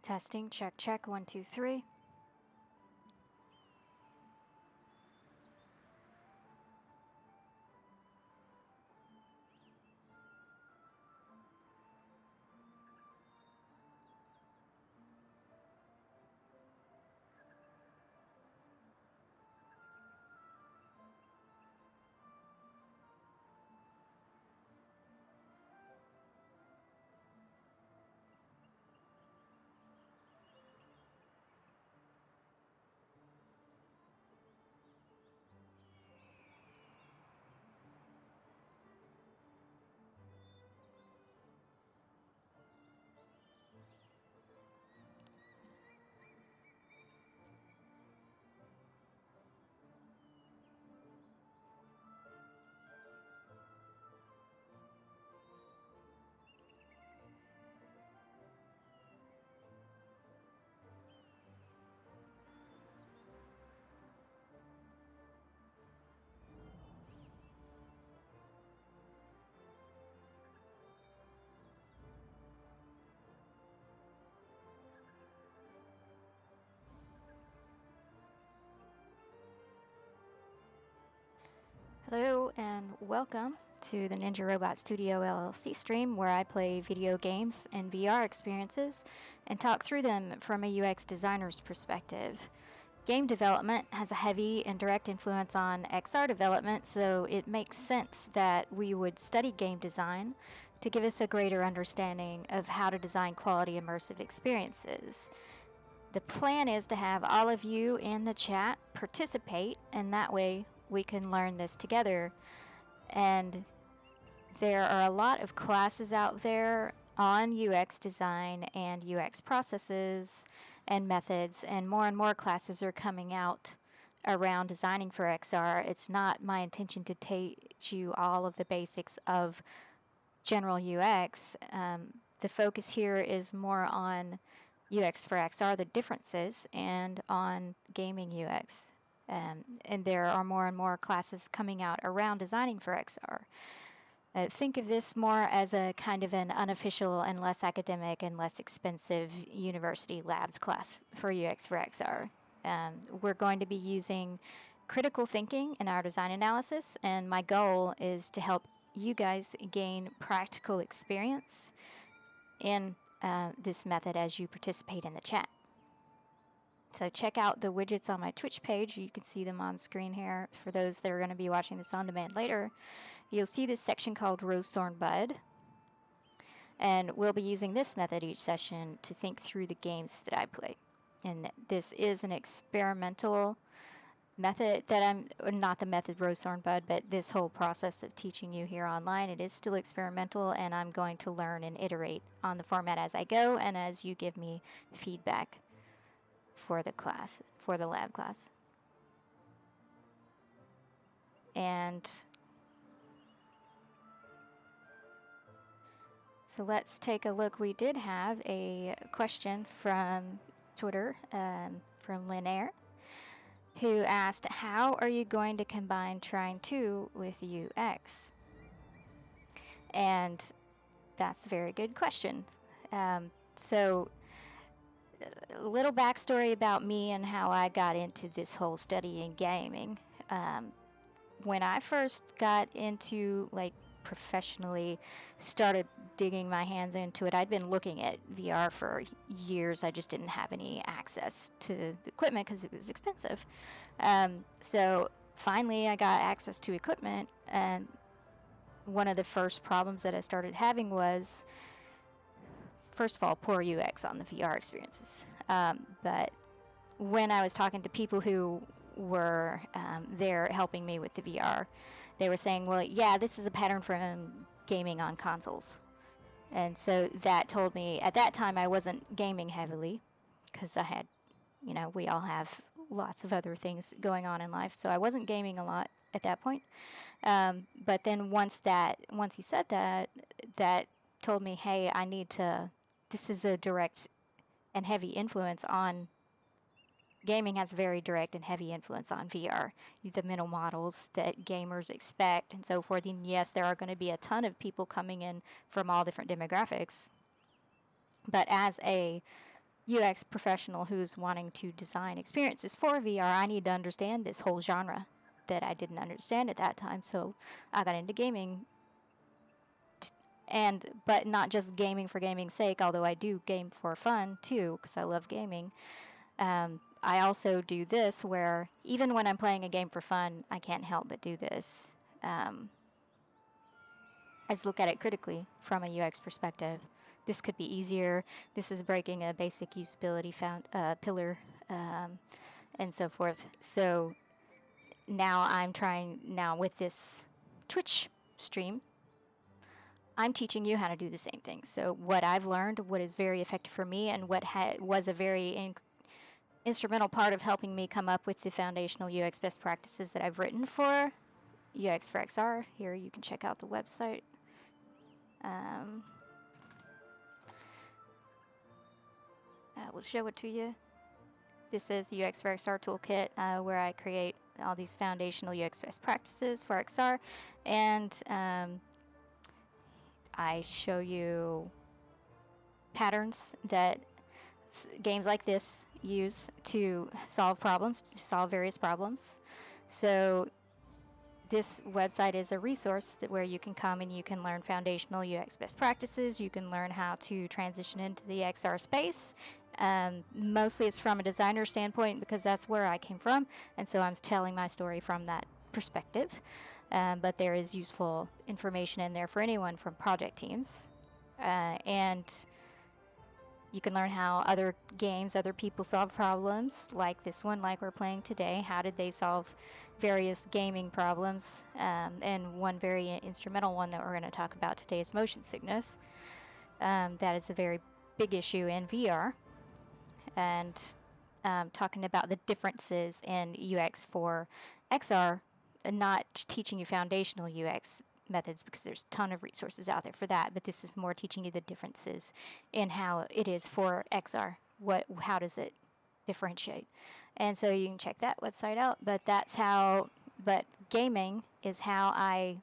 Testing, check, check, 1, 2, 3. Hello and welcome to the Ninja Robot Studio LLC stream, where I play video games and VR experiences and talk through them from a UX designer's perspective. Game development has a heavy and direct influence on XR development, so it makes sense that we would study game design to give us a greater understanding of how to design quality immersive experiences. The plan is to have all of you in the chat participate, and that way we can learn this together. And there are a lot of classes out there on UX design and UX processes and methods, and more classes are coming out around designing for XR. It's not my intention to teach you all of the basics of general UX. The focus here is more on UX for XR, the differences, and on gaming UX. And there are more and more classes coming out around designing for XR. Think of this more as a kind of an unofficial and less academic and less expensive university labs class for UX for XR. We're going to be using critical thinking in our design analysis, and my goal is to help you guys gain practical experience in this method as you participate in the chat. So check out the widgets on my Twitch page. You can see them on screen here. For those that are going to be watching this on demand later, you'll see this section called Rose, Thorn, Bud. And we'll be using this method each session to think through the games that I play. And this is an experimental method that not the method Rose, Thorn, Bud, but this whole process of teaching you here online, it is still experimental, and I'm going to learn and iterate on the format as I go and as you give me feedback for the class, for the lab class. And so let's take a look. We did have a question from Twitter, from Linaire, who asked, how are you going to combine Trine 2 with UX? And that's a very good question. So a little backstory about me and how I got into this whole studying gaming. When I first got into, professionally started digging my hands into it, I'd been looking at VR for years. I just didn't have any access to the equipment because it was expensive. So finally I got access to equipment, and one of the first problems that I started having was, first of all, poor UX on the VR experiences. But when I was talking to people who were there helping me with the VR, they were saying, well, yeah, this is a pattern from gaming on consoles. And so that told me, at that time I wasn't gaming heavily because I had, we all have lots of other things going on in life. So I wasn't gaming a lot at that point. But then once he said that, that told me, hey, this is a direct and heavy influence on gaming, has very direct and heavy influence on VR, the mental models that gamers expect and so forth. And yes, there are going to be a ton of people coming in from all different demographics, but as a UX professional who's wanting to design experiences for VR, I need to understand this whole genre that I didn't understand at that time. So I got into gaming, but not just gaming for gaming's sake, although I do game for fun too, because I love gaming. I also do this where even when I'm playing a game for fun, I can't help but do this. I just look at it critically from a UX perspective. This could be easier. This is breaking a basic usability pillar, and so forth. So now I'm trying, now with this Twitch stream, I'm teaching you how to do the same thing. So what I've learned, what is very effective for me, and what was a very instrumental part of helping me come up with the foundational UX best practices that I've written for UX for XR. Here you can check out the website. I will show it to you. This is UX for XR Toolkit, where I create all these foundational UX best practices for XR, and I show you patterns that games like this use to solve problems, to solve various problems. So this website is a resource where you can come and you can learn foundational UX best practices. You can learn how to transition into the XR space. Mostly it's from a designer standpoint because that's where I came from, and so I'm telling my story from that perspective. But there is useful information in there for anyone from project teams. And you can learn how other games, other people solve problems, like this one, like we're playing today. How did they solve various gaming problems? And one very instrumental one that we're going to talk about today is motion sickness. That is a very big issue in VR. And talking about the differences in UX for XR, and not teaching you foundational UX methods because there's a ton of resources out there for that, but this is more teaching you the differences in how it is for XR. How does it differentiate? And so you can check that website out, but gaming is how I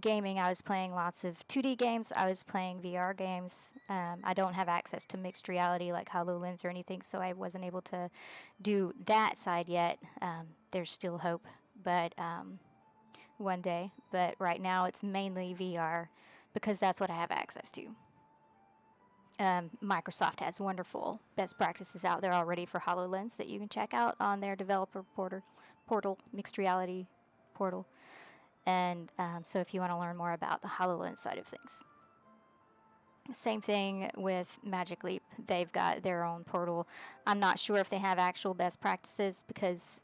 was playing lots of 2D games. I was playing VR games. I don't have access to mixed reality like HoloLens or anything, so I wasn't able to do that side yet. There's still hope, but one day. But right now it's mainly VR because that's what I have access to. Microsoft has wonderful best practices out there already for HoloLens that you can check out on their developer portal, mixed reality portal. And so if you want to learn more about the HoloLens side of things. Same thing with Magic Leap. They've got their own portal. I'm not sure if they have actual best practices because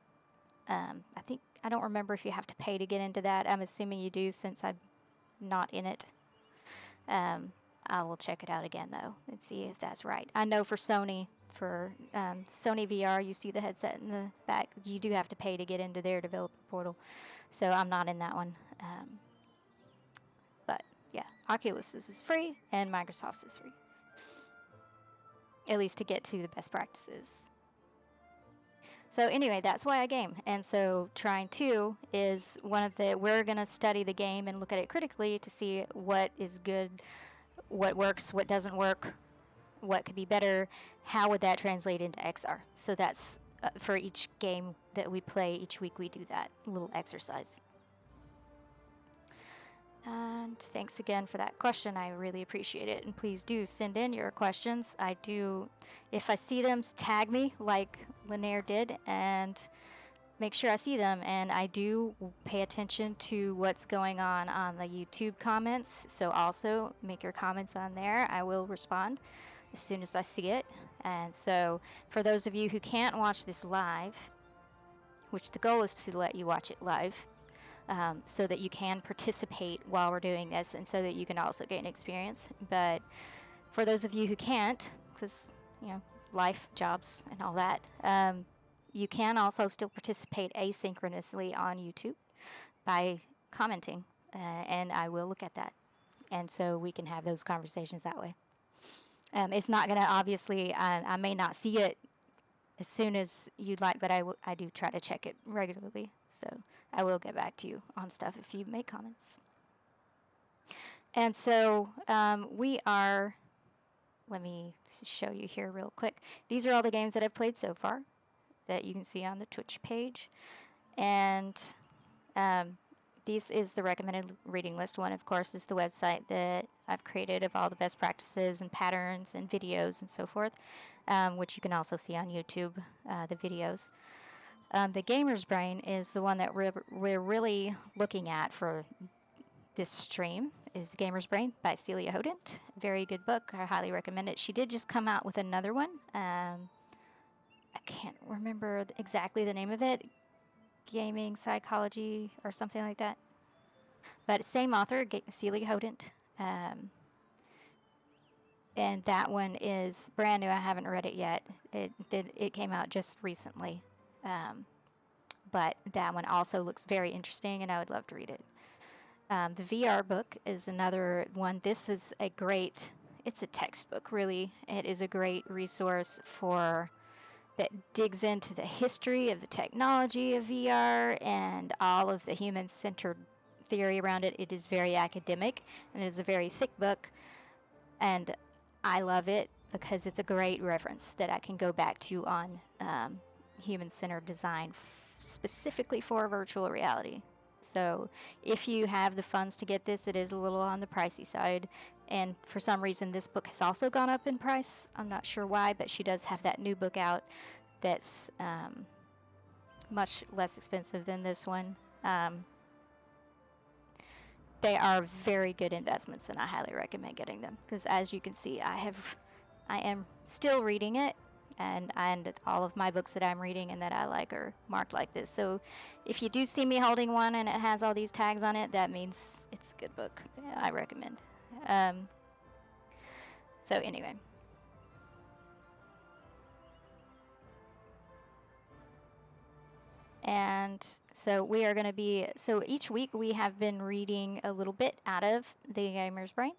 I don't remember if you have to pay to get into that. I'm assuming you do since I'm not in it. I will check it out again though and see if that's right. I know for Sony VR, you see the headset in the back. You do have to pay to get into their developer portal. So I'm not in that one. But yeah, Oculus is free and Microsoft's is free. At least to get to the best practices. So anyway, that's why I game. And so Trine 2 is we're going to study the game and look at it critically to see what is good, what works, what doesn't work, what could be better, how would that translate into XR. So that's for each game that we play each week, we do that little exercise. And thanks again for that question. I really appreciate it. And please do send in your questions. If I see them, tag me like Lanier did and make sure I see them. And I do pay attention to what's going on the YouTube comments. So also make your comments on there. I will respond as soon as I see it. And so for those of you who can't watch this live, which the goal is to let you watch it live, so that you can participate while we're doing this and so that you can also gain experience. But for those of you who can't, because, life, jobs, and all that, you can also still participate asynchronously on YouTube by commenting, and I will look at that. And so we can have those conversations that way. It's not going to, obviously, I may not see it as soon as you'd like, but I do try to check it regularly. So I will get back to you on stuff if you make comments. And so let me show you here real quick. These are all the games that I've played so far that you can see on the Twitch page. And this is the recommended reading list. One, of course, is the website that I've created of all the best practices and patterns and videos and so forth, which you can also see on YouTube, the videos. The Gamer's Brain is the one that we're really looking at for this stream, is The Gamer's Brain by Celia Hodent. Very good book. I highly recommend it. She did just come out with another one. I can't remember exactly the name of it. Gaming Psychology or something like that. But same author, Celia Hodent. And that one is brand new. I haven't read it yet. It came out just recently. But that one also looks very interesting, and I would love to read it. The VR book is another one. This is it's a textbook, really. It is a great resource that digs into the history of the technology of VR and all of the human-centered theory around it. It is very academic, and it is a very thick book, and I love it because it's a great reference that I can go back to on human-centered design specifically for virtual reality. So if you have the funds to get this, it is a little on the pricey side. And for some reason, this book has also gone up in price. I'm not sure why, but she does have that new book out that's much less expensive than this one. They are very good investments, and I highly recommend getting them. Because as you can see, I am still reading it. And all of my books that I'm reading and that I like are marked like this. So if you do see me holding one and it has all these tags on it, that means it's a good book. I recommend. So anyway. And so we are going to be, so each week we have been reading a little bit out of The Gamer's Brain.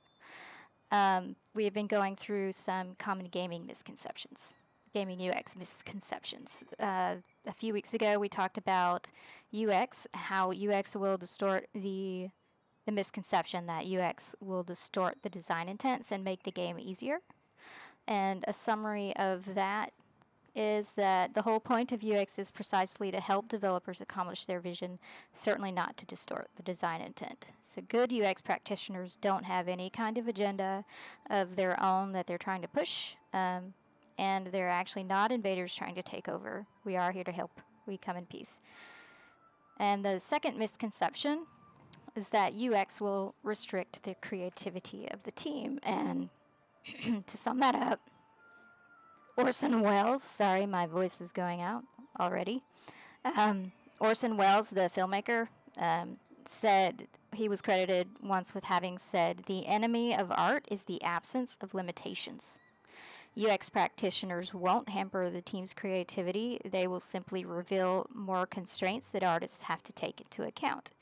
We have been going through some common gaming misconceptions. Gaming UX misconceptions. A few weeks ago, we talked about UX, how UX will distort the misconception that UX will distort the design intents and make the game easier. And a summary of that is that the whole point of UX is precisely to help developers accomplish their vision, certainly not to distort the design intent. So good UX practitioners don't have any kind of agenda of their own that they're trying to push. And they're actually not invaders trying to take over. We are here to help. We come in peace. And the second misconception is that UX will restrict the creativity of the team. And to sum that up, Orson Welles, sorry, my voice is going out already. Orson Welles, the filmmaker, said, he was credited once with having said, "The enemy of art is the absence of limitations." UX practitioners won't hamper the team's creativity. They will simply reveal more constraints that artists have to take into account.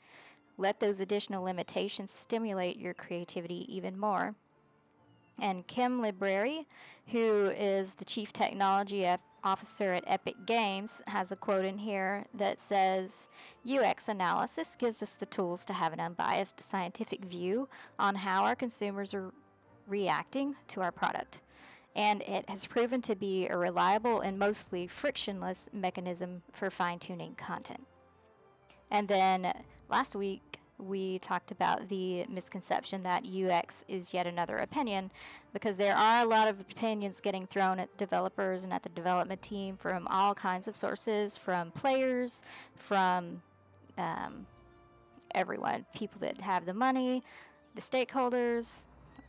Let those additional limitations stimulate your creativity even more. And Kim Library, who is the Chief Technology Officer at Epic Games, has a quote in here that says, "UX analysis gives us the tools to have an unbiased scientific view on how our consumers are reacting to our product. And it has proven to be a reliable and mostly frictionless mechanism for fine-tuning content." And then last week, we talked about the misconception that UX is yet another opinion, because there are a lot of opinions getting thrown at developers and at the development team from all kinds of sources, from players, from everyone, people that have the money, the stakeholders,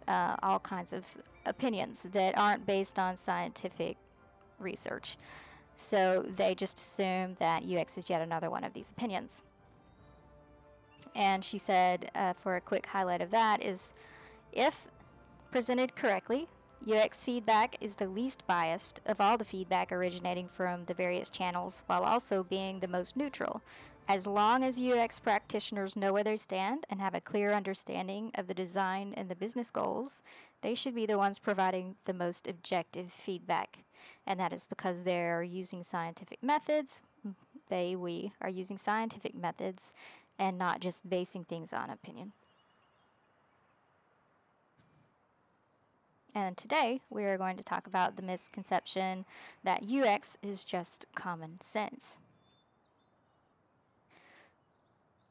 all kinds of opinions that aren't based on scientific research. So they just assume that UX is yet another one of these opinions. And she said, for a quick highlight of that, is if presented correctly, UX feedback is the least biased of all the feedback originating from the various channels, while also being the most neutral. As long as UX practitioners know where they stand and have a clear understanding of the design and the business goals, they should be the ones providing the most objective feedback. And that is because they're using scientific methods. We are using scientific methods and not just basing things on opinion. And today we are going to talk about the misconception that UX is just common sense.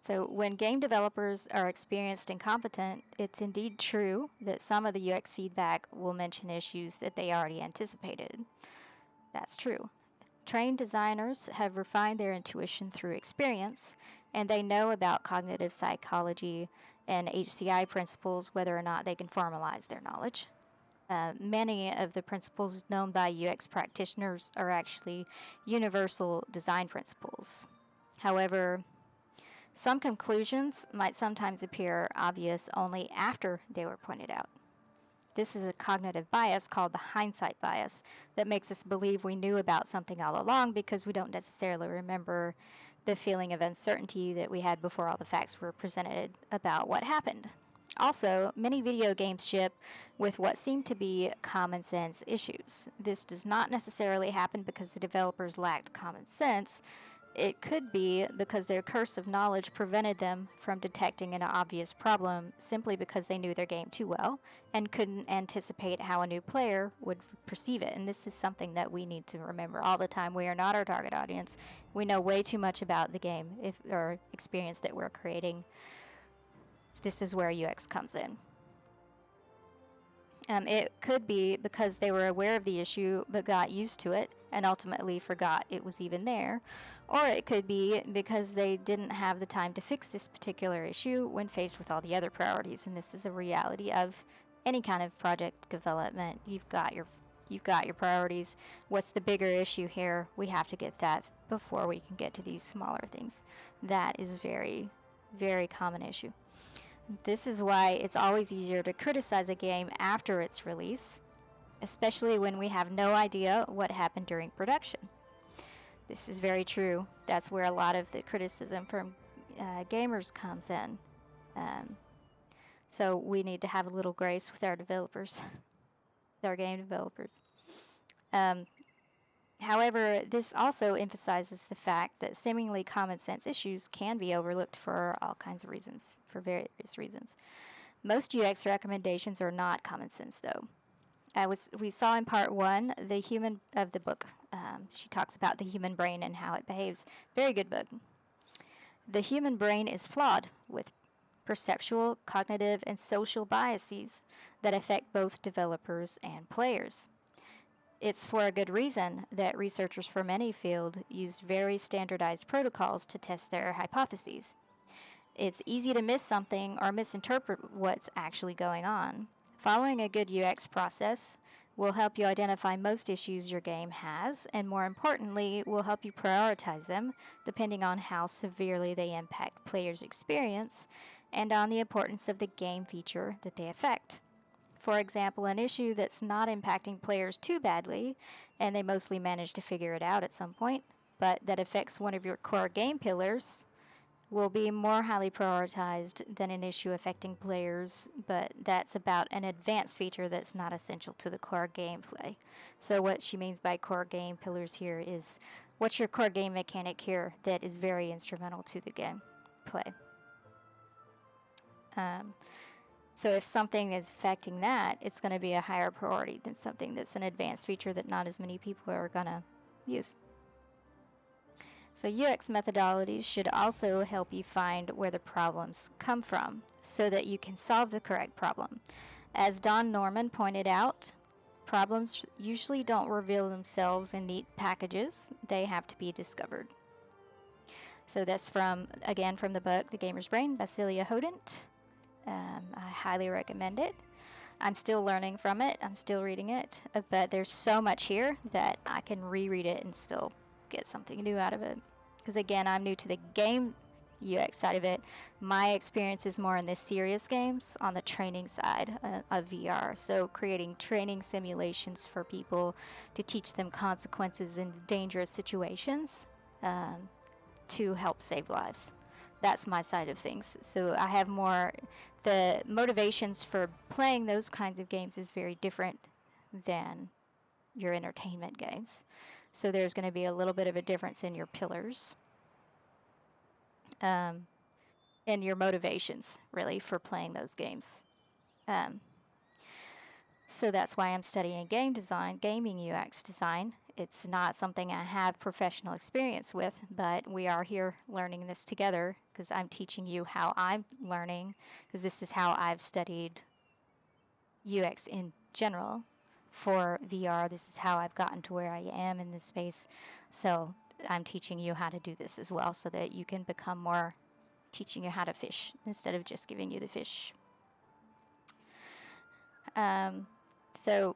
So, when game developers are experienced and competent, it's indeed true that some of the UX feedback will mention issues that they already anticipated. That's true. Trained designers have refined their intuition through experience, and they know about cognitive psychology and HCI principles, whether or not they can formalize their knowledge. Many of the principles known by UX practitioners are actually universal design principles. However, some conclusions might sometimes appear obvious only after they were pointed out. This is a cognitive bias called the hindsight bias that makes us believe we knew about something all along because we don't necessarily remember the feeling of uncertainty that we had before all the facts were presented about what happened. Also, many video games ship with what seem to be common sense issues. This does not necessarily happen because the developers lacked common sense. It could be because their curse of knowledge prevented them from detecting an obvious problem simply because they knew their game too well and couldn't anticipate how a new player would perceive it. And this is something that we need to remember all the time. We are not our target audience. We know way too much about the game or experience that we're creating. This is where UX comes in. It could be because they were aware of the issue but got used to it and ultimately forgot it was even there. Or it could be because they didn't have the time to fix this particular issue when faced with all the other priorities. And this is a reality of any kind of project development. You've got your priorities. What's the bigger issue here? We have to get that before we can get to these smaller things. That is very, very common issue. This is why it's always easier to criticize a game after its release, especially when we have no idea what happened during production. This is very true. That's where a lot of the criticism from gamers comes in. So we need to have a little grace with our developers, with our game developers. However, this also emphasizes the fact that seemingly common sense issues can be overlooked for all kinds of reasons, for various reasons. Most UX recommendations are not common sense, though. We saw in part 1 of the book. She talks about the human brain and how it behaves. Very good book. The human brain is flawed with perceptual, cognitive, and social biases that affect both developers and players. It's for a good reason that researchers from any field use very standardized protocols to test their hypotheses. It's easy to miss something or misinterpret what's actually going on. Following a good UX process will help you identify most issues your game has, and more importantly, will help you prioritize them depending on how severely they impact players' experience and on the importance of the game feature that they affect. For example, an issue that's not impacting players too badly, and they mostly manage to figure it out at some point, but that affects one of your core game pillars, will be more highly prioritized than an issue affecting players, but that's about an advanced feature that's not essential to the core gameplay. So what she means by core game pillars here is, what's your core game mechanic here that is very instrumental to the gameplay? So if something is affecting that, it's going to be a higher priority than something that's an advanced feature that not as many people are going to use. So UX methodologies should also help you find where the problems come from so that you can solve the correct problem. As Don Norman pointed out, problems usually don't reveal themselves in neat packages. They have to be discovered. So that's from the book The Gamer's Brain by Celia Hodent. I highly recommend it. I'm still learning from it. I'm still reading it. But there's so much here that I can reread it and still get something new out of it. Because again, I'm new to the game UX side of it. My experience is more in the serious games on the training side of VR. So creating training simulations for people to teach them consequences in dangerous situations to help save lives. That's my side of things. So I have more, the motivations for playing those kinds of games is very different than your entertainment games. So there's going to be a little bit of a difference in your pillars and your motivations, really, for playing those games. So that's why I'm studying game design, gaming UX design. It's not something I have professional experience with, but we are here learning this together because I'm teaching you how I'm learning, because this is how I've studied UX in general for VR. This is how I've gotten to where I am in this space. So I'm teaching you how to do this as well so that you can become more teaching you how to fish instead of just giving you the fish. So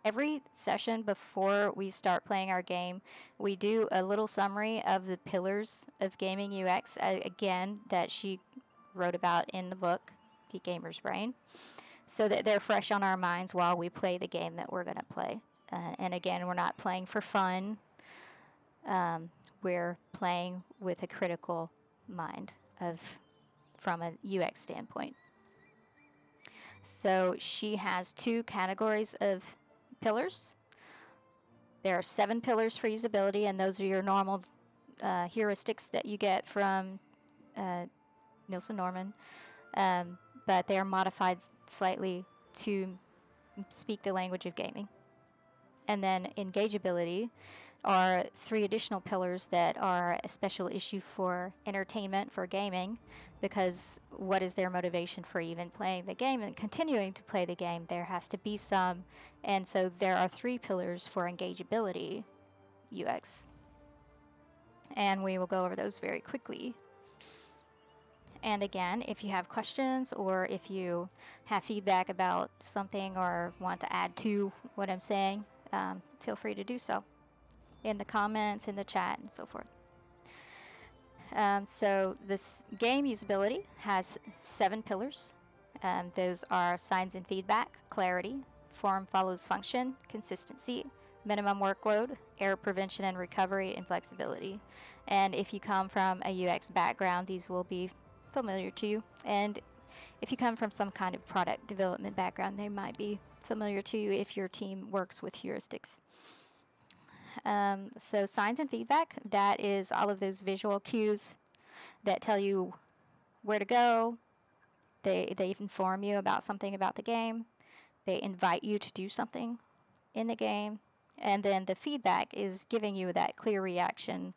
every session before we start playing our game, we do a little summary of the pillars of gaming UX, again, that she wrote about in the book, The Gamer's Brain, so that they're fresh on our minds while we play the game that we're going to play. And again, we're not playing for fun. We're playing with a critical mind from a UX standpoint. So she has 2 categories of pillars. There are 7 pillars for usability, and those are your normal heuristics that you get from Nielsen Norman, but they are modified slightly to speak the language of gaming. And then engageability are 3 additional pillars that are a special issue for entertainment, for gaming, because what is their motivation for even playing the game and continuing to play the game? There has to be some, and so there are 3 pillars for engageability UX. And we will go over those very quickly. And again, if you have questions or if you have feedback about something or want to add to what I'm saying, feel free to do so in the comments, in the chat, and so forth. So this game usability has 7 pillars. Those are signs and feedback, clarity, form follows function, consistency, minimum workload, error prevention and recovery, and flexibility. And if you come from a UX background, these will be familiar to you. And if you come from some kind of product development background, they might be familiar to you if your team works with heuristics. So signs and feedback, that is all of those visual cues that tell you where to go. They inform you about something about the game. They invite you to do something in the game. And then the feedback is giving you that clear reaction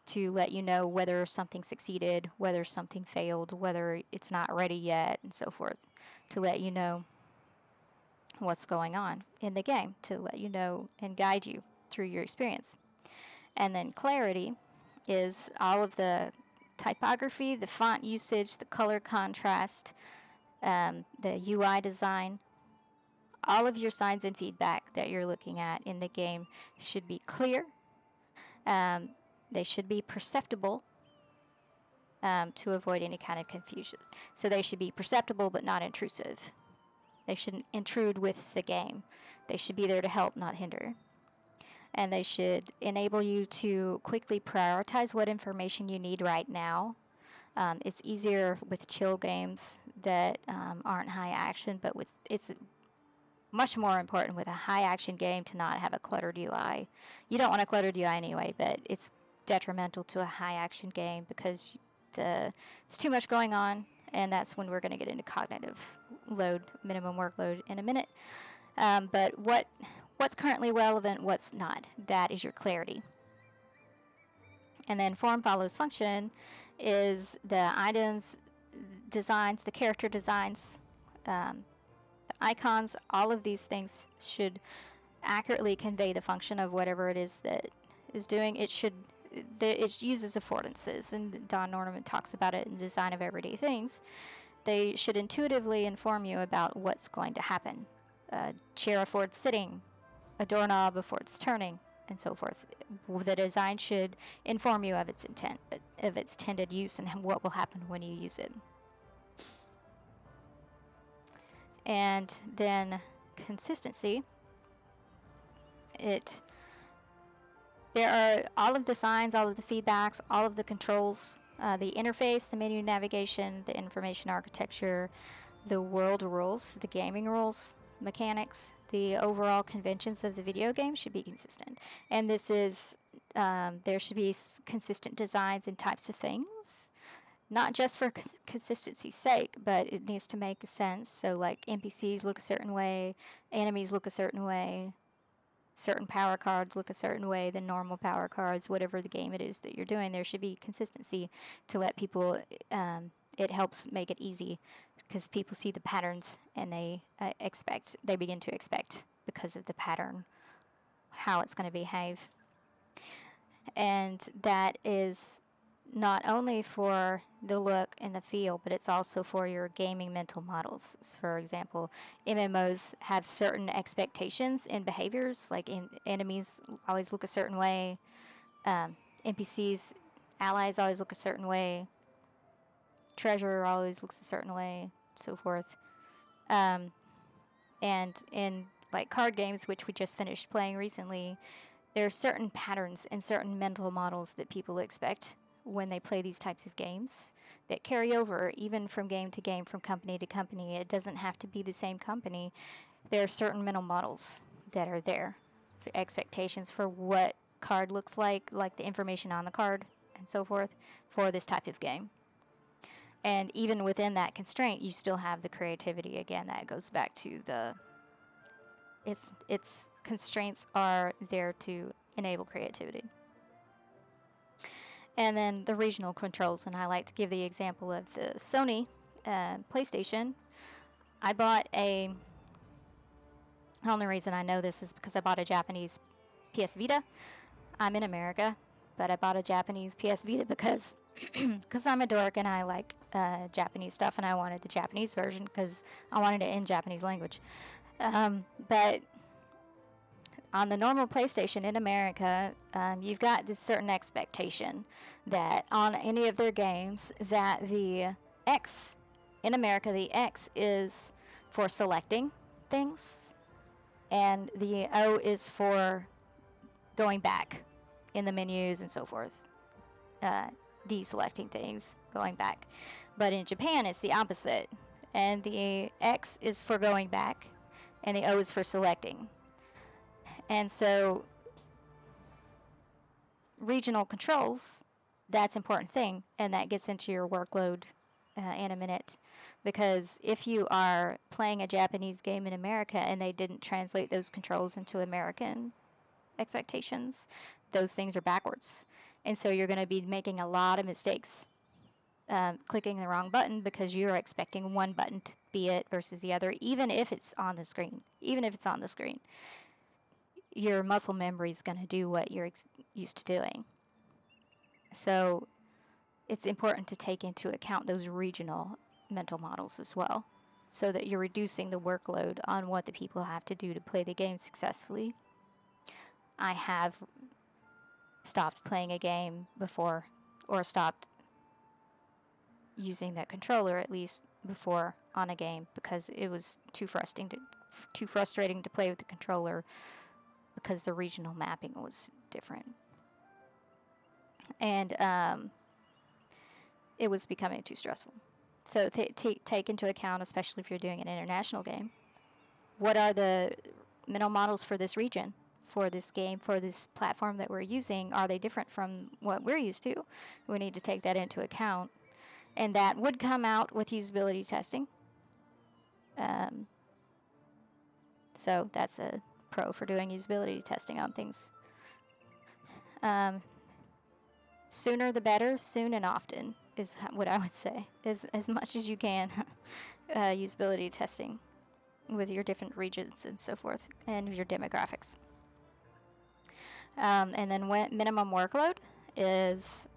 to let you know whether something succeeded, whether something failed, whether it's not ready yet, and so forth, to let you know what's going on in the game, to let you know and guide you through your experience. And then clarity is all of the typography, the font usage, the color contrast, the UI design. All of your signs and feedback that you're looking at in the game should be clear. They should be perceptible to avoid any kind of confusion. So they should be perceptible but not intrusive. They shouldn't intrude with the game. They should be there to help, not hinder. And they should enable you to quickly prioritize what information you need right now. It's easier with chill games that aren't high action, but it's much more important with a high action game to not have a cluttered UI. You don't want a cluttered UI anyway, but it's detrimental to a high action game because it's too much going on, and that's when we're going to get into cognitive load, minimum workload in a minute. But what's currently relevant, what's not, that is your clarity. And then form follows function is the items, designs, the character designs, the icons, all of these things should accurately convey the function of whatever it is that is doing. It uses affordances, and Don Norman talks about it in the design of everyday things. They should intuitively inform you about what's going to happen. A chair affords sitting, a doorknob affords turning, and so forth. The design should inform you of its intent, of its intended use, and what will happen when you use it. And then consistency. There are all of the signs, all of the feedbacks, all of the controls, the interface, the menu navigation, the information architecture, the world rules, the gaming rules, mechanics, the overall conventions of the video game should be consistent. And this is, there should be consistent designs and types of things. not just for consistency's sake, but it needs to make sense. So, like, NPCs look a certain way, enemies look a certain way, certain power cards look a certain way than normal power cards, whatever the game it is that you're doing. There should be consistency to let people, it helps make it easy because people see the patterns and they begin to expect because of the pattern how it's going to behave. And that is not only for the look and the feel, but it's also for your gaming mental models. For example, MMOs have certain expectations and behaviors, like enemies always look a certain way, NPCs, allies always look a certain way, treasure always looks a certain way, so forth. And in like card games, which we just finished playing recently, there are certain patterns and certain mental models that people expect when they play these types of games that carry over even from game to game, from company to company. It doesn't have to be the same company. There are certain mental models that are there for expectations for what card looks like the information on the card and so forth for this type of game. And even within that constraint, you still have the creativity. Again, that goes back to its constraints are there to enable creativity. And then the regional controls, and I like to give the example of the Sony PlayStation. The only reason I know this is because I bought a Japanese PS Vita. I'm in America, but I bought a Japanese PS Vita because I'm a dork and I like Japanese stuff, and I wanted the Japanese version because I wanted it in Japanese language. But on the normal PlayStation in America, you've got this certain expectation that on any of their games that the X, in America, the X is for selecting things, and the O is for going back in the menus and so forth, deselecting things, going back. But in Japan, it's the opposite, and the X is for going back, and the O is for selecting. And so regional controls, that's an important thing, and that gets into your workload in a minute. Because if you are playing a Japanese game in America and they didn't translate those controls into American expectations, those things are backwards. And so you're going to be making a lot of mistakes clicking the wrong button because you're expecting one button to be it versus the other, even if it's on the screen. Your muscle memory is going to do what you're used to doing. So it's important to take into account those regional mental models as well, so that you're reducing the workload on what the people have to do to play the game successfully. I have stopped playing a game before, or stopped using that controller at least before on a game because it was too frustrating to play with the controller because the regional mapping was different. And it was becoming too stressful. So take into account, especially if you're doing an international game, what are the mental models for this region, for this game, for this platform that we're using? Are they different from what we're used to? We need to take that into account. And that would come out with usability testing. So that's a pro for doing usability testing on things. Sooner the better, soon and often is what I would say. As much as you can, usability testing with your different regions and so forth, and your demographics. And then minimum workload is,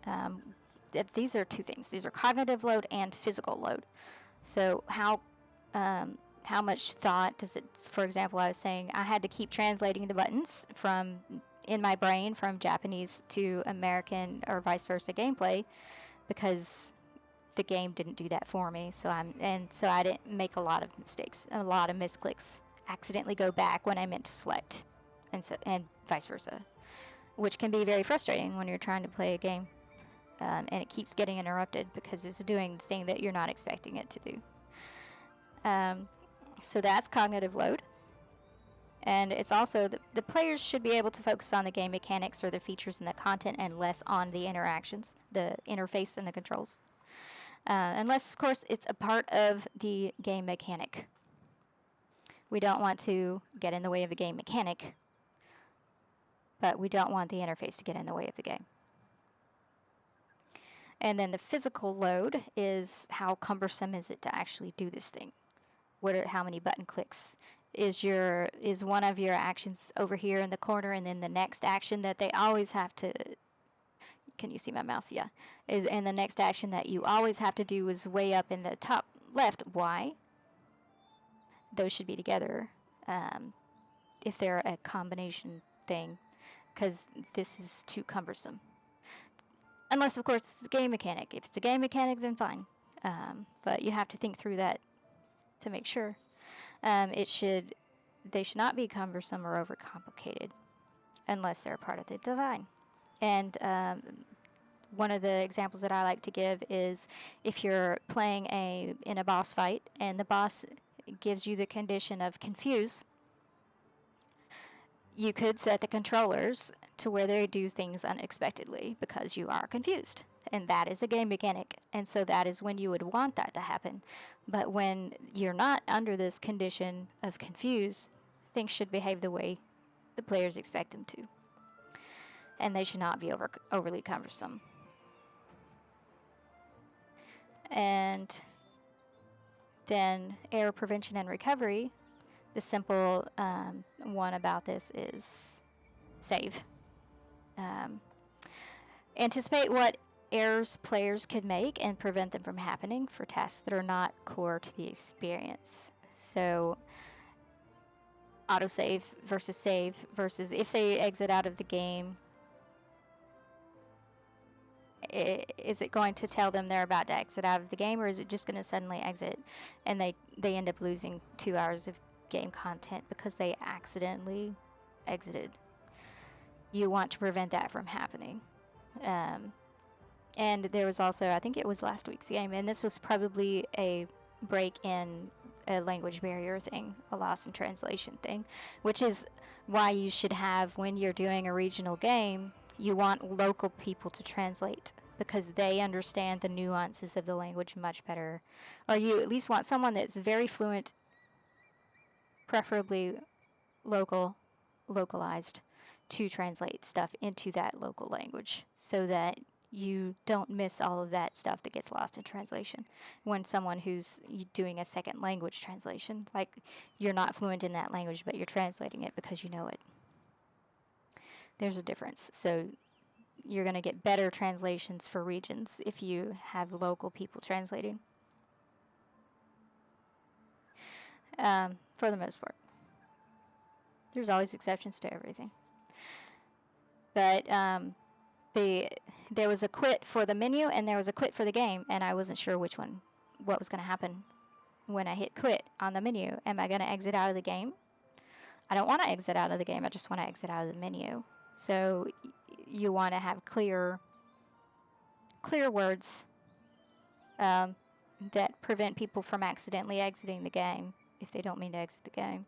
these are two things. These are cognitive load and physical load. So how much thought does it, for example, I was saying I had to keep translating the buttons in my brain from Japanese to American or vice versa gameplay because the game didn't do that for me. So I didn't make a lot of mistakes, a lot of misclicks, accidentally go back when I meant to select, and vice versa, which can be very frustrating when you're trying to play a game, and it keeps getting interrupted because it's doing the thing that you're not expecting it to do. So that's cognitive load. And it's also the players should be able to focus on the game mechanics or the features and the content and less on the interactions, the interface and the controls. Unless, of course, it's a part of the game mechanic. We don't want to get in the way of the game mechanic, but we don't want the interface to get in the way of the game. And then the physical load is how cumbersome is it to actually do this thing? How many button clicks? Is one of your actions over here in the corner, and then the next action that they always have to, can you see my mouse? Yeah. And the next action that you always have to do is way up in the top left. Why? Those should be together if they're a combination thing, because this is too cumbersome. Unless, of course, it's a game mechanic. If it's a game mechanic, then fine. But you have to think through that to make sure. They should not be cumbersome or overcomplicated unless they're part of the design. And one of the examples that I like to give is if you're playing in a boss fight and the boss gives you the condition of confuse, you could set the controllers to where they do things unexpectedly because you are confused. And that is a game mechanic. And so that is when you would want that to happen. But when you're not under this condition of confuse, things should behave the way the players expect them to. And they should not be overly cumbersome. And then error prevention and recovery. The simple one about this is save. Anticipate what errors players could make and prevent them from happening for tasks that are not core to the experience. So autosave versus save versus if they exit out of the game, is it going to tell them they're about to exit out of the game, or is it just going to suddenly exit and they end up losing 2 hours of game content because they accidentally exited? You want to prevent that from happening. And there was also, I think it was last week's game, and this was probably a break in a language barrier thing, a loss in translation thing, which is why you should have, when you're doing a regional game, you want local people to translate because they understand the nuances of the language much better. Or you at least want someone that's very fluent, preferably localized, to translate stuff into that local language so that you don't miss all of that stuff that gets lost in translation. When someone who's doing a second language translation, like you're not fluent in that language, but you're translating it because you know it. There's a difference. So you're going to get better translations for regions if you have local people translating. For the most part. There's always exceptions to everything. But there was a quit for the menu and there was a quit for the game, and I wasn't sure what was going to happen when I hit quit on the menu. Am I going to exit out of the game? I don't want to exit out of the game. I just want to exit out of the menu. So you want to have clear words that prevent people from accidentally exiting the game if they don't mean to exit the game.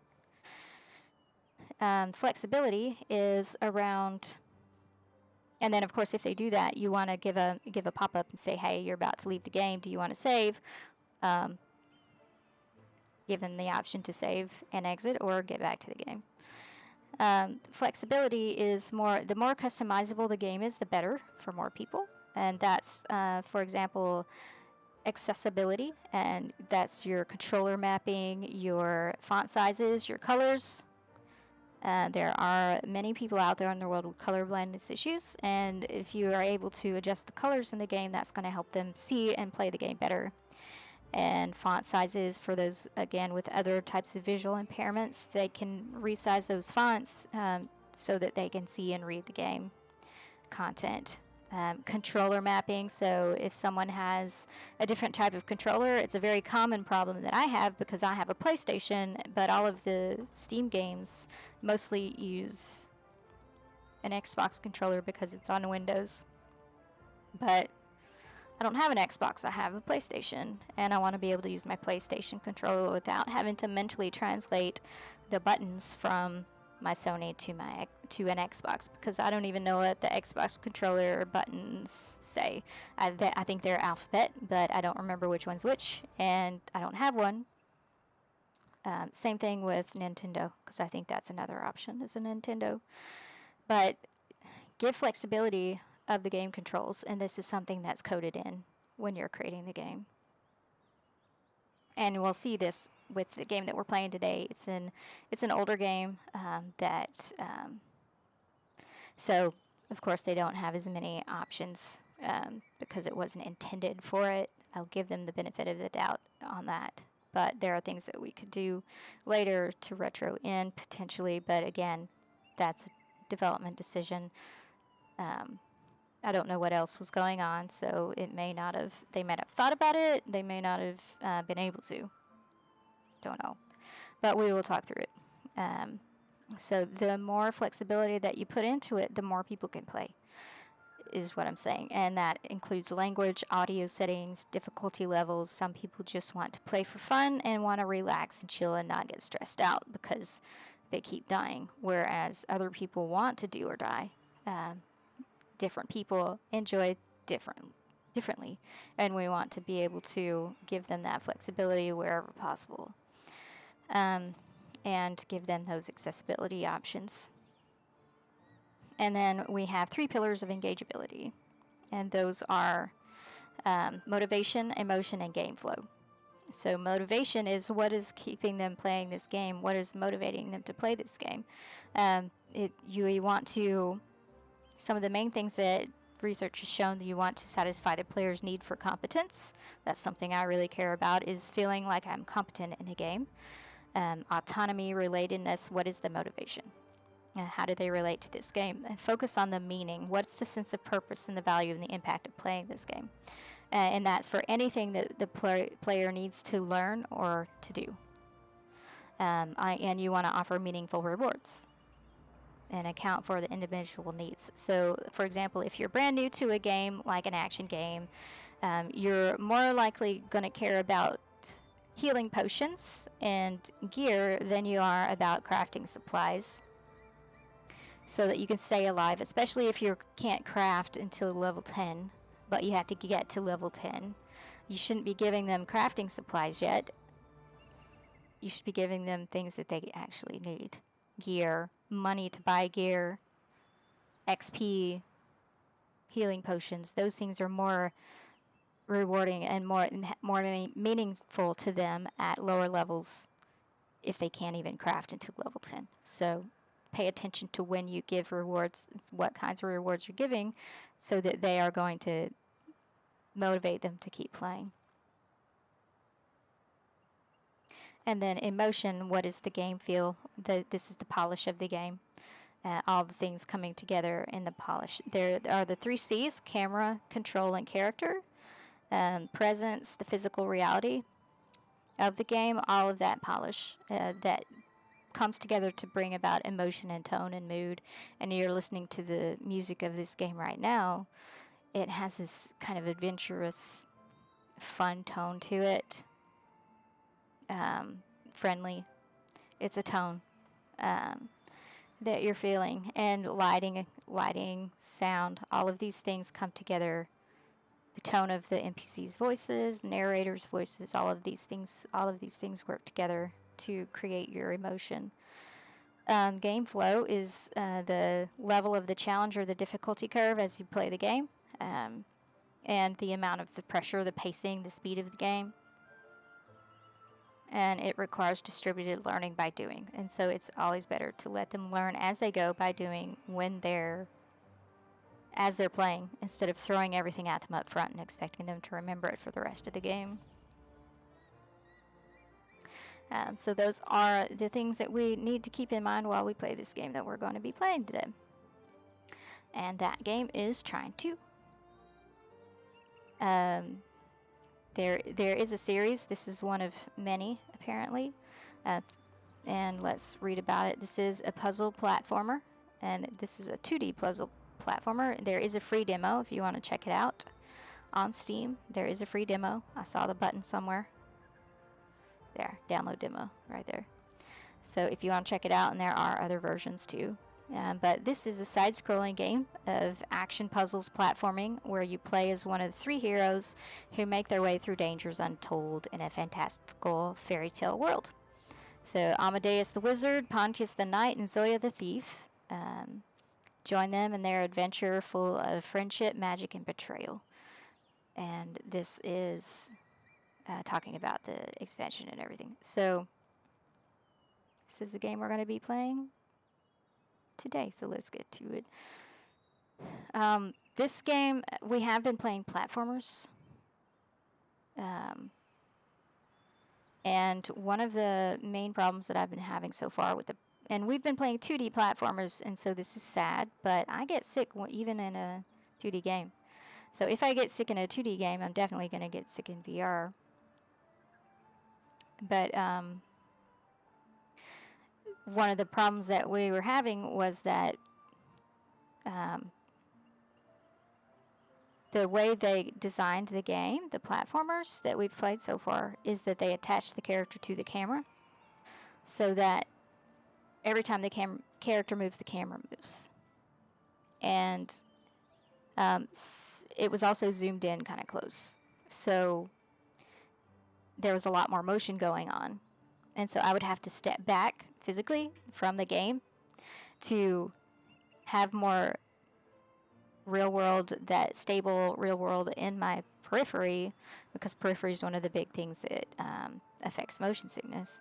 Flexibility is around, and then of course if they do that, you want to give a pop-up and say, hey, you're about to leave the game, do you want to save? Give them the option to save and exit or get back to the game. Flexibility is the more customizable the game is, the better for more people, and that's for example accessibility, and that's your controller mapping, your font sizes, your colors. There are many people out there in the world with color blindness issues, and if you are able to adjust the colors in the game, that's going to help them see and play the game better. And font sizes for those, again, with other types of visual impairments, they can resize those fonts so that they can see and read the game content. Controller mapping, so if someone has a different type of controller, it's a very common problem that I have because I have a PlayStation, but all of the Steam games mostly use an Xbox controller because it's on Windows. But I don't have an Xbox, I have a PlayStation, and I want to be able to use my PlayStation controller without having to mentally translate the buttons from my Sony to an Xbox, because I don't even know what the Xbox controller buttons say. I think they're alphabet, but I don't remember which one's which, and I don't have one. Same thing with Nintendo, because I think that's another option is a Nintendo. But give flexibility of the game controls, and this is something that's coded in when you're creating the game. And we'll see this with the game that we're playing today. It's an older game so of course they don't have as many options because it wasn't intended for it. I'll give them the benefit of the doubt on that. But there are things that we could do later to retro in potentially. But again, that's a development decision. I don't know what else was going on, so they may not have thought about it. They may not have been able to. Don't know. But we will talk through it. So the more flexibility that you put into it, the more people can play, is what I'm saying. And that includes language, audio settings, difficulty levels. Some people just want to play for fun and want to relax and chill and not get stressed out because they keep dying, whereas other people want to do or die. Different people enjoy differently, and we want to be able to give them that flexibility wherever possible, and give them those accessibility options. And then we have 3 pillars of engageability, and those are motivation, emotion, and game flow. So motivation is what is keeping them playing this game, what is motivating them to play this game. You want to... Some of the main things that research has shown that you want to satisfy the player's need for competence. That's something I really care about, is feeling like I'm competent in a game. Autonomy, relatedness, what is the motivation? How do they relate to this game? And focus on the meaning. What's the sense of purpose and the value and the impact of playing this game? And that's for anything that the player needs to learn or to do. And you want to offer meaningful rewards and account for the individual needs. So, for example, if you're brand new to a game, like an action game, you're more likely going to care about healing potions and gear than you are about crafting supplies, so that you can stay alive, especially if you can't craft until level 10, but you have to get to level 10. You shouldn't be giving them crafting supplies yet. You should be giving them things that they actually need. Gear, money to buy gear, XP, healing potions. Those things are more rewarding and more meaningful to them at lower levels if they can't even craft until level 10. So pay attention to when you give rewards, what kinds of rewards you're giving, so that they are going to motivate them to keep playing. And then emotion, what does the game feel? This is the polish of the game. All the things coming together in the polish. There are the 3 C's: camera, control, and character. Presence, the physical reality of the game, all of that polish that comes together to bring about emotion and tone and mood. And you're listening to the music of this game right now. It has this kind of adventurous, fun tone to it. Friendly. It's a tone that you're feeling. And lighting, sound, all of these things come together. The tone of the NPC's voices, narrators' voices, all of these things work together to create your emotion. Game flow is the level of the challenge or the difficulty curve as you play the game, and the amount of the pressure, the pacing, the speed of the game. And it requires distributed learning by doing. And so it's always better to let them learn as they go by doing as they're playing, instead of throwing everything at them up front and expecting them to remember it for the rest of the game. So those are the things that we need to keep in mind while we play this game that we're going to be playing today. And that game is Trine 2. There is a series. This is one of many, apparently. And let's read about it. This is a puzzle platformer, and this is a 2D puzzle platformer. There is a free demo if you want to check it out on Steam. There is a free demo. I saw the button somewhere. There, download demo right there. So if you want to check it out, and there are other versions too. But this is a side-scrolling game of action puzzles platforming where you play as one of the 3 heroes who make their way through dangers untold in a fantastical fairy tale world. So Amadeus the Wizard, Pontius the Knight, and Zoya the Thief join them in their adventure full of friendship, magic, and betrayal. And this is talking about the expansion and everything. So this is the game we're going to be playing today, so let's get to it. This game, we have been playing platformers. And one of the main problems that I've been having so far and we've been playing 2D platformers, and so this is sad, but I get sick even in a 2D game. So if I get sick in a 2D game, I'm definitely going to get sick in VR. But one of the problems that we were having was that the way they designed the game, the platformers that we've played so far, is that they attach the character to the camera so that every time the character moves, the camera moves. And it was also zoomed in kind of close. So there was a lot more motion going on. And so I would have to step back physically from the game to have more stable real world in my periphery, because periphery is one of the big things that affects motion sickness.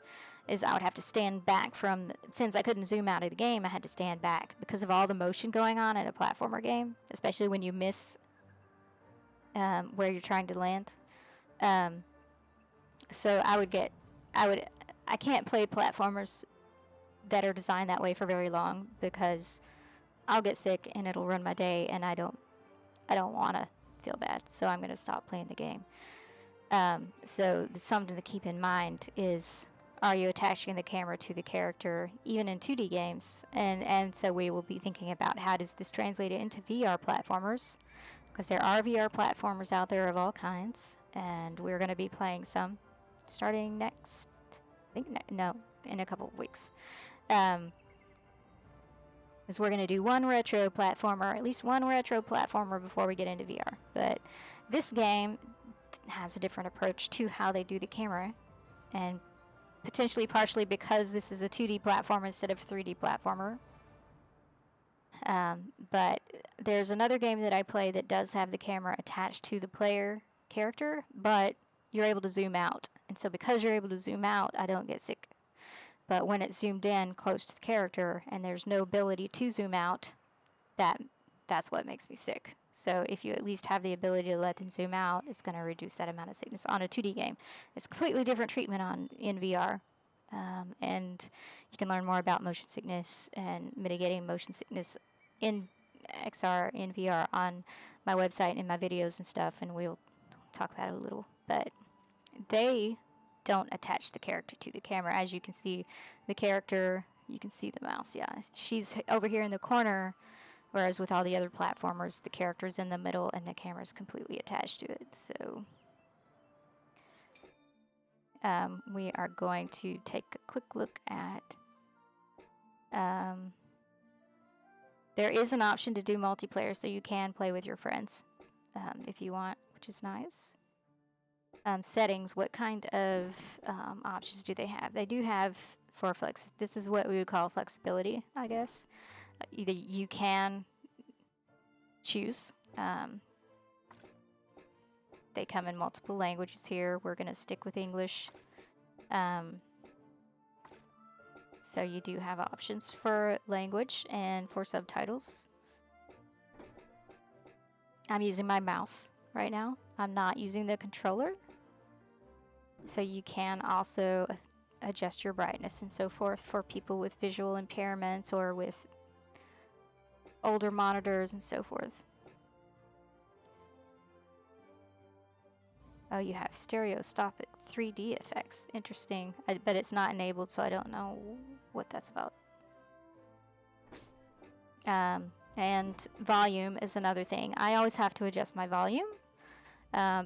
Is I would have to stand back since I couldn't zoom out of the game, I had to stand back because of all the motion going on in a platformer game, especially when you miss where you're trying to land. So I can't play platformers that are designed that way for very long, because I'll get sick and it'll ruin my day, and I don't want to feel bad, so I'm going to stop playing the game. So something to keep in mind is, are you attaching the camera to the character even in 2D games? And so we will be thinking about, how does this translate into VR platformers, because there are VR platformers out there of all kinds, and we're going to be playing some starting in a couple of weeks. Because we're going to do one retro platformer, at least one retro platformer, before we get into VR. But this game has a different approach to how they do the camera, and potentially partially because this is a 2D platformer instead of a 3D platformer. But there's another game that I play that does have the camera attached to the player character, but you're able to zoom out. And so because you're able to zoom out, I don't get sick. But when it's zoomed in close to the character and there's no ability to zoom out, that's what makes me sick. So if you at least have the ability to let them zoom out, it's going to reduce that amount of sickness on a 2D game. It's completely different treatment in VR. And you can learn more about motion sickness and mitigating motion sickness in XR, in VR, on my website and my videos and stuff, and we'll talk about it a little. But they don't attach the character to the camera. As you can see, the character, you can see the mouse, yeah. She's over here in the corner, whereas with all the other platformers, the character's in the middle and the camera's completely attached to it. So we are going to take a quick look at... there is an option to do multiplayer, so you can play with your friends if you want, which is nice. Settings, what kind of options do they have? They do have for this is what we would call flexibility, I guess. Either you can choose. They come in multiple languages here. We're going to stick with English. So you do have options for language and for subtitles. I'm using my mouse right now. I'm not using the controller. So you can also adjust your brightness and so forth for people with visual impairments or with older monitors and so forth. Oh, you have stereoscopic 3D effects. Interesting. But it's not enabled, so I don't know what that's about. And volume is another thing. I always have to adjust my volume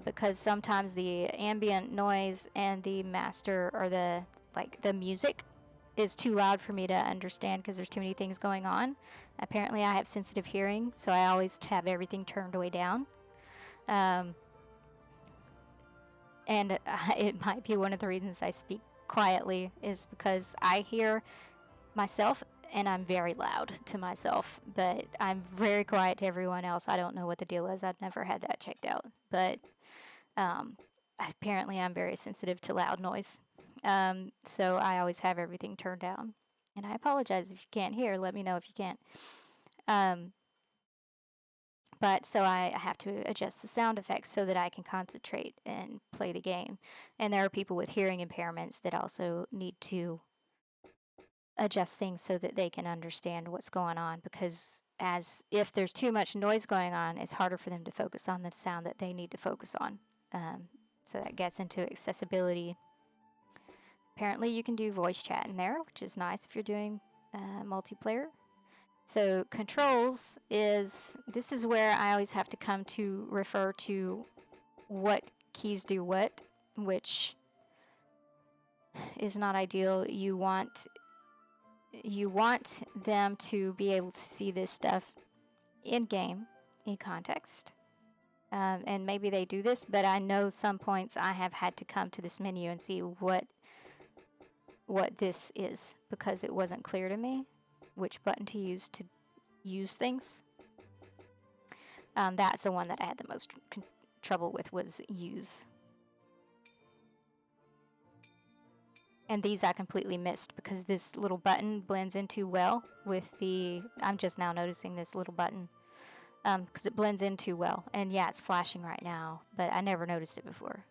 because sometimes the ambient noise and the master, or the music, is too loud for me to understand because there's too many things going on. Apparently, I have sensitive hearing, so I always have everything turned way down. And it might be one of the reasons I speak quietly is because I hear myself and I'm very loud to myself, but I'm very quiet to everyone else. I don't know what the deal is. I've never had that checked out, but apparently I'm very sensitive to loud noise. So I always have everything turned down. And I apologize if you can't hear. Let me know if you can't. But so I have to adjust the sound effects so that I can concentrate and play the game. And there are people with hearing impairments that also need to adjust things so that they can understand what's going on, because as if there's too much noise going on, it's harder for them to focus on the sound that they need to focus on. So that gets into accessibility. Apparently you can do voice chat in there, which is nice if you're doing multiplayer. So controls this is where I always have to come to refer to what keys do what, which is not ideal. You want them to be able to see this stuff in game, in context. And maybe they do this, but I know some points I have had to come to this menu and see what this is, because it wasn't clear to me which button to use things. That's the one that I had the most trouble with, was use. And these I completely missed because this little button blends in too well with I'm just now noticing this little button because it blends in too well. And yeah, it's flashing right now, but I never noticed it before.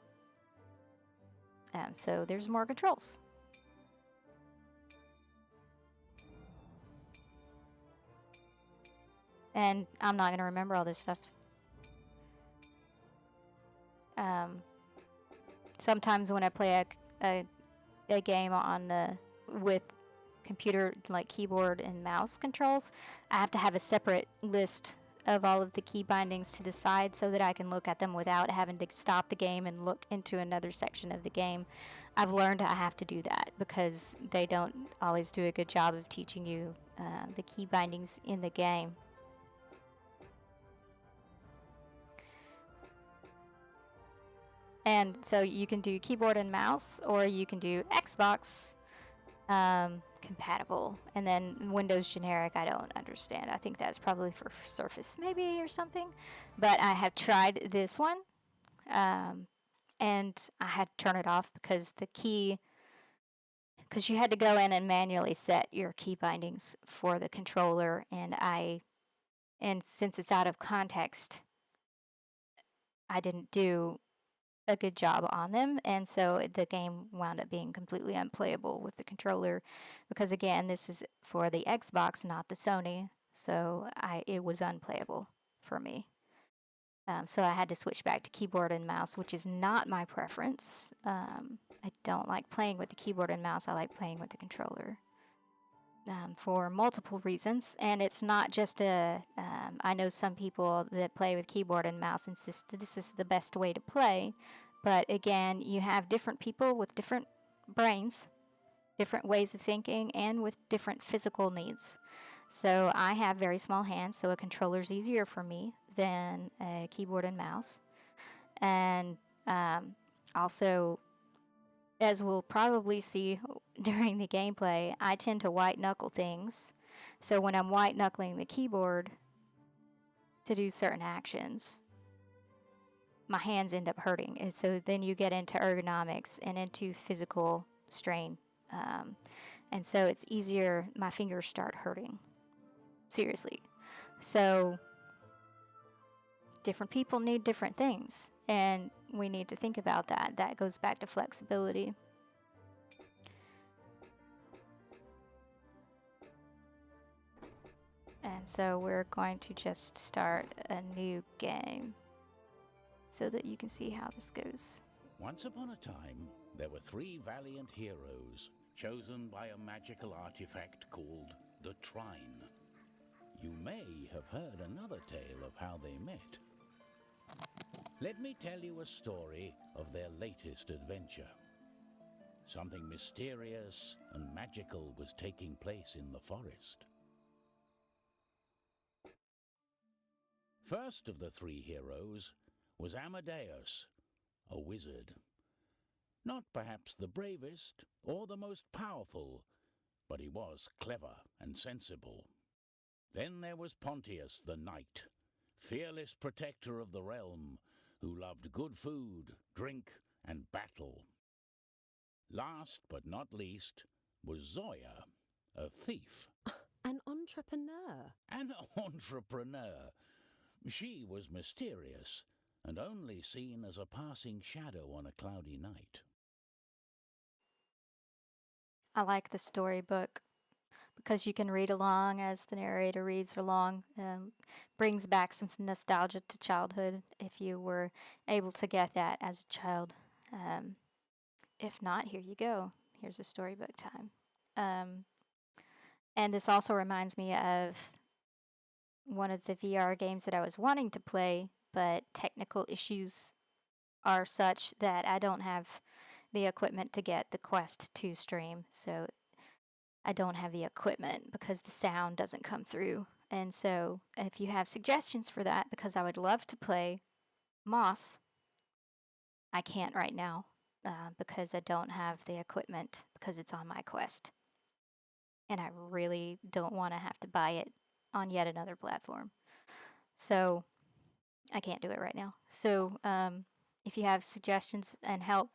So there's more controls. And I'm not going to remember all this stuff. Sometimes when I play a game with computer, like keyboard and mouse controls, I have to have a separate list of all of the key bindings to the side so that I can look at them without having to stop the game and look into another section of the game. I've learned I have to do that because they don't always do a good job of teaching you the key bindings in the game. And so you can do keyboard and mouse, or you can do Xbox compatible, and then Windows generic. I don't understand. I think that's probably for Surface maybe or something. But I have tried this one, and I had to turn it off because you had to go in and manually set your key bindings for the controller, and since it's out of context, I didn't do a good job on them, and so the game wound up being completely unplayable with the controller, because again, this is for the Xbox, not the Sony, so it was unplayable for me. So I had to switch back to keyboard and mouse, which is not my preference. I don't like playing with the keyboard and mouse. I like playing with the controller. For multiple reasons, and it's not just I know some people that play with keyboard and mouse insist that this is the best way to play, but again, you have different people with different brains, different ways of thinking, and with different physical needs. So I have very small hands, so a controller is easier for me than a keyboard and mouse. And also, as we'll probably see during the gameplay, I tend to white knuckle things. So when I'm white knuckling the keyboard to do certain actions, my hands end up hurting. And so then you get into ergonomics and into physical strain. And so it's easier, my fingers start hurting. Seriously. So different people need different things, and we need to think about that. That goes back to flexibility. And so we're going to just start a new game so that you can see how this goes. Once upon a time, there were 3 valiant heroes chosen by a magical artifact called the Trine. You may have heard another tale of how they met. Let me tell you a story of their latest adventure. Something mysterious and magical was taking place in the forest. First of the three heroes was Amadeus, a wizard. Not perhaps the bravest or the most powerful, but he was clever and sensible. Then there was Pontius the knight, fearless protector of the realm, who loved good food, drink, and battle. Last but not least was Zoya, a thief. An entrepreneur. An entrepreneur. She was mysterious and only seen as a passing shadow on a cloudy night. I like the storybook because you can read along as the narrator reads along. Brings back some nostalgia to childhood if you were able to get that as a child. If not, here you go. Here's a storybook time. And this also reminds me of one of the VR games that I was wanting to play, but technical issues are such that I don't have the equipment to get the Quest 2 stream. So I don't have the equipment because the sound doesn't come through. And so if you have suggestions for that, because I would love to play Moss, I can't right now because I don't have the equipment because it's on my Quest. And I really don't want to have to buy it on yet another platform. So I can't do it right now. So if you have suggestions and help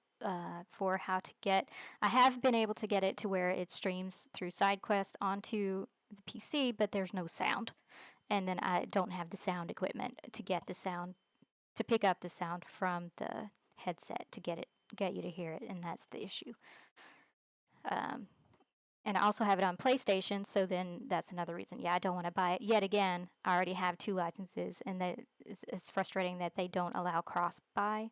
for how to get, I have been able to get it to where it streams through SideQuest onto the PC, but there's no sound. And then I don't have the sound equipment to get the sound, to pick up the sound from the headset to get you to hear it, and that's the issue. And I also have it on PlayStation, so then that's another reason. Yeah, I don't want to buy it yet again. I already have 2 licenses, and that it's frustrating that they don't allow cross-buy,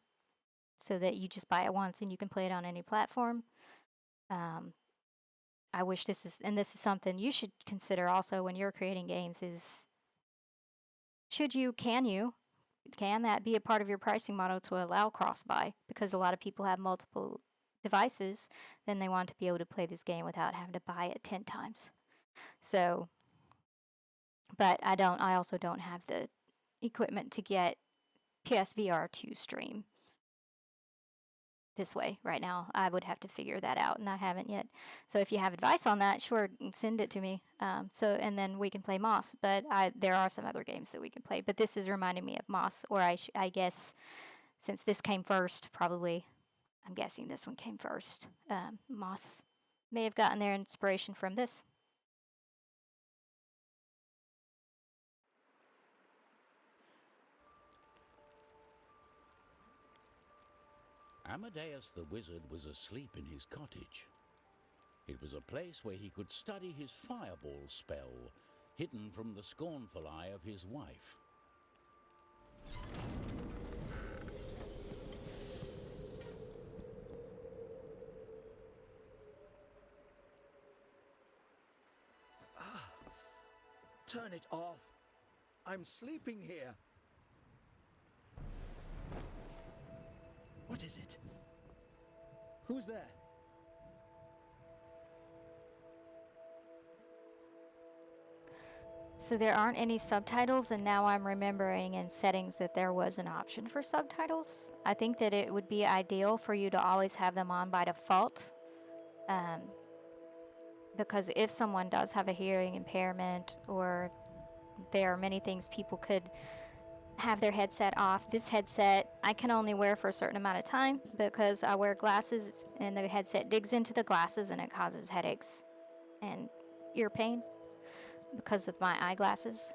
so that you just buy it once and you can play it on any platform. I wish this is something you should consider also when you're creating games is, can that be a part of your pricing model to allow cross-buy? Because a lot of people have multiple devices, then they want to be able to play this game without having to buy it 10 times. So, but I also don't have the equipment to get PSVR to stream this way right now. I would have to figure that out, and I haven't yet. So if you have advice on that, sure, send it to me. And then we can play Moss. But there are some other games that we can play. But this is reminding me of Moss, or I guess since this came first, probably, I'm guessing this one came first. Moss may have gotten their inspiration from this. Amadeus the wizard was asleep in his cottage. It was a place where he could study his fireball spell, hidden from the scornful eye of his wife. Turn it off. I'm sleeping here. What is it? Who's there? So there aren't any subtitles, and now I'm remembering in settings that there was an option for subtitles. I think that it would be ideal for you to always have them on by default. Because if someone does have a hearing impairment, or there are many things people could have their headset off. This headset I can only wear for a certain amount of time because I wear glasses and the headset digs into the glasses and it causes headaches and ear pain because of my eyeglasses.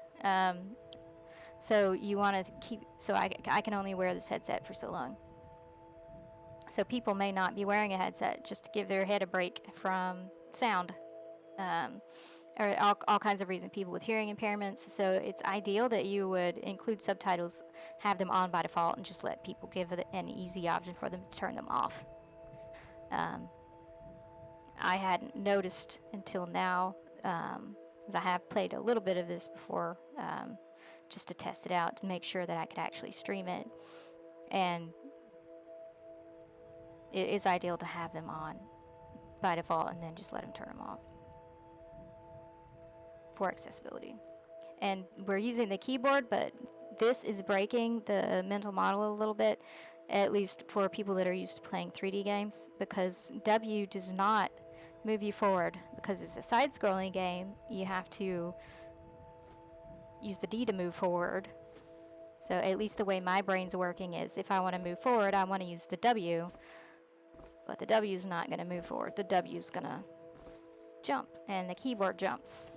So you want to keep, so I can only wear this headset for so long. So people may not be wearing a headset just to give their head a break from sound. Or all kinds of reasons, people with hearing impairments. So it's ideal that you would include subtitles, have them on by default, and just let people give it an easy option for them to turn them off. I hadn't noticed until now, because I have played a little bit of this before, just to test it out to make sure that I could actually stream it. And it is ideal to have them on. by default, and then just let them turn them off for accessibility. And we're using the keyboard, but this is breaking the mental model a little bit, at least for people that are used to playing 3D games, because W does not move you forward. Because it's a side-scrolling game, you have to use the D to move forward. So at least the way my brain's working is, if I want to move forward, I want to use the W, but the W's not going to move forward. The W's going to jump, and the keyboard jumps.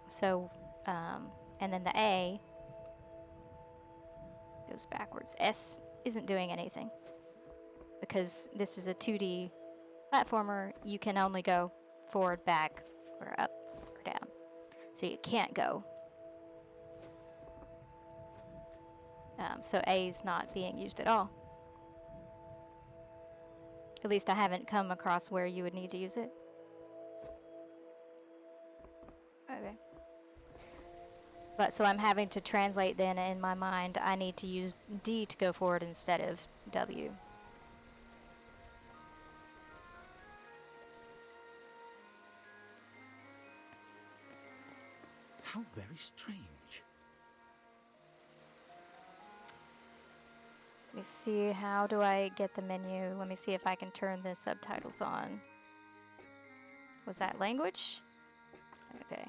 So, and then the A goes backwards. S isn't doing anything. Because this is a 2D platformer, you can only go forward, back, or up, or down. So you can't go. So A is not being used at all. At least I haven't come across where you would need to use it. Okay. But so I'm having to translate then in my mind, I need to use D to go forward instead of W. How very strange. Let me see, how do I get the menu? Let me see if I can turn the subtitles on. Was that language? Okay.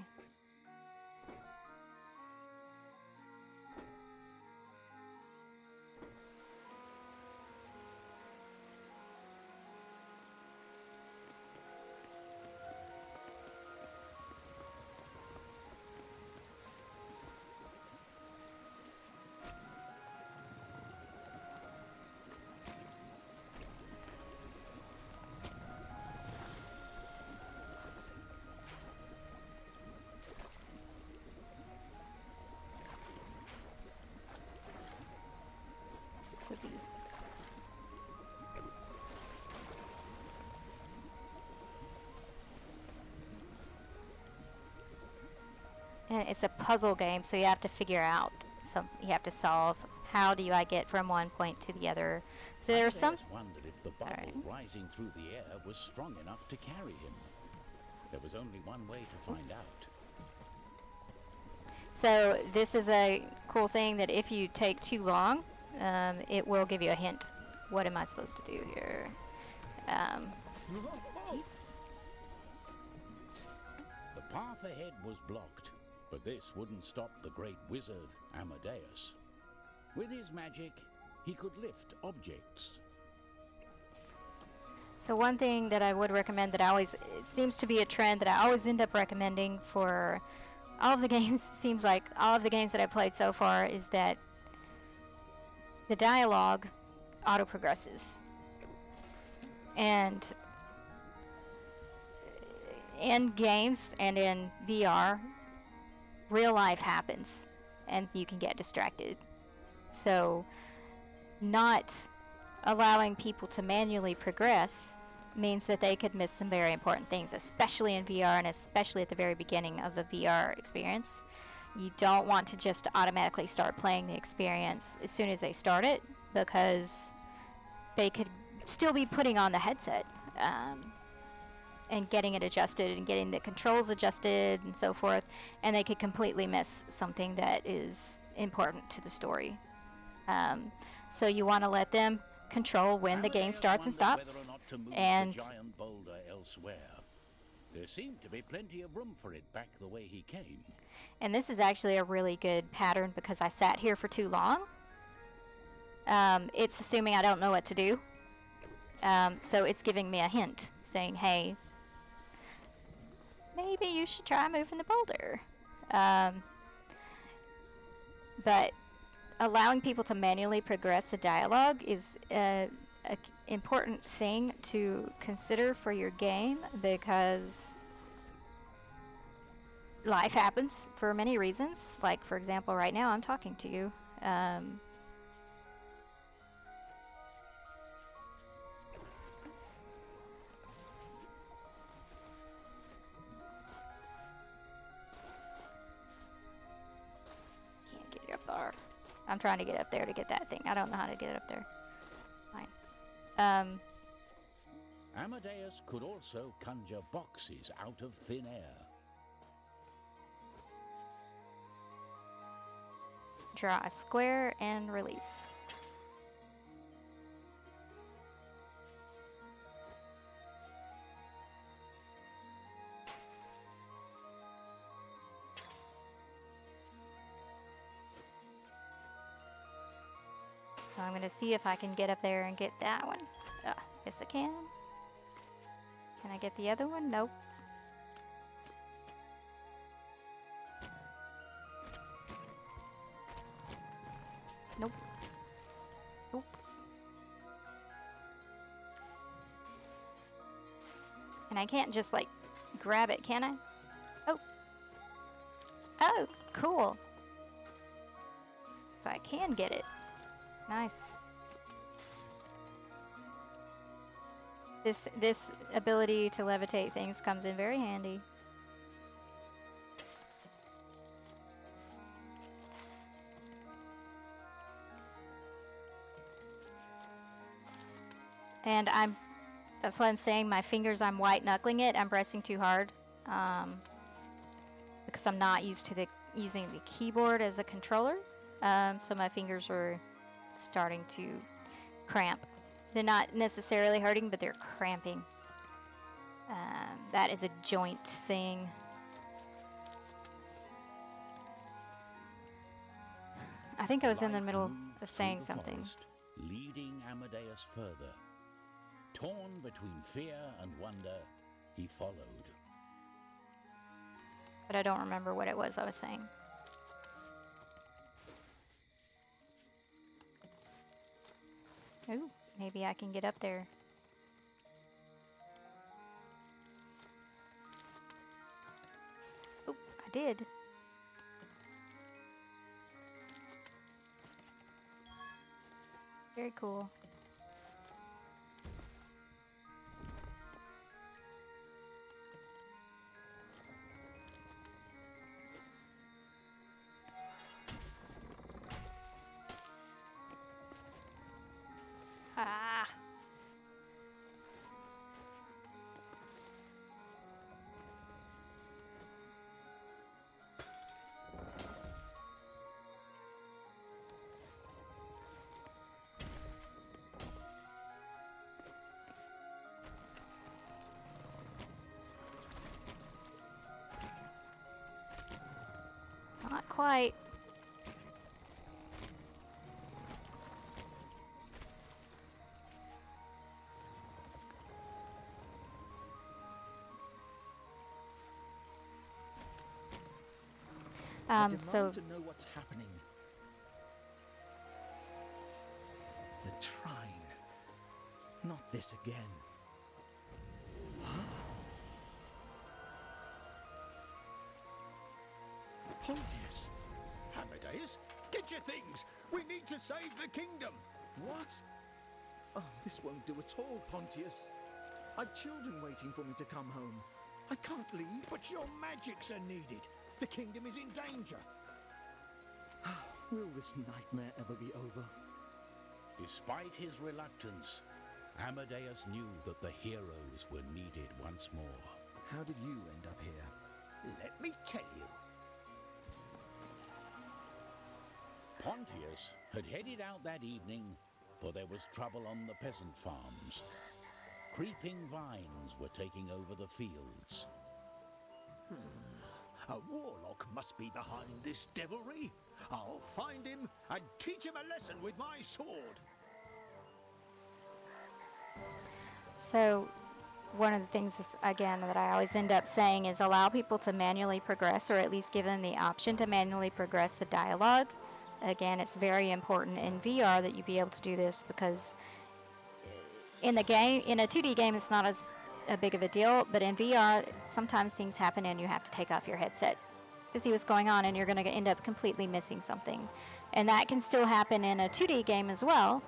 So these. And it's a puzzle game, so you have to figure out something. You have to solve. How do I get from one point to the other? So there's some. I wondered if the bubble rising through the air was strong enough to carry him. There was only one way to find out. So this is a cool thing that if you take too long, it will give you a hint. What am I supposed to do here? The path ahead was blocked, but this wouldn't stop the great wizard Amadeus. With his magic, he could lift objects. So one thing that I would recommend that it seems to be a trend that I always end up recommending for all of the games, seems like all of the games that I've played so far, is that the dialogue auto-progresses. And in games and in VR, real life happens, and you can get distracted. So not allowing people to manually progress means that they could miss some very important things, especially in VR and especially at the very beginning of a VR experience. You don't want to just automatically start playing the experience as soon as they start it, because they could still be putting on the headset and getting it adjusted and getting the controls adjusted and so forth, and they could completely miss something that is important to the story. So you want to let them control when the game starts and stops. And giant boulder elsewhere. There seemed to be plenty of room for it back the way he came. And this is actually a really good pattern because I sat here for too long. It's assuming I don't know what to do. So it's giving me a hint saying, hey, maybe you should try moving the boulder. But allowing people to manually progress the dialogue is an important thing to consider for your game, because life happens for many reasons. Like, for example, right now I'm talking to you. Can't get you up there. I'm trying to get up there to get that thing. I don't know how to get it up there. Fine. Amadeus could also conjure boxes out of thin air. Draw a square and release. So I'm going to see if I can get up there and get that one. Yes, I can. Can I get the other one? Nope. Nope. Nope. And I can't just like grab it, can I? Oh. Oh, cool. So I can get it. Nice. This ability to levitate things comes in very handy. And that's why I'm saying my fingers, I'm white knuckling it. I'm pressing too hard because I'm not used to using the keyboard as a controller. So my fingers are starting to cramp. They're not necessarily hurting, but they're cramping. That is a joint thing. I think I was in the middle of saying something. Forest, leading Amadeus further. Torn between fear and wonder, he followed. But I don't remember what it was I was saying. Ooh, maybe I can get up there. Oh, I did. Very cool. Ah. Not quite. I demand So to know what's happening. The Trine. Not this again. Huh? Pontius. Amadeus, get your things! We need to save the kingdom! What? Oh, this won't do at all, Pontius. I've children waiting for me to come home. I can't leave. But your magics are needed. The kingdom is in danger. Will this nightmare ever be over? Despite his reluctance, Amadeus knew that the heroes were needed once more. How did you end up here? Let me tell you. Pontius had headed out that evening, for there was trouble on the peasant farms. Creeping vines were taking over the fields. A warlock must be behind this devilry. I'll find him and teach him a lesson with my sword. So one of the things, again, that I always end up saying is allow people to manually progress, or at least give them the option to manually progress the dialogue. Again, it's very important in VR that you be able to do this, because in a 2D game, it's not as big of a deal, but in VR, sometimes things happen and you have to take off your headset to see what's going on, and you're going to end up completely missing something. And that can still happen in a 2D game as well,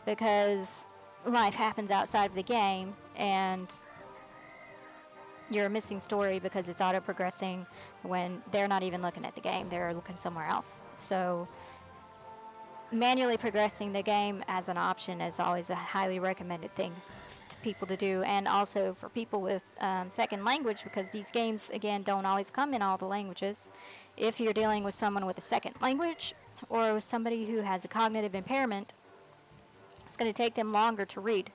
because life happens outside of the game, and you're missing story because it's auto-progressing when they're not even looking at the game. They're looking somewhere else. So manually progressing the game as an option is always a highly recommended thing to people to do, and also for people with second language, because these games, again, don't always come in all the languages. If you're dealing with someone with a second language or with somebody who has a cognitive impairment, it's going to take them longer to read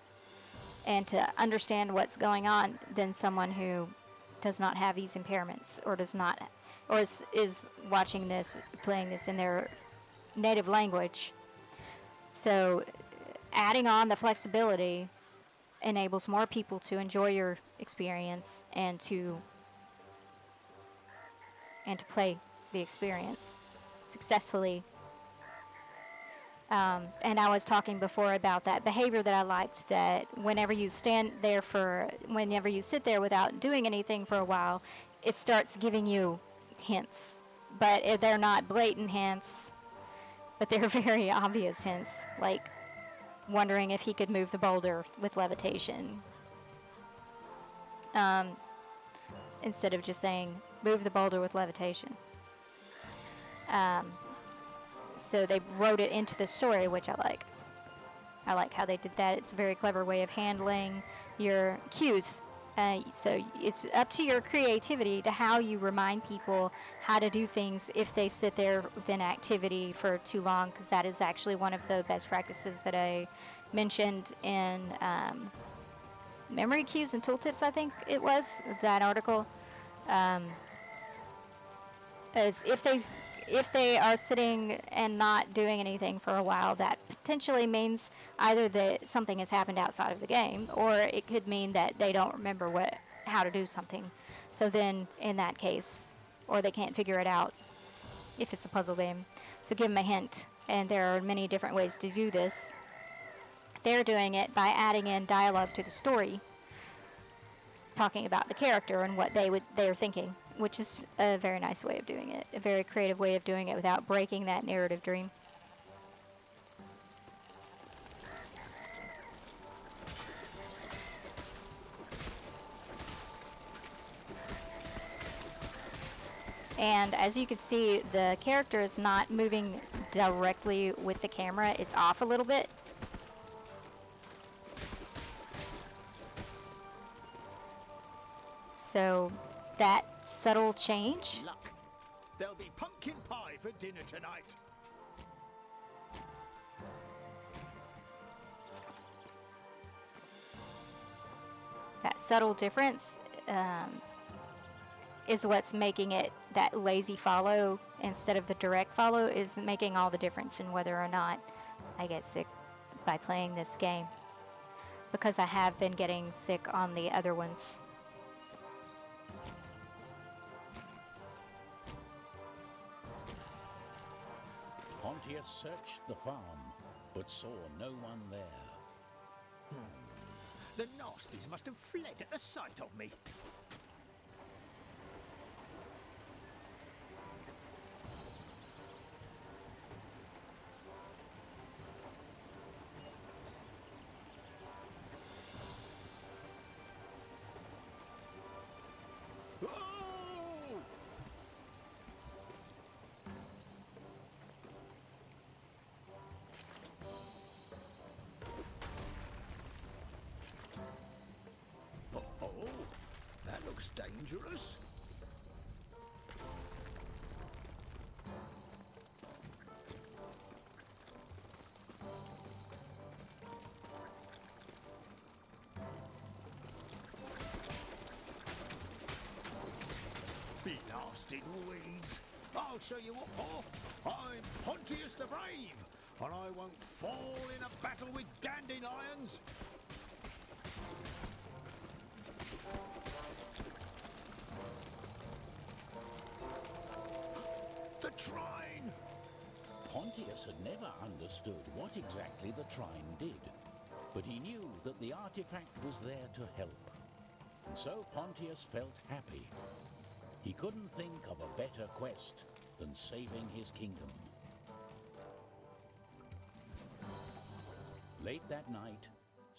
and to understand what's going on than someone who does not have these impairments or does not, or is watching this, playing this in their native language. So adding on the flexibility enables more people to enjoy your experience and to play the experience successfully. And I was talking before about that behavior that I liked, that whenever you sit there without doing anything for a while, it starts giving you hints. But they're not blatant hints, but they're very obvious hints, like wondering if he could move the boulder with levitation. Instead of just saying, move the boulder with levitation. So they wrote it into the story, which I like. I like how they did that. It's a very clever way of handling your cues. So it's up to your creativity to how you remind people how to do things if they sit there with an activity for too long, because that is actually one of the best practices that I mentioned in Memory Cues and Tooltips, I think it was, that article. As if they are sitting and not doing anything for a while, that potentially means either that something has happened outside of the game, or it could mean that they don't remember how to do something. So then, in that case, or they can't figure it out if it's a puzzle game. So give them a hint, and there are many different ways to do this. They're doing it by adding in dialogue to the story, talking about the character and what they're thinking, which is a very nice way of doing it, a very creative way of doing it without breaking that narrative dream. And as you can see, the character is not moving directly with the camera. It's off a little bit. So that subtle change. Luck. There'll be pumpkin pie for dinner tonight. That subtle difference is what's making it that lazy follow instead of the direct follow, is making all the difference in whether or not I get sick by playing this game, because I have been getting sick on the other ones. Pontius searched the farm, but saw no one there. The nasties must have fled at the sight of me. Dangerous. Blasted weeds. I'll show you what for. I'm Pontius the Brave, and I won't fall in a battle with dandelions. The Trine! Pontius had never understood what exactly the Trine did, but he knew that the artifact was there to help. And so Pontius felt happy. He couldn't think of a better quest than saving his kingdom. Late that night,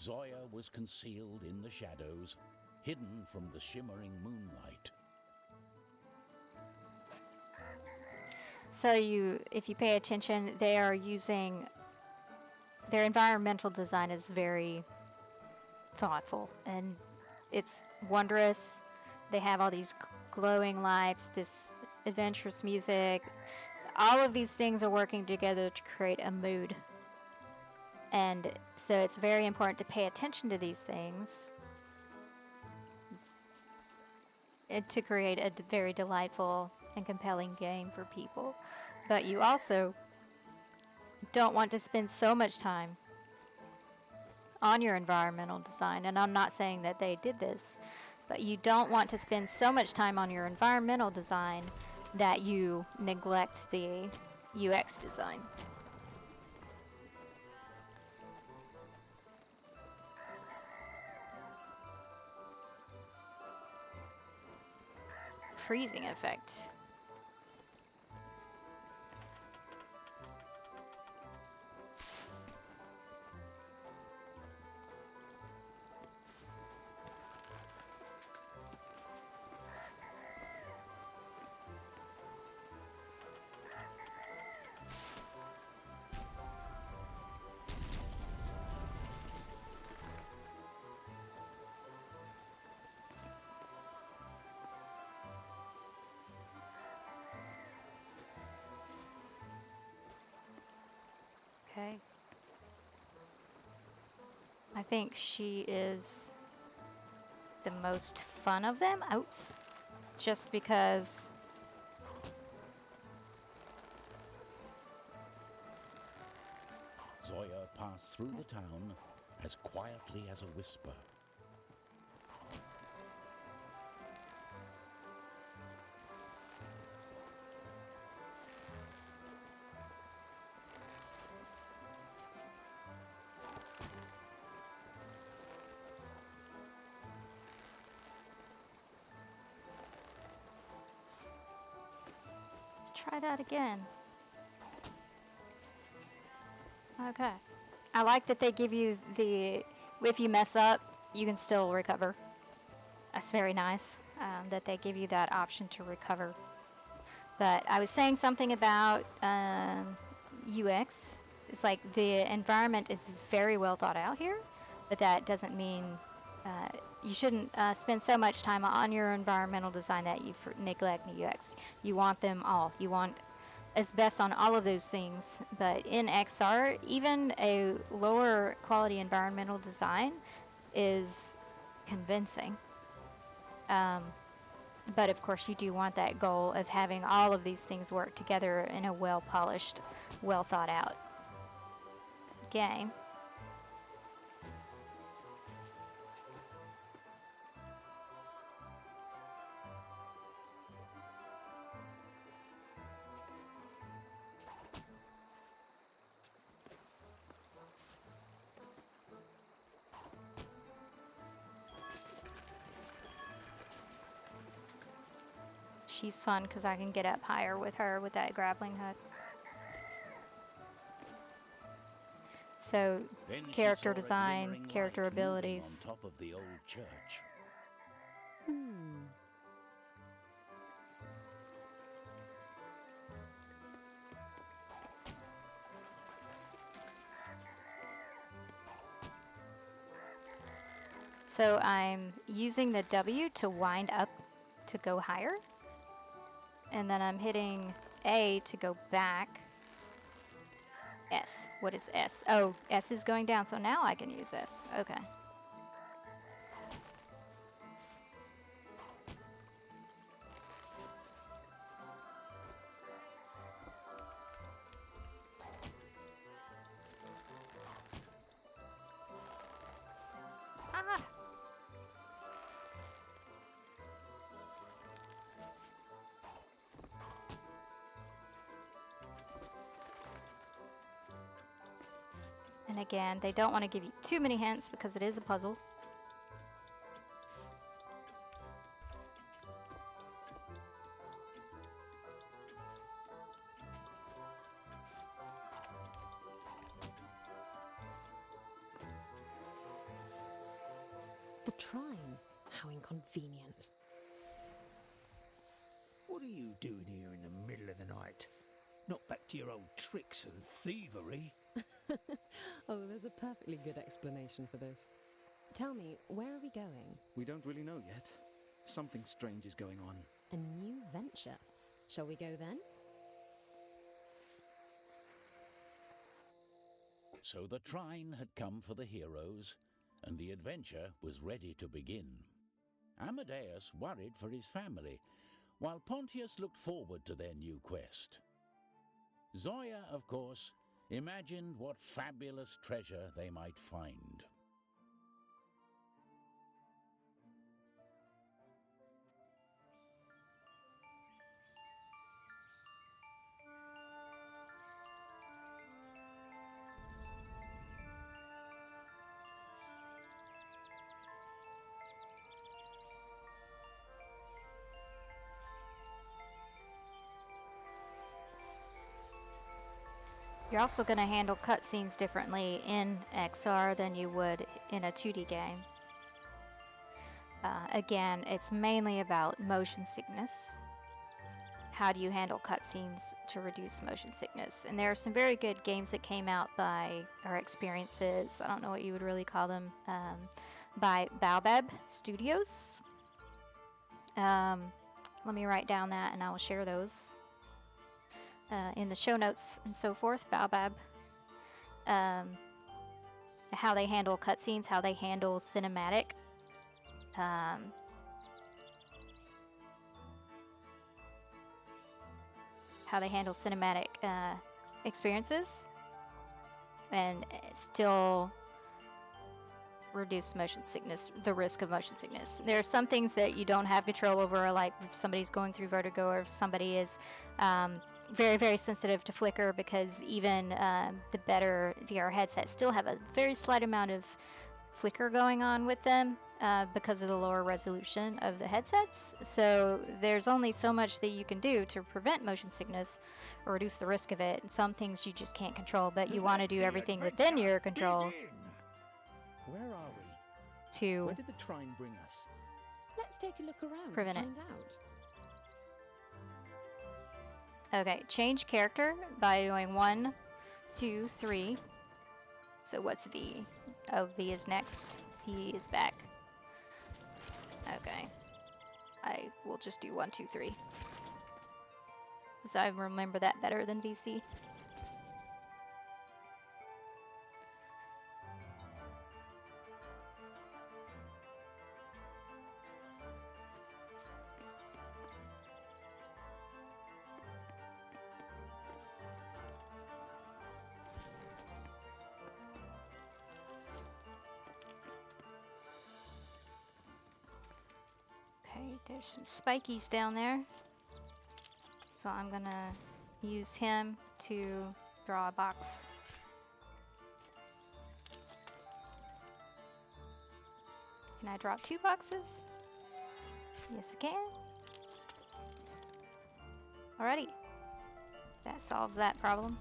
Zoya was concealed in the shadows, hidden from the shimmering moonlight. So if you pay attention, they are using, their environmental design is very thoughtful, and it's wondrous. They have all these glowing lights, this adventurous music. All of these things are working together to create a mood. And so it's very important to pay attention to these things and to create a very delightful and compelling game for people. But you also don't want to spend so much time on your environmental design. And I'm not saying that they did this, but you don't want to spend so much time on your environmental design that you neglect the UX design. Freezing effect. Okay. I think she is the most fun of them. Ouch. Just because Zoya passed through the town as quietly as a whisper. let's try that again. Okay. I like that they give you if you mess up, you can still recover. That's very nice, that they give you that option to recover. But I was saying something about UX. It's like the environment is very well thought out here, but that doesn't mean you shouldn't spend so much time on your environmental design that you neglect the UX. You want them all. You want as best on all of those things. But in XR, even a lower quality environmental design is convincing. But of course, you do want that goal of having all of these things work together in a well-polished, well-thought-out game. She's fun because I can get up higher with her with that grappling hook. So, Then she character saw a design, glimmering character light moving abilities. on top of the old church. So I'm using the W to wind up to go higher. And then I'm hitting A to go back. S. What is S? Oh, S is going down, so now I can use S. Okay. Ah! And again, they don't want to give you too many hints because it is a puzzle. The Trine. How inconvenient. What are you doing here in the middle of the night? Not back to your old tricks and thievery. Oh, there's a perfectly good explanation for this. Tell me, where are we going? We don't really know yet. Something strange is going on. A new venture. Shall we go then? So the Trine had come for the heroes, and the adventure was ready to begin. Amadeus worried for his family, while Pontius looked forward to their new quest. Zoya, of course, imagined what fabulous treasure they might find. You're also going to handle cutscenes differently in XR than you would in a 2D game. Again, it's mainly about motion sickness. How do you handle cutscenes to reduce motion sickness? And there are some very good games that came out by, or experiences, I don't know what you would really call them, by Baobab Studios. Let me write down that and I will share those in the show notes and so forth. Baobab. How they handle cutscenes, how they handle cinematic. How they handle cinematic experiences and still reduce motion sickness, the risk of motion sickness. There are some things that you don't have control over, like if somebody's going through vertigo or if somebody is very, very sensitive to flicker, because even the better VR headsets still have a very slight amount of flicker going on with them because of the lower resolution of the headsets. So there's only so much that you can do to prevent motion sickness or reduce the risk of it. And some things you just can't control, but you want to do everything within your control Where are we? to Where did the Trine bring us? Let's take a look around Prevent to it. find out. Okay, change character by doing 1, 2, 3. So what's V? Oh, V is next. C is back. Okay. I will just do 1, 2, 3. Because I remember that better than VC. Okay, there's some spikies down there. So I'm gonna use him to draw a box. Can I drop 2 boxes? Yes, I can. Alrighty. That solves that problem.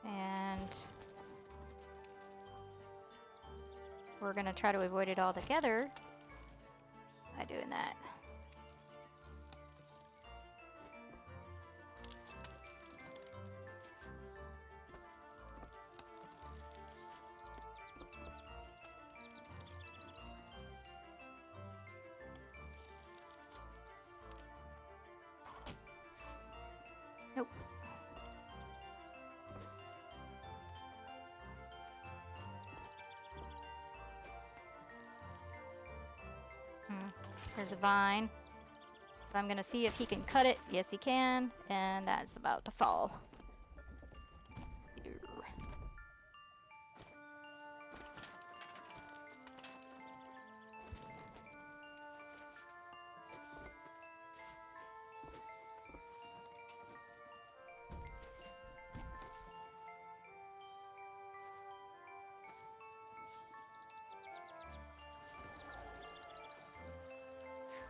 And we're going to try to avoid it altogether by doing that. Nope. There's a vine. So I'm going to see if he can cut it. Yes, he can. And that's about to fall.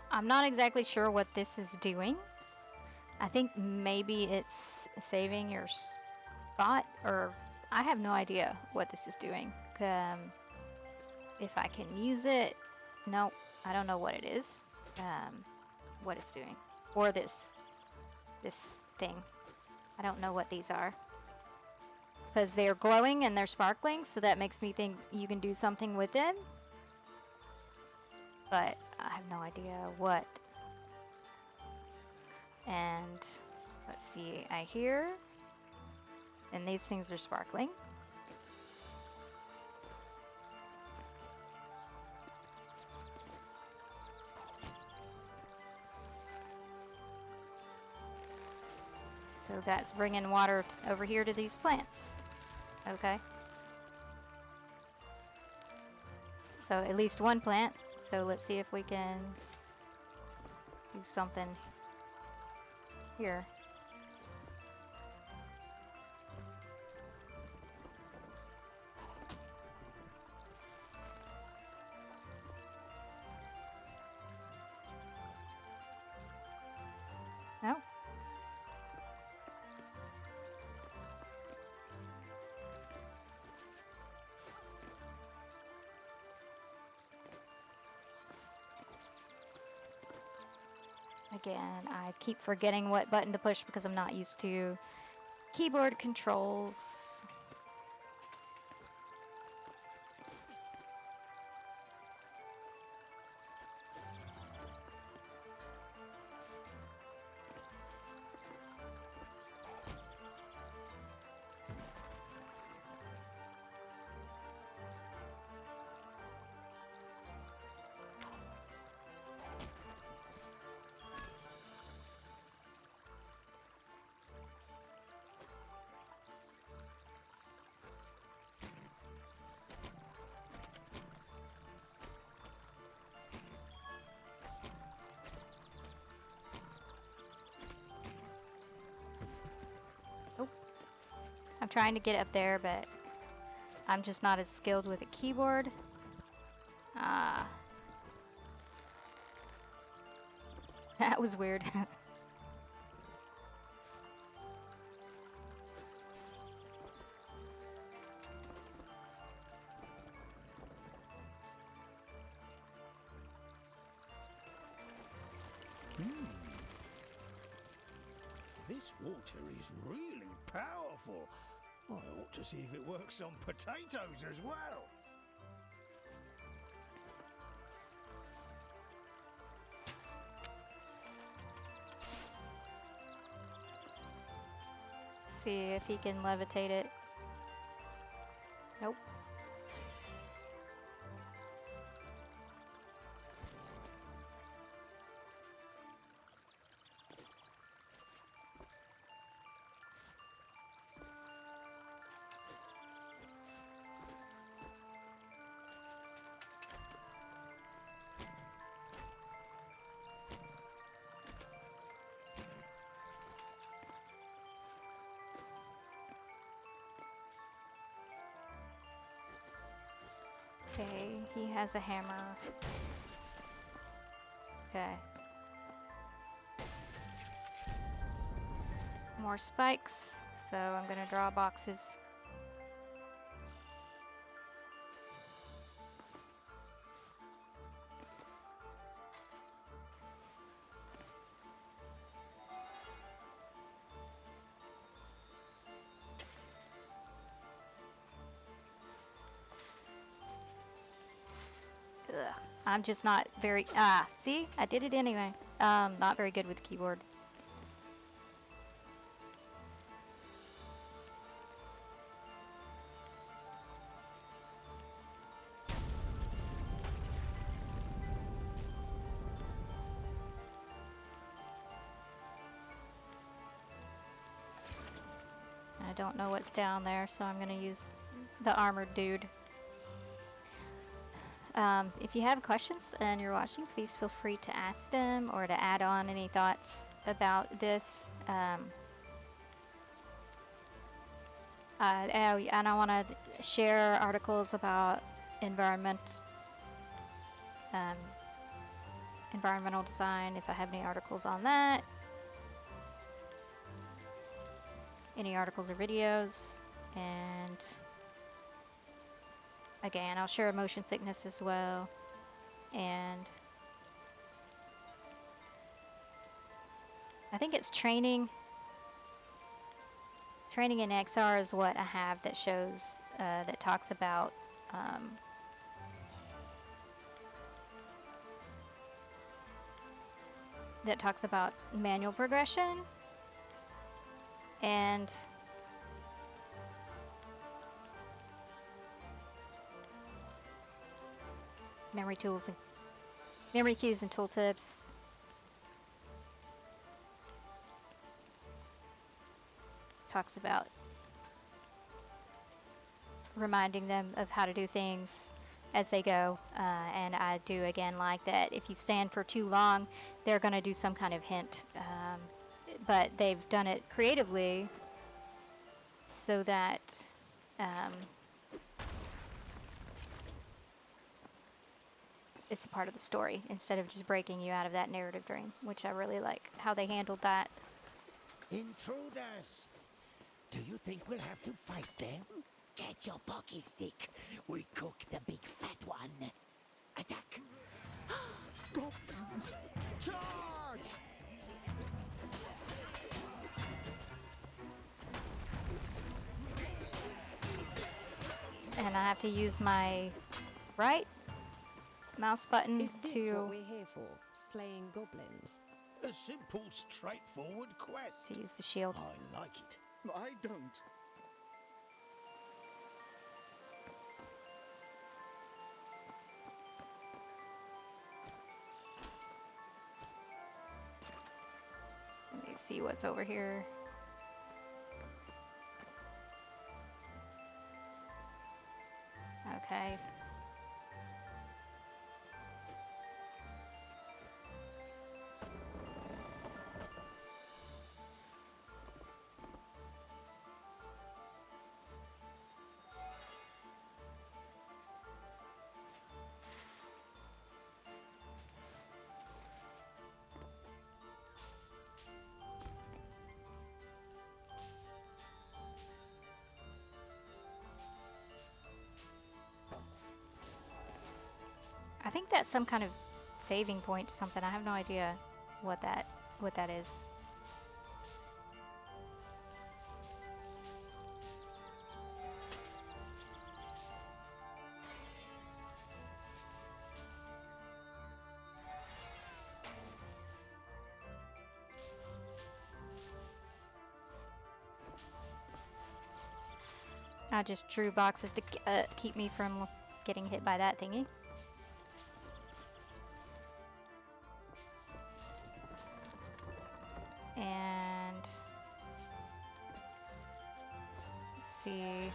I'm not exactly sure what this is doing. I think maybe it's saving your spot, or I have no idea what this is doing. If I can use it, nope, I don't know what it is. What it's doing, or this thing. I don't know what these are. Because they're glowing and they're sparkling, so that makes me think you can do something with them. But I have no idea what. And let's see, I hear, and these things are sparkling. So that's bringing water over here to these plants. Okay. So at least one plant. So let's see if we can do something here. No? Again, I keep forgetting what button to push because I'm not used to keyboard controls. I'm trying to get up there, but I'm just not as skilled with a keyboard. That was weird. This water is really powerful. I ought to see if it works on potatoes as well. See if he can levitate it. Nope. Okay, he has a hammer. Okay. More spikes, so I'm gonna draw boxes. Ugh. I'm just not very, see? I did it anyway. Not very good with the keyboard. I don't know what's down there, so I'm gonna use the armored dude. If you have questions and you're watching, please feel free to ask them or to add on any thoughts about this. And I want to share articles about environmental design, if I have any articles on that. Any articles or videos. And again, I'll share motion sickness as well. And I think it's training Training in XR is what I have that shows, that talks about manual progression and memory tools and memory cues and tooltips. Talks about reminding them of how to do things as they go, and I do again like that if you stand for too long they're going to do some kind of hint, but they've done it creatively so that it's a part of the story instead of just breaking you out of that narrative dream, which I really like how they handled that. Intruders! Do you think we'll have to fight them? Get your pocky stick. We cook the big fat one. Attack! Goblins! Charge! And I have to use my right mouse button Is this to what we're here for? Slaying goblins? A simple, straightforward quest. use the shield. I like it. I don't. Let me see what's over here. Okay. I think that's some kind of saving point or something. I have no idea what that is. I just drew boxes to keep me from getting hit by that thingy. And let's see.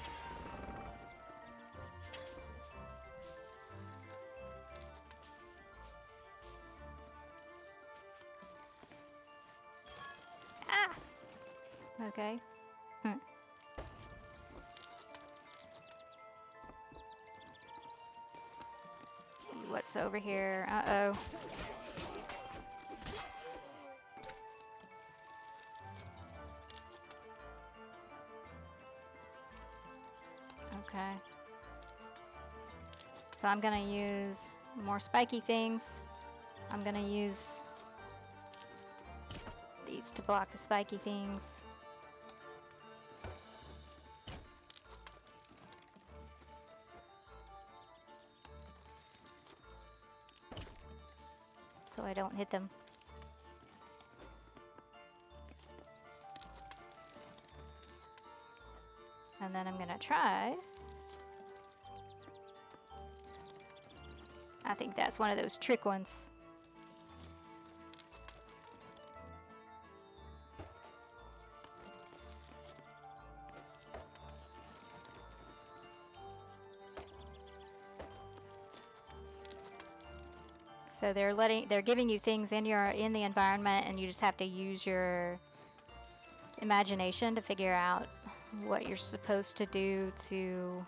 Ah! Okay. See what's over here. Uh-oh. Okay. So I'm gonna use more spiky things. I'm gonna use these to block the spiky things. So I don't hit them. And then I'm gonna try. I think that's one of those trick ones. So they're giving you things in the environment, and you just have to use your imagination to figure out what you're supposed to do to,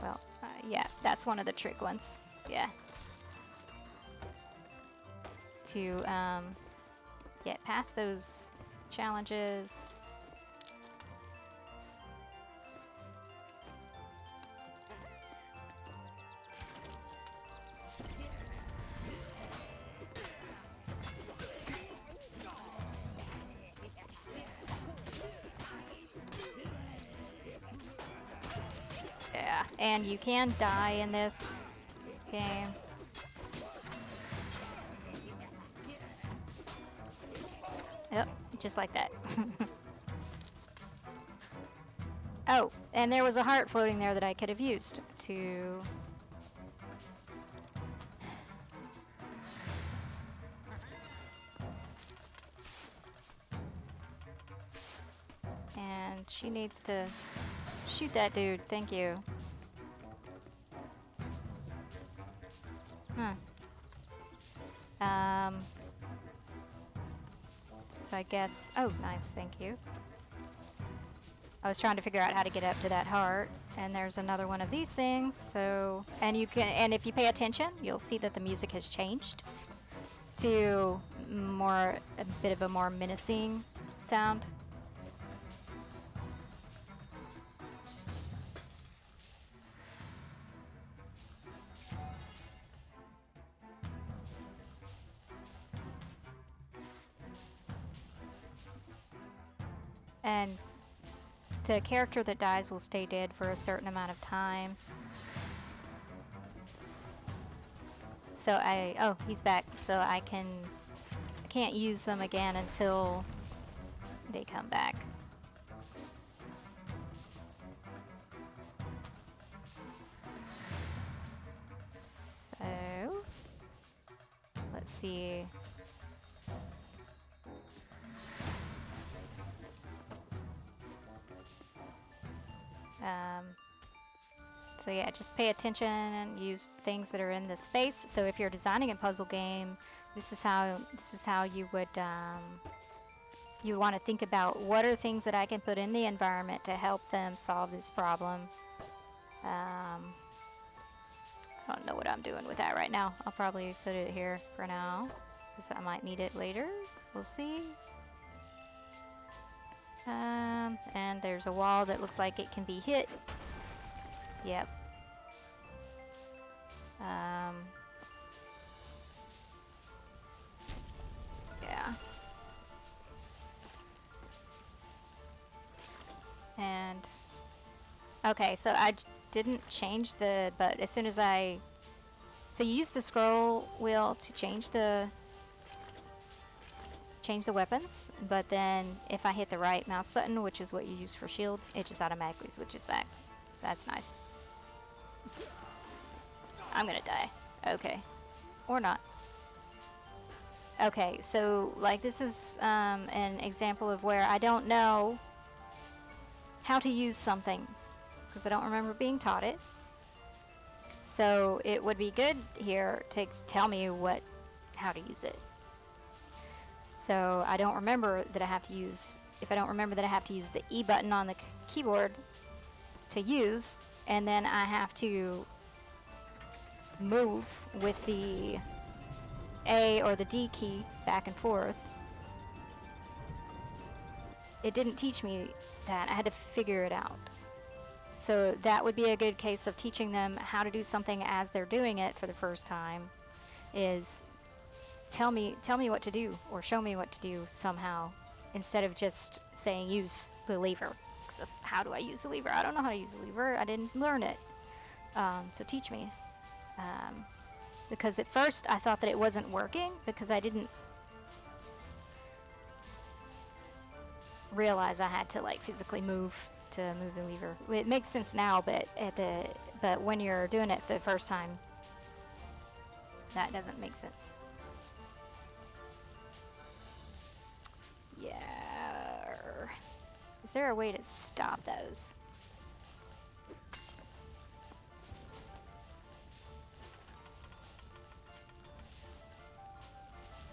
well, yeah, that's one of the trick ones. Yeah. To get past those challenges. And you can die in this game. Yep, just like that. Oh, and there was a heart floating there that I could have used to... And she needs to shoot that dude. Thank you. Huh. So I guess... Oh, nice. Thank you. I was trying to figure out how to get up to that heart. And there's another one of these things. So... And you can... And if you pay attention, you'll see that the music has changed to a bit of a more menacing sound. And the character that dies will stay dead for a certain amount of time. So oh, he's back. So I can't use them again until they come back. So, let's see. So yeah, just pay attention and use things that are in the space. So if you're designing a puzzle game, this is how you would you want to think about what are things that I can put in the environment to help them solve this problem. I don't know what I'm doing with that right now. I'll probably put it here for now because I might need it later. We'll see. And there's a wall that looks like it can be hit. Yep. Yeah. And okay, so I didn't change but as soon as so you use the scroll wheel to change the weapons, but then if I hit the right mouse button, which is what you use for shield, it just automatically switches back. That's nice. I'm gonna die. Okay. Or not. Okay, so like this is an example of where I don't know how to use something because I don't remember being taught it. So it would be good here to tell me how to use it. So I don't remember that I have to use, if I don't remember that I have to use the E button on the keyboard to use, and then I have to move with the A or the D key back and forth. It didn't teach me that. I had to figure it out. So that would be a good case of teaching them how to do something as they're doing it for the first time, is tell me what to do or show me what to do somehow, instead of just saying use the lever. 'Cause how do I use the lever? I don't know how to use the lever. I didn't learn it. So teach me. Because at first I thought that it wasn't working because I didn't realize I had to like physically move to move the lever. It makes sense now, but when you're doing it the first time, that doesn't make sense. Yeah. Is there a way to stop those?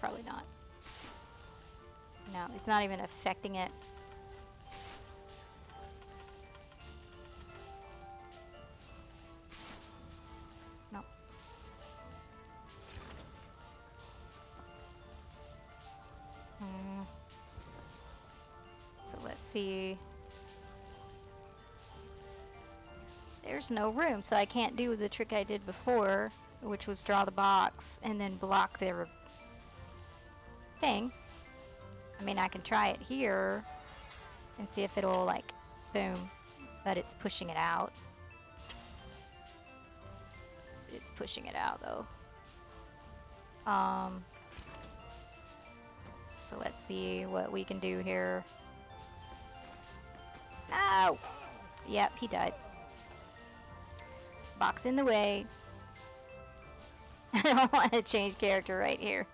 Probably not. No, it's not even affecting it. No. So let's see. There's no room, so I can't do the trick I did before, which was draw the box and then block their thing. I mean, I can try it here and see if it'll like boom, but it's pushing it out. it's pushing it out though. So let's see what we can do here. Ow! Yep, he died. Box in the way. I don't want to change character right here.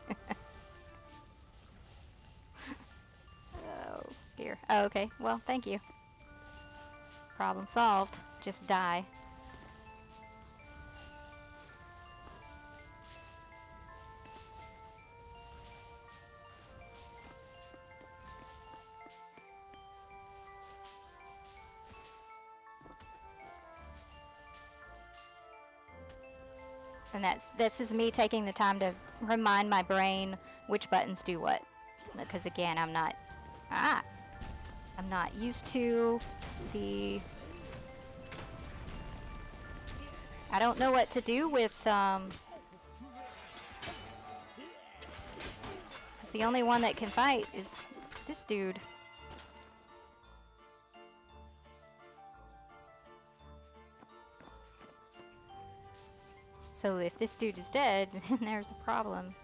Oh, dear. Oh, okay. Well, thank you. Problem solved. Just die. And this is me taking the time to remind my brain which buttons do what. Because again, I'm not used to the. I don't know what to do with because the only one that can fight is this dude. So if this dude is dead, then there's a problem.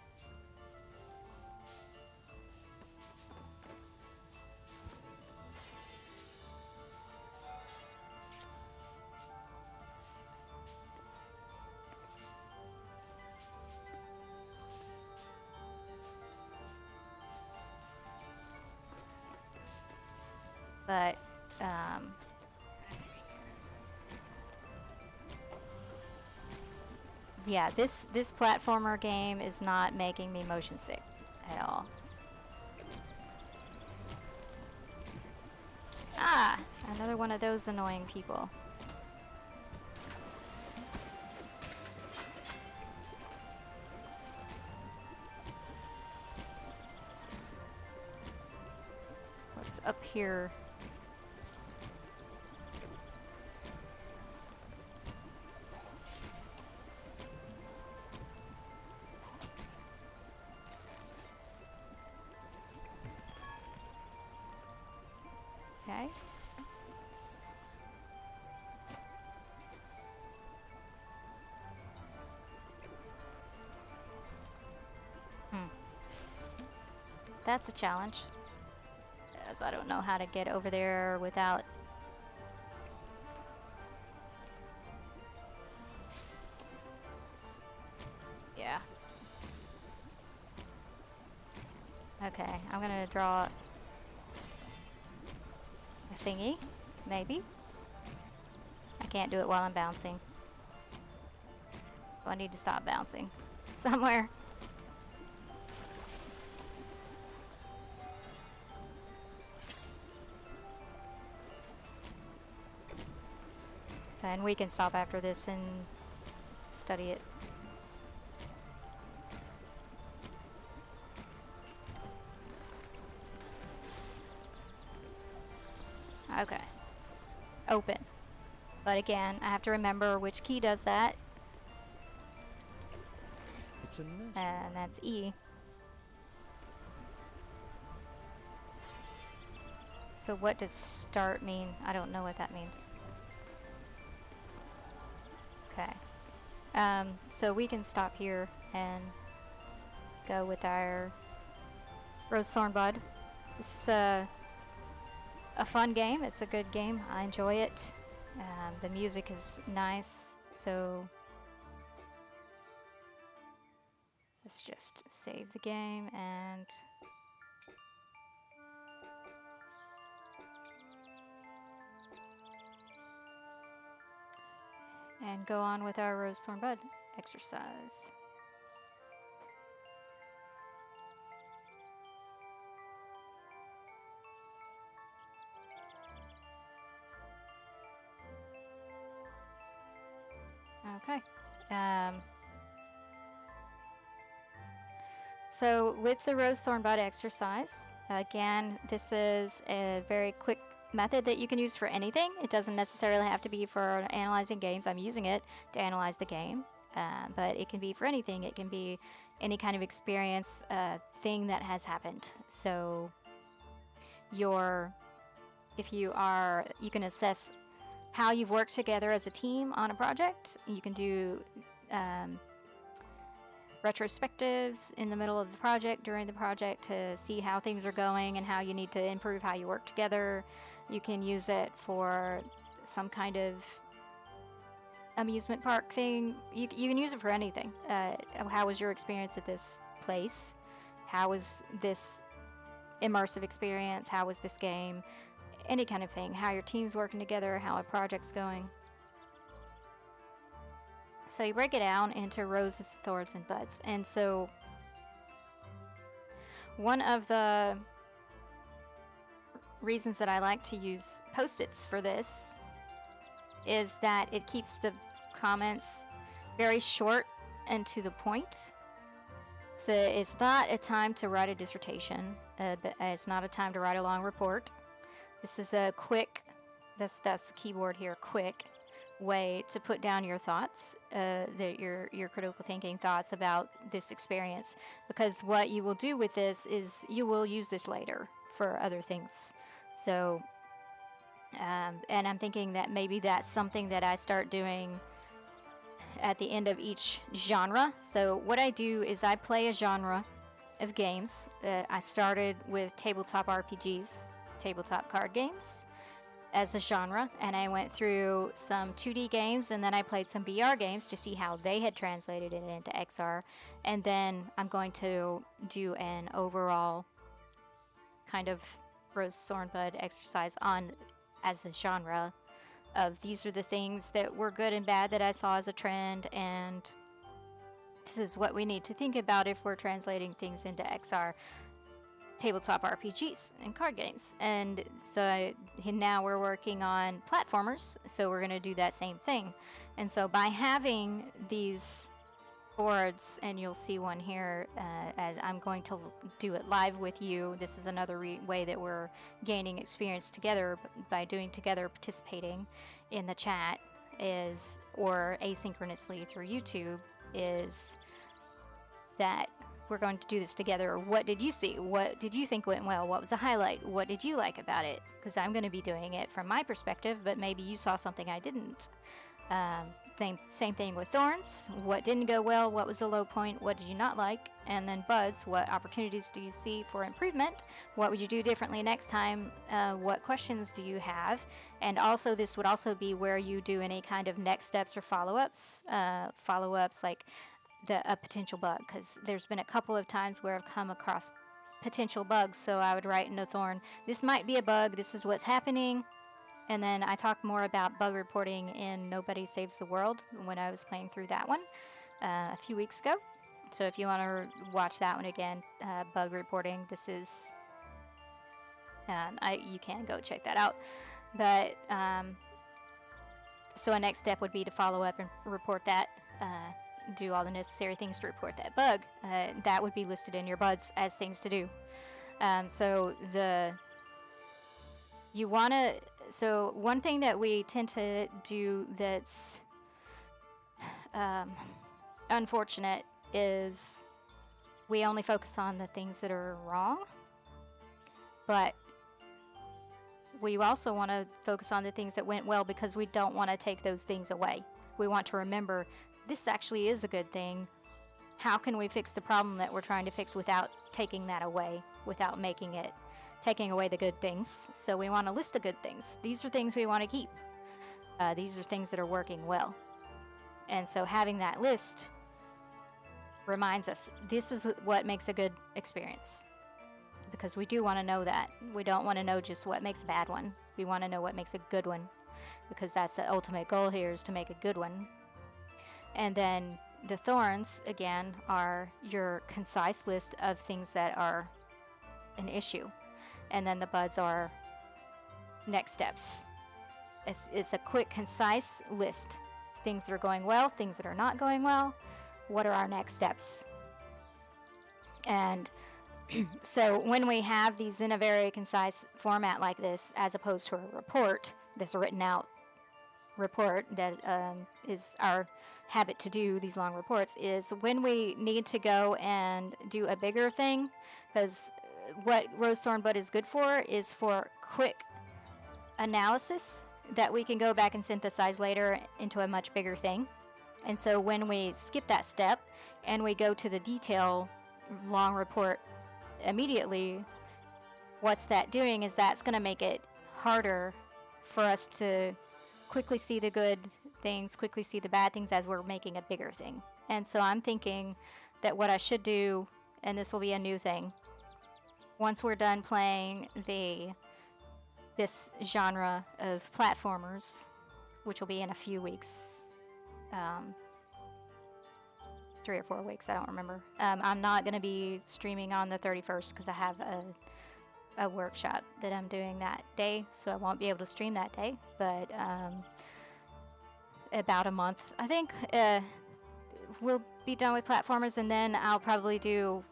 But, yeah, this platformer game is not making me motion sick at all. Ah! Another one of those annoying people. What's up here? Okay. That's a challenge, as I don't know how to get over there without. Yeah. Okay, I'm gonna draw a thingy, maybe. I can't do it while I'm bouncing. So I need to stop bouncing somewhere. So, and we can stop after this and study it. Okay. Open. But again, I have to remember which key does that. It's a mess. And that's E. So what does start mean? I don't know what that means. Okay. So we can stop here and go with our Rose Thorn Bud. This is a fun game. It's a good game. I enjoy it. The music is nice. So let's just save the game and go on with our Rose Thorn Bud exercise. Okay. So with the Rose Thorn Bud exercise, again, this is a very quick method that you can use for anything. It doesn't necessarily have to be for analyzing games. I'm using it to analyze the game, but it can be for anything. It can be any kind of experience, thing that has happened. So you can assess how you've worked together as a team on a project. You can do retrospectives in the middle of the project, during the project, to see how things are going and how you need to improve how you work together. You can use it for some kind of amusement park thing. You can use it for anything. How was your experience at this place? How was this immersive experience? How was this game? Any kind of thing. How your team's working together, how a project's going. So you break it down into roses, thorns, and buds. And so one of the reasons that I like to use Post-its for this is that it keeps the comments very short and to the point. So it's not a time to write a dissertation. It's not a time to write a long report. This is a quick, that's the keyword here, quick way to put down your thoughts, your critical thinking thoughts about this experience. Because what you will do with this is you will use this later for other things. So, and I'm thinking that maybe that's something that I start doing at the end of each genre. So what I do is I play a genre of games. I started with tabletop RPGs, tabletop card games as a genre, and I went through some 2D games, and then I played some VR games to see how they had translated it into XR. And then I'm going to do an overall kind of Rose, Thorn, Bud exercise on as a genre of these are the things that were good and bad that I saw as a trend, and this is what we need to think about if we're translating things into XR tabletop RPGs and card games. And so now we're working on platformers, so we're going to do that same thing. And so by having these boards, and you'll see one here, as I'm going to do it live with you. This is another way that we're gaining experience together by doing together, participating in the chat is, or asynchronously through YouTube, is that we're going to do this together. What did you see? What did you think went well? What was a highlight? What did you like about it? Because I'm going to be doing it from my perspective, but maybe you saw something I didn't. Same thing with Thorns. What didn't go well? What was a low point? What did you not like? And then Buds, what opportunities do you see for improvement? What would you do differently next time? What questions do you have? And also, this would also be where you do any kind of next steps or follow-ups. Follow-ups like a potential bug, because there's been a couple of times where I've come across potential bugs. So I would write in a Thorn, this might be a bug. This is what's happening. And then I talked more about bug reporting in Nobody Saves the World when I was playing through that one a few weeks ago. So if you want to watch that one again, bug reporting, this is, you can go check that out. But, so a next step would be to follow up and report that, do all the necessary things to report that bug. That would be listed in your buds as things to do. So one thing that we tend to do that's unfortunate is we only focus on the things that are wrong, but we also want to focus on the things that went well because we don't want to take those things away. We want to remember this actually is a good thing. How can we fix the problem that we're trying to fix without taking that away, without taking away the good things? So we want to list the good things. These are things we want to keep. These are things that are working well. And so having that list reminds us, this is what makes a good experience. Because we do want to know that. We don't want to know just what makes a bad one. We want to know what makes a good one. Because that's the ultimate goal here, is to make a good one. And then the thorns, again, are your concise list of things that are an issue. And then the buds are next steps. It's a quick, concise list. Things that are going well, things that are not going well. What are our next steps? And so when we have these in a very concise format like this, as opposed to a report, this written out report that is our habit to do, these long reports, is when we need to go and do a bigger thing, because what Rose Thorn Bud is good for is for quick analysis that we can go back and synthesize later into a much bigger thing. And so when we skip that step and we go to the detail long report immediately, what's that doing is that's going to make it harder for us to quickly see the good things, quickly see the bad things as we're making a bigger thing. And so I'm thinking that what I should do, and this will be a new thing, once we're done playing this genre of platformers, which will be in a few weeks, 3 or 4 weeks, I don't remember. I'm not going to be streaming on the 31st because I have a workshop that I'm doing that day, so I won't be able to stream that day. But about a month, I think, we'll be done with platformers, and then I'll probably do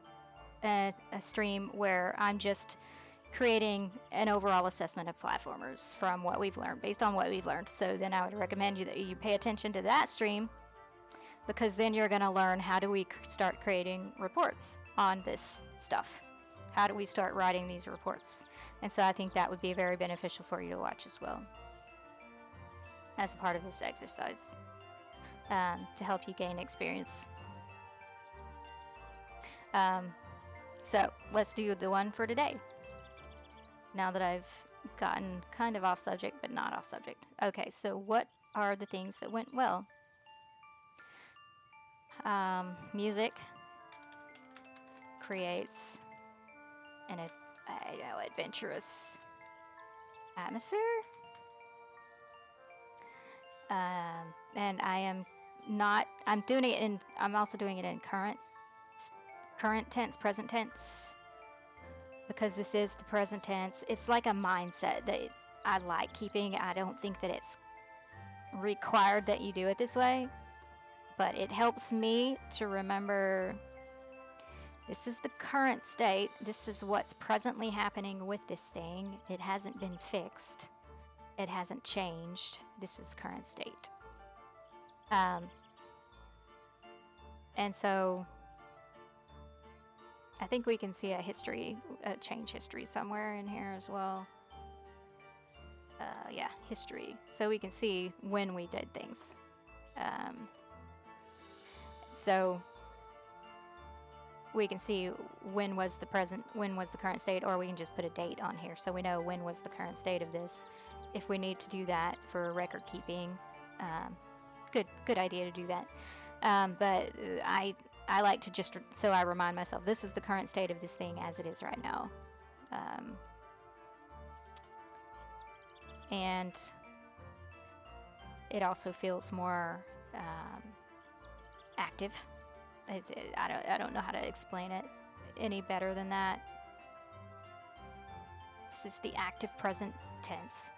a stream where I'm just creating an overall assessment of platformers from what we've learned, based on what we've learned. So then I would recommend you that you pay attention to that stream, because then you're going to learn how do we start creating reports on this stuff. How do we start writing these reports? And so I think that would be very beneficial for you to watch as well, as a part of this exercise, to help you gain experience. So let's do the one for today, now that I've gotten kind of off subject, but not off subject. Okay, so what are the things that went well? Music creates an adventurous atmosphere. And I'm doing it in, I'm also doing it in current tense, present tense, because this is the present tense. It's like a mindset that I like keeping. I don't think that it's required that you do it this way, but it helps me to remember this is the current state. This is what's presently happening with this thing. It hasn't been fixed. It hasn't changed. This is current state. And so I think we can see a change history somewhere in here as well. Yeah, history. So we can see when we did things. So we can see when was the current state, or we can just put a date on here so we know when was the current state of this. If we need to do that for record keeping, good idea to do that. But I like to just, so I remind myself, this is the current state of this thing as it is right now. And it also feels more active. I don't know how to explain it any better than that. This is the active present tense.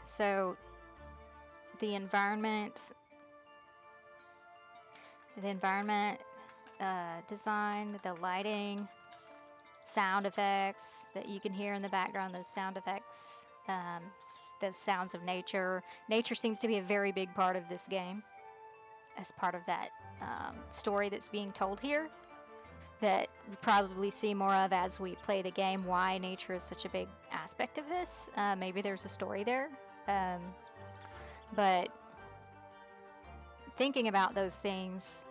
So the environment design, the lighting, sound effects that you can hear in the background, those sound effects, the sounds of nature. Nature seems to be a very big part of this game, as part of that story that's being told here, that we probably see more of as we play the game, why nature is such a big aspect of this. Maybe there's a story there. But thinking about those things,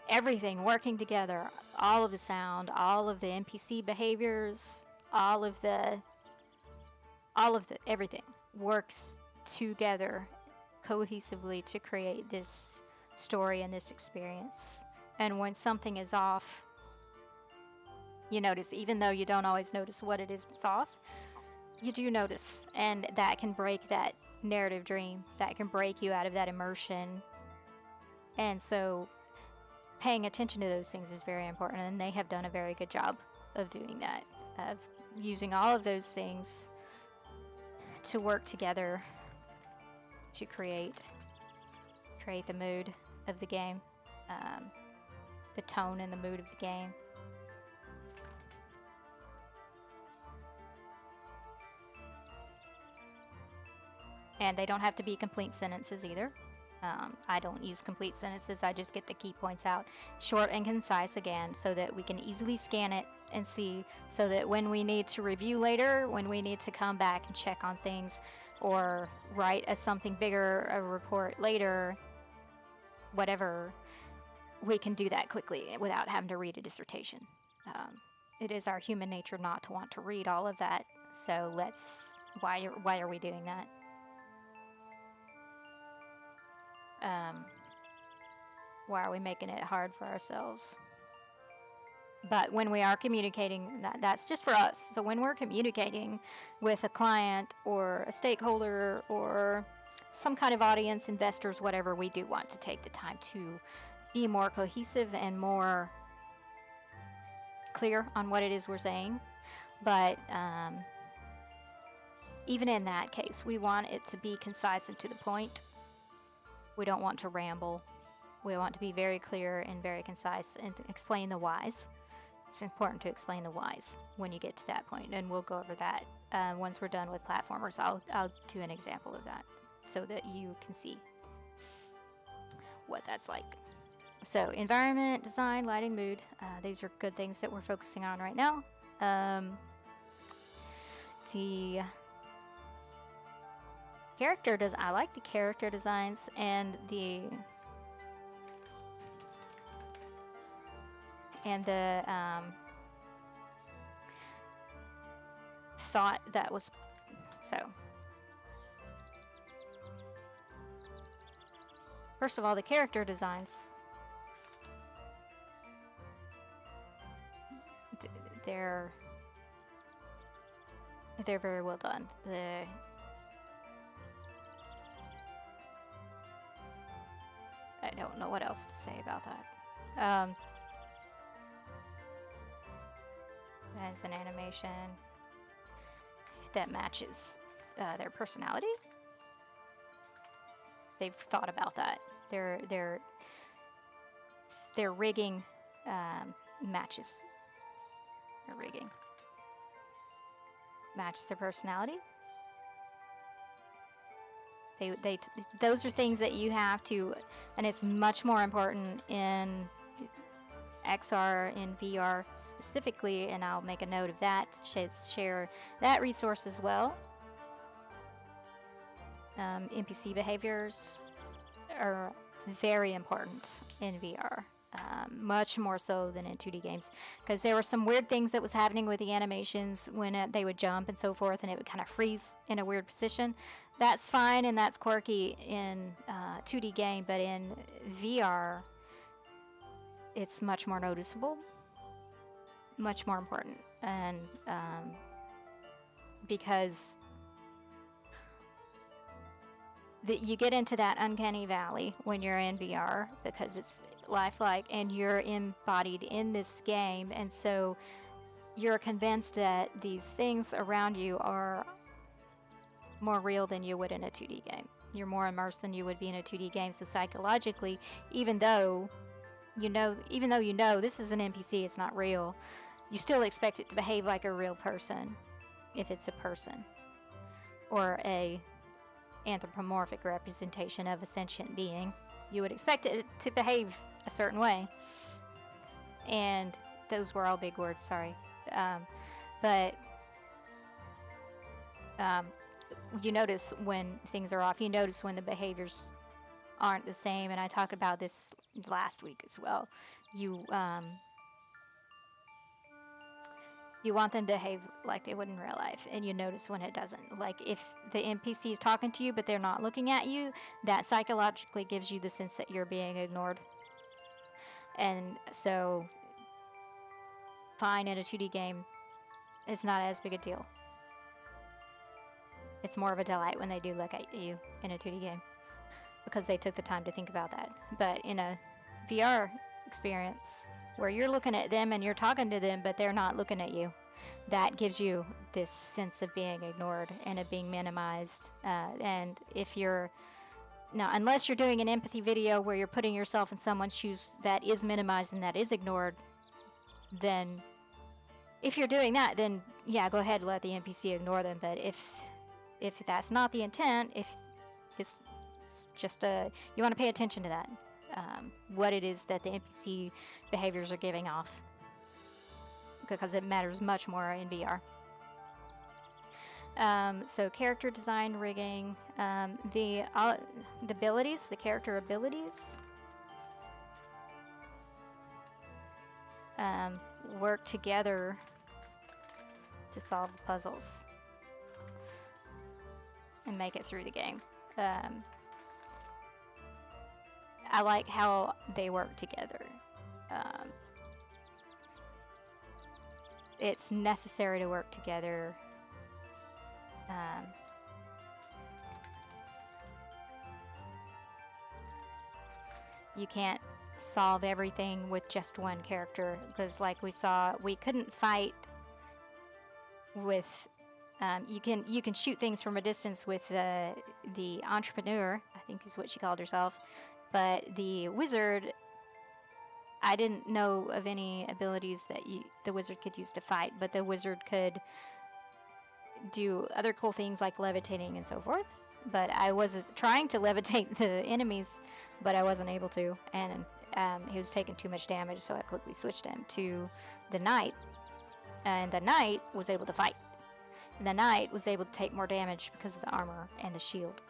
everything working together, all of the sound, all of the NPC behaviors, all of the everything works together cohesively to create this story and this experience. And when something is off, you notice, even though you don't always notice what it is that's off, you do notice, and that can break that narrative dream, that can break you out of that immersion. And so paying attention to those things is very important, and they have done a very good job of doing that, of using all of those things to work together to create the mood of the game, the tone and the mood of the game. And they don't have to be complete sentences either. I don't use complete sentences, I just get the key points out, short and concise again, so that we can easily scan it and see, so that when we need to review later, when we need to come back and check on things, or write something bigger, a report later, whatever, we can do that quickly without having to read a dissertation. It is our human nature not to want to read all of that, so why are we doing that? Why are we making it hard for ourselves? But when we are communicating, that's just for us. So when we're communicating with a client or a stakeholder or some kind of audience, investors, whatever, we do want to take the time to be more cohesive and more clear on what it is we're saying. But even in that case, we want it to be concise and to the point. We don't want to ramble. We want to be very clear and very concise and explain the whys. It's important to explain the whys when you get to that point, and we'll go over that once we're done with platformers. I'll do an example of that so that you can see what that's like. So environment, design, lighting, mood, these are good things that we're focusing on right now. The character I like the character designs and the thought that was so. First of all, the character designs, they're very well done. I don't know what else to say about that. That's an animation that matches their personality. They've thought about that. Their rigging matches. Their rigging matches their personality. Those are things that you have to, and it's much more important in XR, in VR specifically, and I'll make a note of that, share that resource as well. NPC behaviors are very important in VR, much more so than in 2D games, because there were some weird things that was happening with the animations when they would jump and so forth, and it would kind of freeze in a weird position. That's fine and that's quirky in 2D game, but in VR, it's much more noticeable, much more important, and because you get into that uncanny valley when you're in VR, because it's lifelike and you're embodied in this game, and so you're convinced that these things around you are more real than you would in a 2D game. You're more immersed than you would be in a 2D game, so psychologically, even though you know this is an NPC, it's not real, you still expect it to behave like a real person, if it's a person, or a anthropomorphic representation of a sentient being. You would expect it to behave a certain way. And those were all big words, sorry. But you notice when things are off. You notice when the behaviors aren't the same, and I talked about this last week as well. You want them to behave like they would in real life, and you notice when it doesn't. Like if the NPC is talking to you but they're not looking at you, that psychologically gives you the sense that you're being ignored. And so fine, in a 2D game, it's not as big a deal. It's more of a delight when they do look at you in a 2D game, because they took the time to think about that. But in a VR experience, where you're looking at them and you're talking to them, but they're not looking at you, that gives you this sense of being ignored and of being minimized. And if you're now, unless you're doing an empathy video where you're putting yourself in someone's shoes that is minimized and that is ignored, then if you're doing that, then yeah, go ahead and let the NPC ignore them. But if that's not the intent, if it's It's just you want to pay attention to that, what it is that the NPC behaviors are giving off, because it matters much more in VR. So character design, rigging, the abilities, the character abilities, work together to solve the puzzles and make it through the game. I like how they work together. It's necessary to work together. You can't solve everything with just one character, because like we saw, we couldn't fight with you can shoot things from a distance with the entrepreneur, I think is what she called herself, but the wizard, I didn't know of any abilities that the wizard could use to fight, but the wizard could do other cool things like levitating and so forth. But I was trying to levitate the enemies, but I wasn't able to, and he was taking too much damage, so I quickly switched him to the knight, and the knight was able to fight. And the knight was able to take more damage because of the armor and the shield.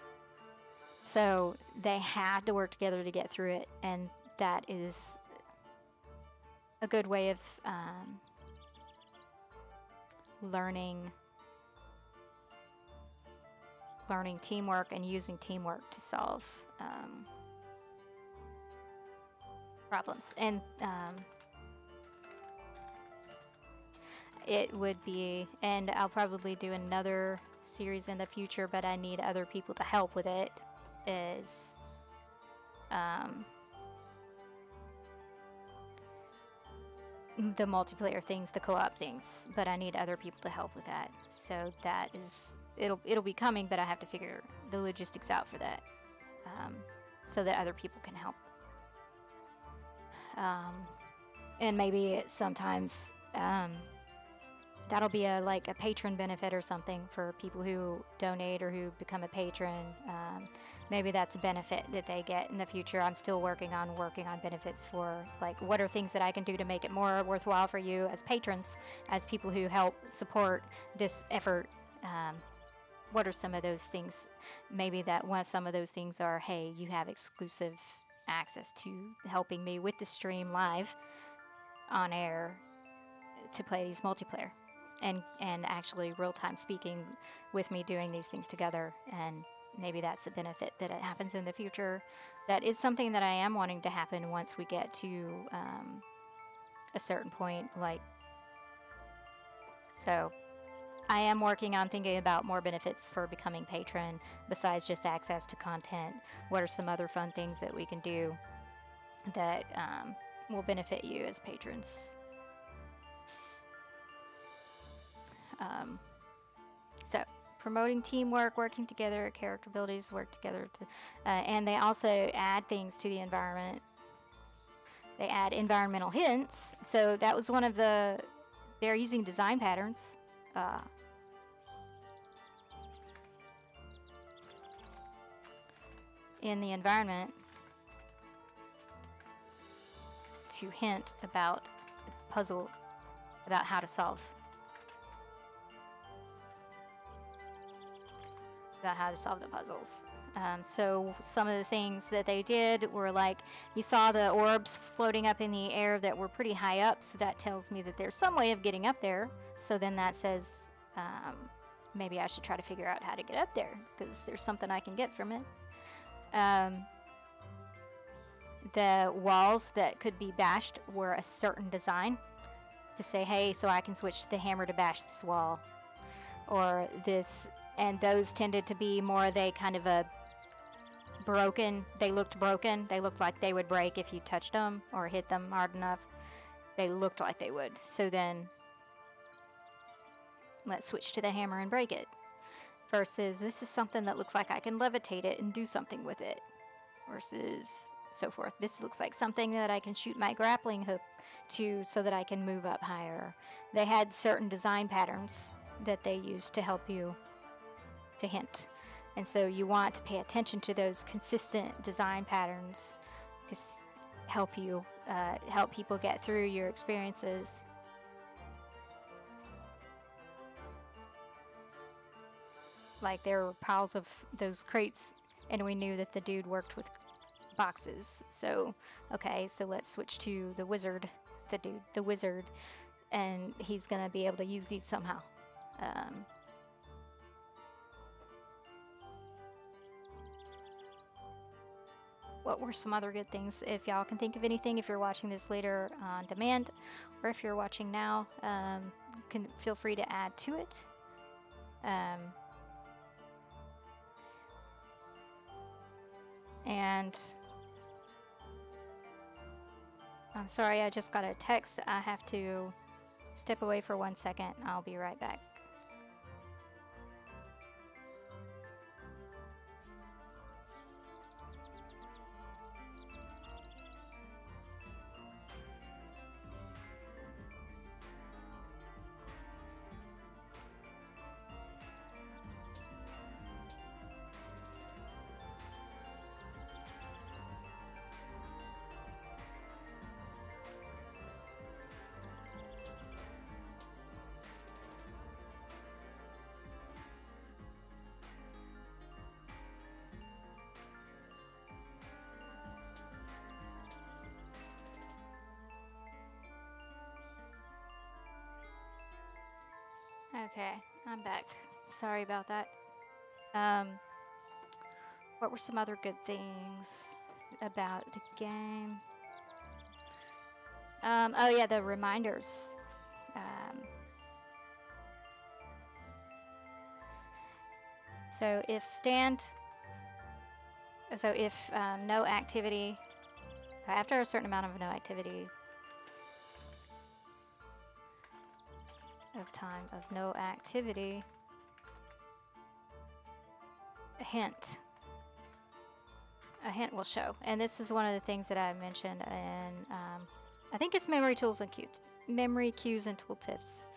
So they had to work together to get through it, and that is a good way of learning teamwork and using teamwork to solve problems. And it would be, and I'll probably do another series in the future, but I need other people to help with it, is the multiplayer things, the co-op things, but I need other people to help with that. So that is, it'll be coming, but I have to figure the logistics out for that, so that other people can help. And maybe sometimes that'll be like a patron benefit or something for people who donate or who become a patron. Maybe that's a benefit that they get in the future. I'm still working on benefits for, like, what are things that I can do to make it more worthwhile for you as patrons, as people who help support this effort. What are some of those things? Maybe some of those things are, hey, you have exclusive access to helping me with the stream live on air to play these multiplayer, and actually real-time speaking with me doing these things together. And maybe that's a benefit that it happens in the future. That is something that I am wanting to happen once we get to a certain point. So I am working on thinking about more benefits for becoming patron besides just access to content. What are some other fun things that we can do that will benefit you as patrons? So promoting teamwork, working together, character abilities work together, and they also add things to the environment. They add environmental hints. So that was one of they're using design patterns. In the environment to hint about the puzzle, about how to solve the puzzles. So some of the things that they did were, like, you saw the orbs floating up in the air that were pretty high up, so that tells me that there's some way of getting up there. So then that says maybe I should try to figure out how to get up there, because there's something I can get from it. The walls that could be bashed were a certain design to say, hey, so I can switch the hammer to bash this wall, or this. And those tended to be more, they kind of broken. They looked broken. They looked like they would break if you touched them or hit them hard enough. They looked like they would. So then let's switch to the hammer and break it. Versus this is something that looks like I can levitate it and do something with it. Versus so forth. This looks like something that I can shoot my grappling hook to so that I can move up higher. They had certain design patterns that they used to help you, to hint. And so you want to pay attention to those consistent design patterns to help you, help people get through your experiences. Like there were piles of those crates, and we knew that the dude worked with boxes. So, okay, so let's switch to the wizard, the wizard, and he's gonna be able to use these somehow. What were some other good things? If y'all can think of anything, if you're watching this later on demand, or if you're watching now, can feel free to add to it. And I'm sorry, I just got a text. I have to step away for 1 second. I'll be right back. Okay, I'm back. Sorry about that. What were some other good things about the game? Oh yeah, the reminders. So if no activity, so after a certain amount of no activity, a hint will show. And this is one of the things that I mentioned in, I think it's memory cues and tooltips.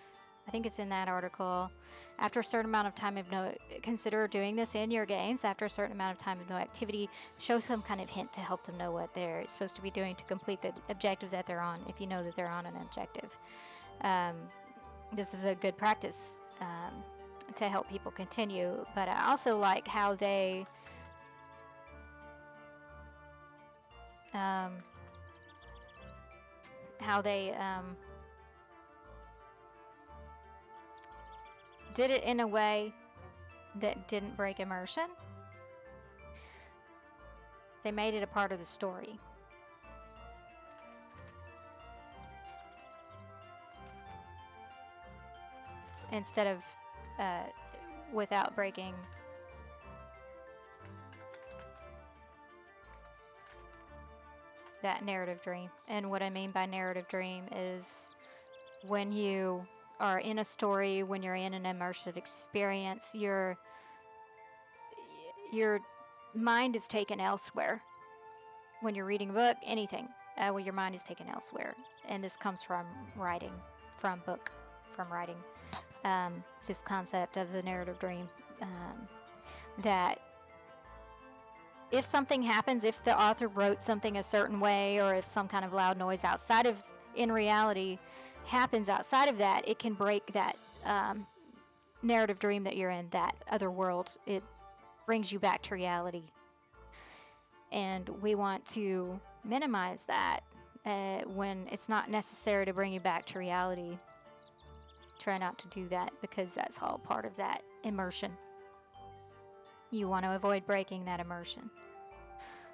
I think it's in that article. After a certain amount of time of consider doing this in your games. After a certain amount of time of no activity, show some kind of hint to help them know what they're supposed to be doing to complete the objective that they're on, if you know that they're on an objective. This is a good practice to help people continue, but I also like how they did it in a way that didn't break immersion. They made it a part of the story. Instead of without breaking that narrative dream. And what I mean by narrative dream is when you are in a story, when you're in an immersive experience, your mind is taken elsewhere. When you're reading a book, anything, well, your mind is taken elsewhere. And this comes from writing, from writing. This concept of the narrative dream, that if something happens, if the author wrote something a certain way, or if some kind of loud noise in reality happens outside of that, it can break that narrative dream that you're in, that other world. It brings you back to reality. And we want to minimize that when it's not necessary to bring you back to reality. Try not to do that, because that's all part of that immersion. You want to avoid breaking that immersion,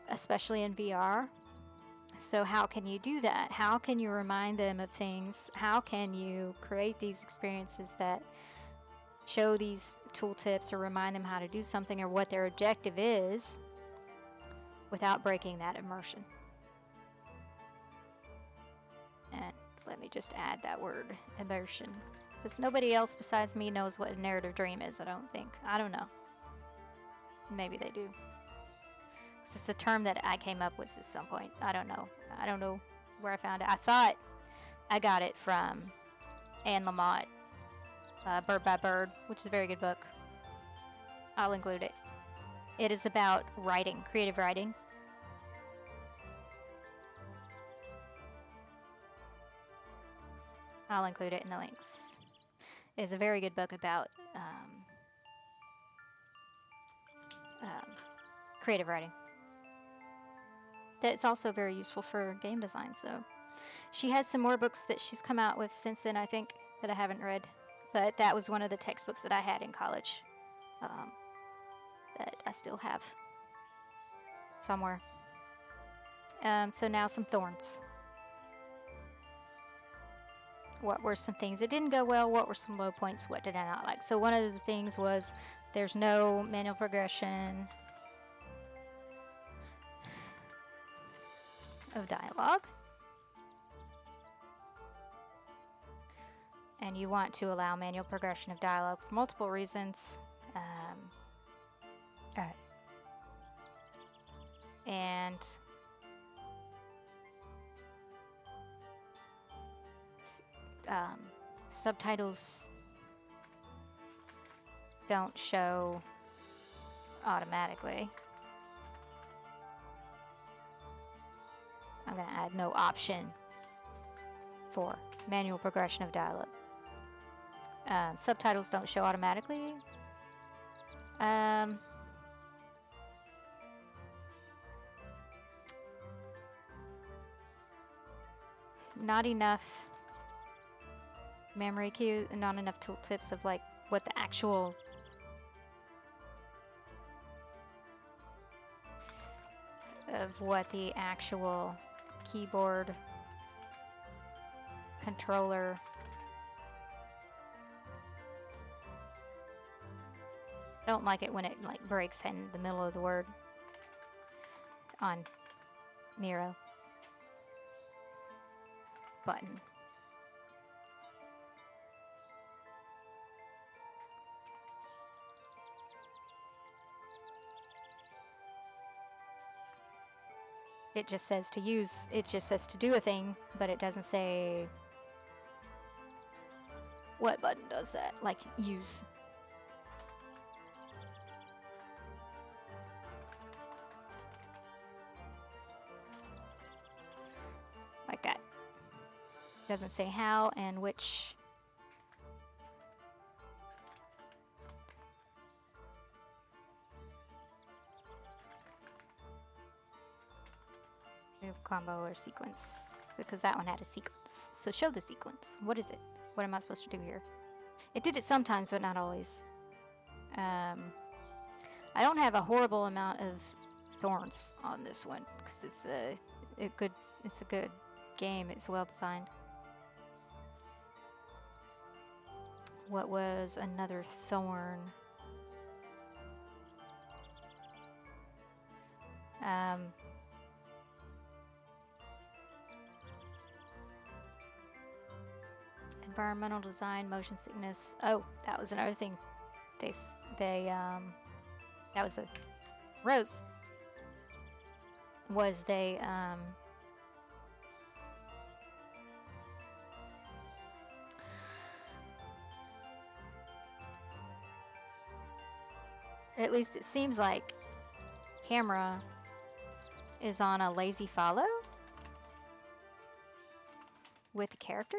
especially in VR. So how can you do that? How can you remind them of things? How can you create these experiences that show these tooltips or remind them how to do something or what their objective is without breaking that immersion? And let me just add that word, immersion. Because nobody else besides me knows what a narrative dream is, I don't think. I don't know. Maybe they do. It's a term that I came up with at some point. I don't know. I don't know where I found it. I thought I got it from Anne Lamott, Bird by Bird, which is a very good book. I'll include it. It is about writing, creative writing. I'll include it in the links. It's a very good book about creative writing. That's also very useful for game design. So she has some more books that she's come out with since then, I think, that I haven't read. But that was one of the textbooks that I had in college that I still have somewhere. So now some Thorns. What were some things that didn't go well? What were some low points? What did I not like? So one of the things was there's no manual progression of dialogue. And you want to allow manual progression of dialogue for multiple reasons. And subtitles don't show automatically. I'm going to add no option for manual progression of dialogue. Subtitles don't show automatically. Not enough memory cue, and not enough tooltips of like what the actual keyboard controller I don't like it when it like breaks in the middle of the word on Nero button. It just says to use, it just says to do a thing, but it doesn't say what button does that, like use. Like that. Doesn't say how and which. Combo or sequence, because that one had a sequence. So show the sequence. What is it? What am I supposed to do here? It did it sometimes, but not always. I don't have a horrible amount of thorns on this one because it's a good game. It's well designed. What was another thorn? Environmental design, motion sickness. Oh, that was another thing. That was a Rose. Was they at least it seems like camera is on a lazy follow with the character.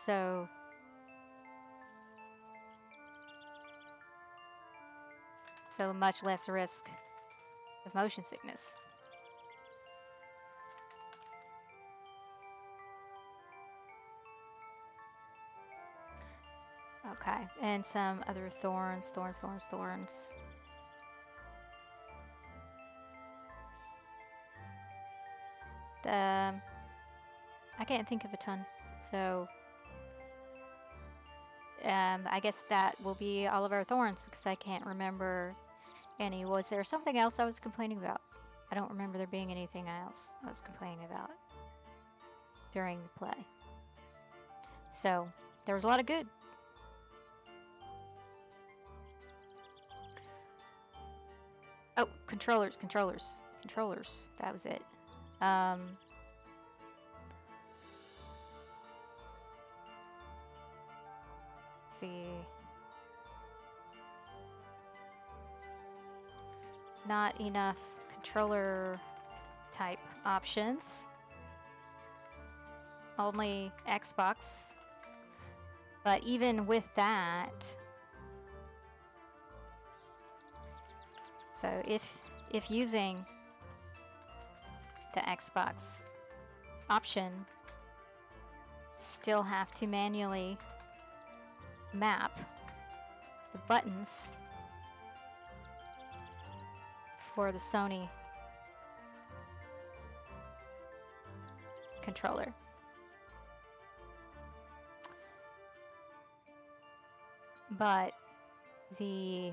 So much less risk of motion sickness. Okay, and some other thorns. I can't think of a ton, so I guess that will be all of our thorns because I can't remember any. Was there something else I was complaining about? I don't remember there being anything else I was complaining about during the play. So there was a lot of good. Oh, controllers. That was it. see. Not enough controller type options. Only Xbox. But even with that, so if using the Xbox option, still have to manually map the buttons for the Sony controller. But the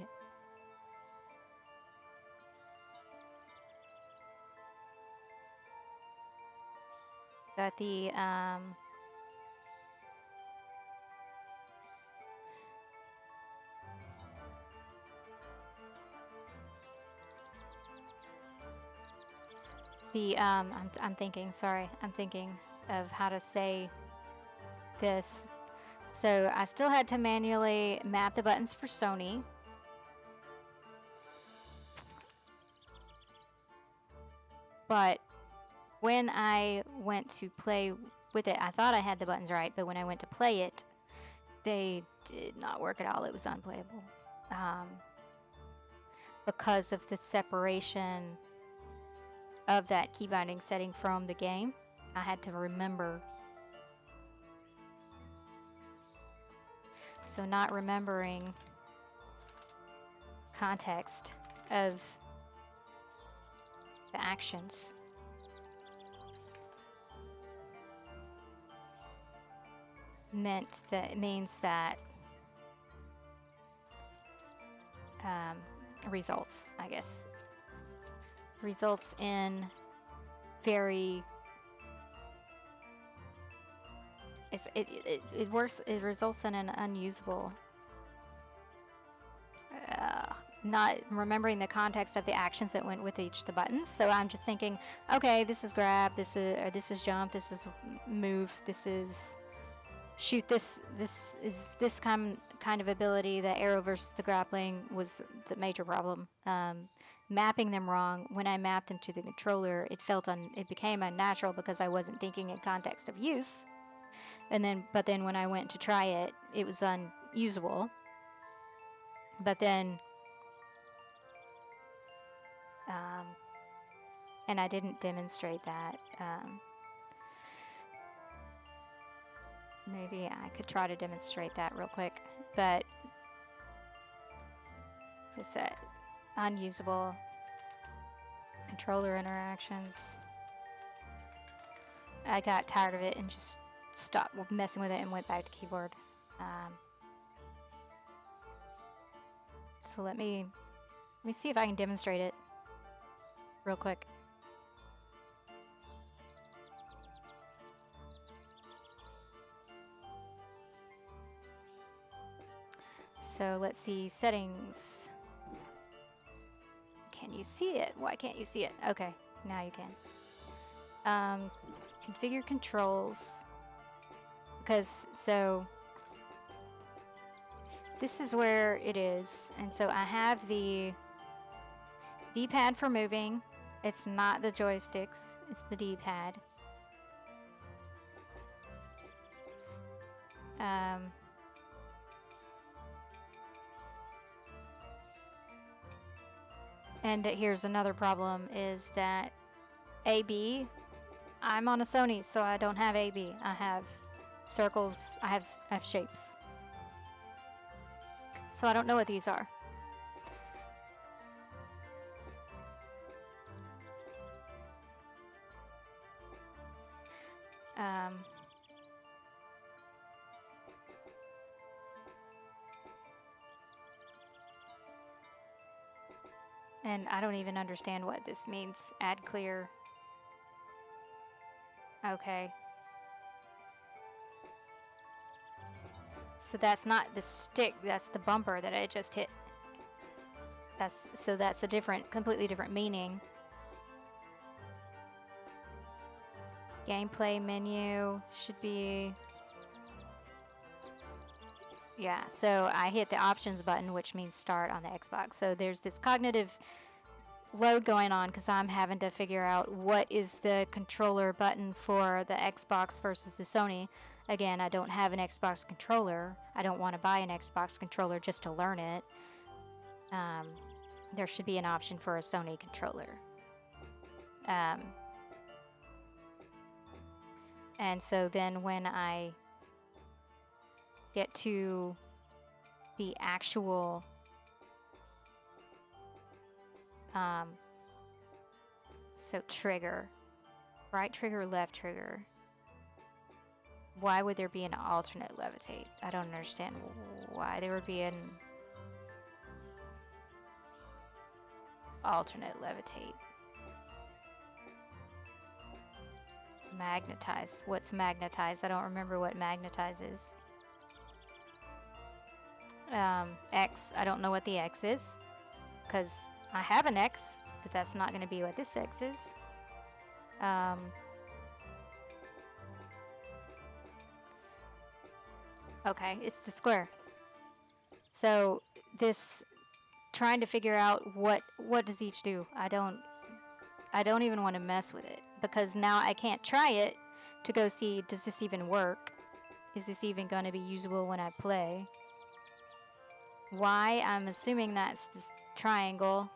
I'm thinking, sorry, I'm thinking of how to say this. So I still had to manually map the buttons for Sony. But when I went to play with it, I thought I had the buttons right, but when I went to play it, they did not work at all. It was unplayable. Because of the separation of that key binding setting from the game, I had to remember. So not remembering context of the actions means that results, I guess, results in very it results in an unusable, not remembering the context of the actions that went with each of the buttons. So I'm just thinking, okay, this is grab, this is jump, this is move, this is shoot, this is this kind of ability. The arrow versus the grappling was the major problem. Mapping them wrong. When I mapped them to the controller, it became unnatural because I wasn't thinking in context of use. But then when I went to try it, it was unusable. But then, and I didn't demonstrate that. Maybe I could try to demonstrate that real quick, but it's unusable controller interactions. I got tired of it and just stopped messing with it and went back to keyboard. So let me see if I can demonstrate it real quick. So let's see, settings. Can you see it? Why can't you see it? Okay, now you can. Configure controls. Because, so, this is where it is. And so I have the D-pad for moving. It's not the joysticks, it's the D-pad. And here's another problem, is that AB, I'm on a Sony, so I don't have AB. I have circles, I have shapes. So I don't know what these are. And I don't even understand what this means. Add clear. Okay. So that's not the stick, that's the bumper that I just hit. That's a completely different meaning. Gameplay menu should be Yeah, so I hit the options button, which means start on the Xbox. So there's this cognitive load going on because I'm having to figure out what is the controller button for the Xbox versus the Sony. Again, I don't have an Xbox controller. I don't want to buy an Xbox controller just to learn it. There should be an option for a Sony controller. And so then when I get to the actual so trigger, right trigger, left trigger. Why would there be an alternate levitate? I don't understand why there would be an alternate levitate. Magnetize. What's magnetize? I don't remember what magnetize is. X. I don't know what the X is because I have an X, but that's not going to be what this X is. Okay, it's the square. So this trying to figure out what does each do. I don't even want to mess with it because now I can't try it to go see, does this even work? Is this even going to be usable when I play? Why? I'm assuming that's this triangle.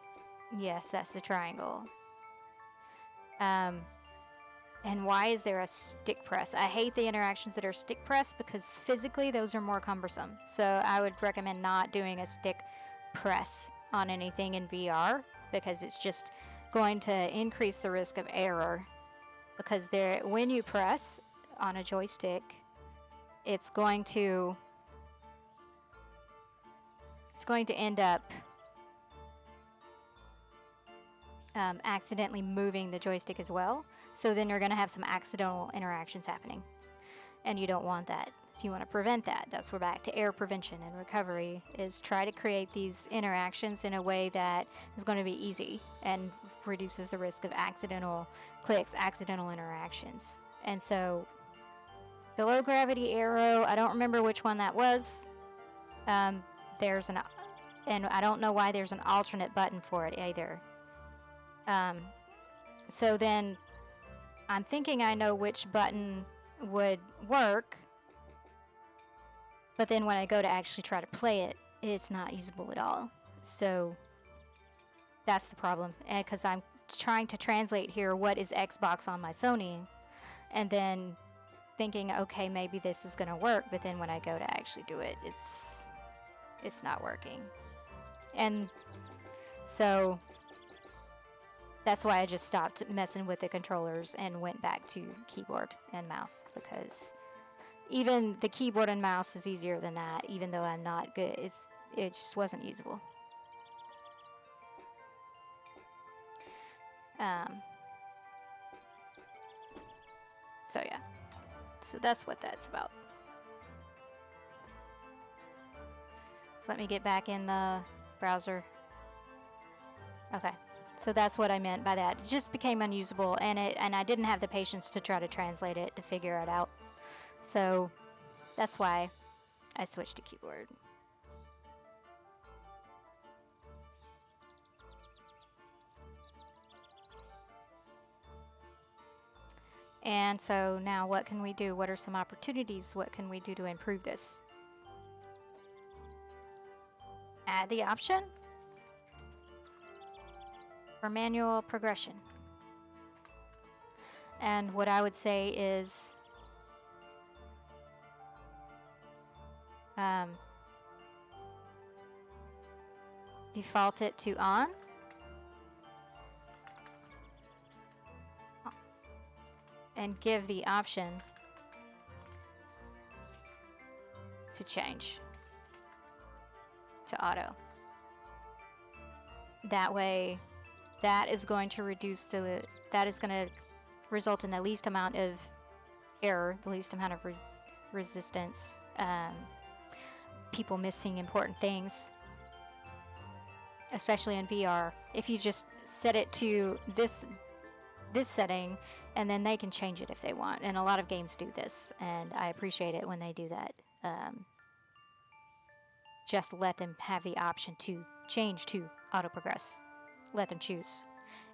Yes, that's the triangle. And why is there a stick press? I hate the interactions that are stick press because physically those are more cumbersome. So I would recommend not doing a stick press on anything in VR because it's just going to increase the risk of error. Because when you press on a joystick, it's going to end up accidentally moving the joystick as well. So then you're going to have some accidental interactions happening. And you don't want that. So you want to prevent that. That's where back to error prevention and recovery is try to create these interactions in a way that is going to be easy and reduces the risk of accidental clicks, accidental interactions. And so the low gravity arrow, I don't remember which one that was. And I don't know why there's an alternate button for it either. So then I'm thinking I know which button would work, but then when I go to actually try to play it, it's not usable at all. So that's the problem, and because I'm trying to translate here what is Xbox on my Sony, and then thinking, okay, maybe this is going to work, but then when I go to actually do it, it's not working. And so that's why I just stopped messing with the controllers and went back to keyboard and mouse, because even the keyboard and mouse is easier than that, even though I'm not good. It just wasn't usable. So yeah. So that's what that's about. So let me get back in the browser. Okay. So that's what I meant by that. It just became unusable, and I didn't have the patience to try to translate it to figure it out. So that's why I switched to keyboard. And so now what can we do? What are some opportunities? What can we do to improve this? Add the option for manual progression. And what I would say is default it to on. And give the option to change to auto. That way, that is going to result in the least amount of error, the least amount of resistance, people missing important things, especially in VR. If you just set it to this setting, and then they can change it if they want. And a lot of games do this, and I appreciate it when they do that. just let them have the option to change to auto progress. Let them choose.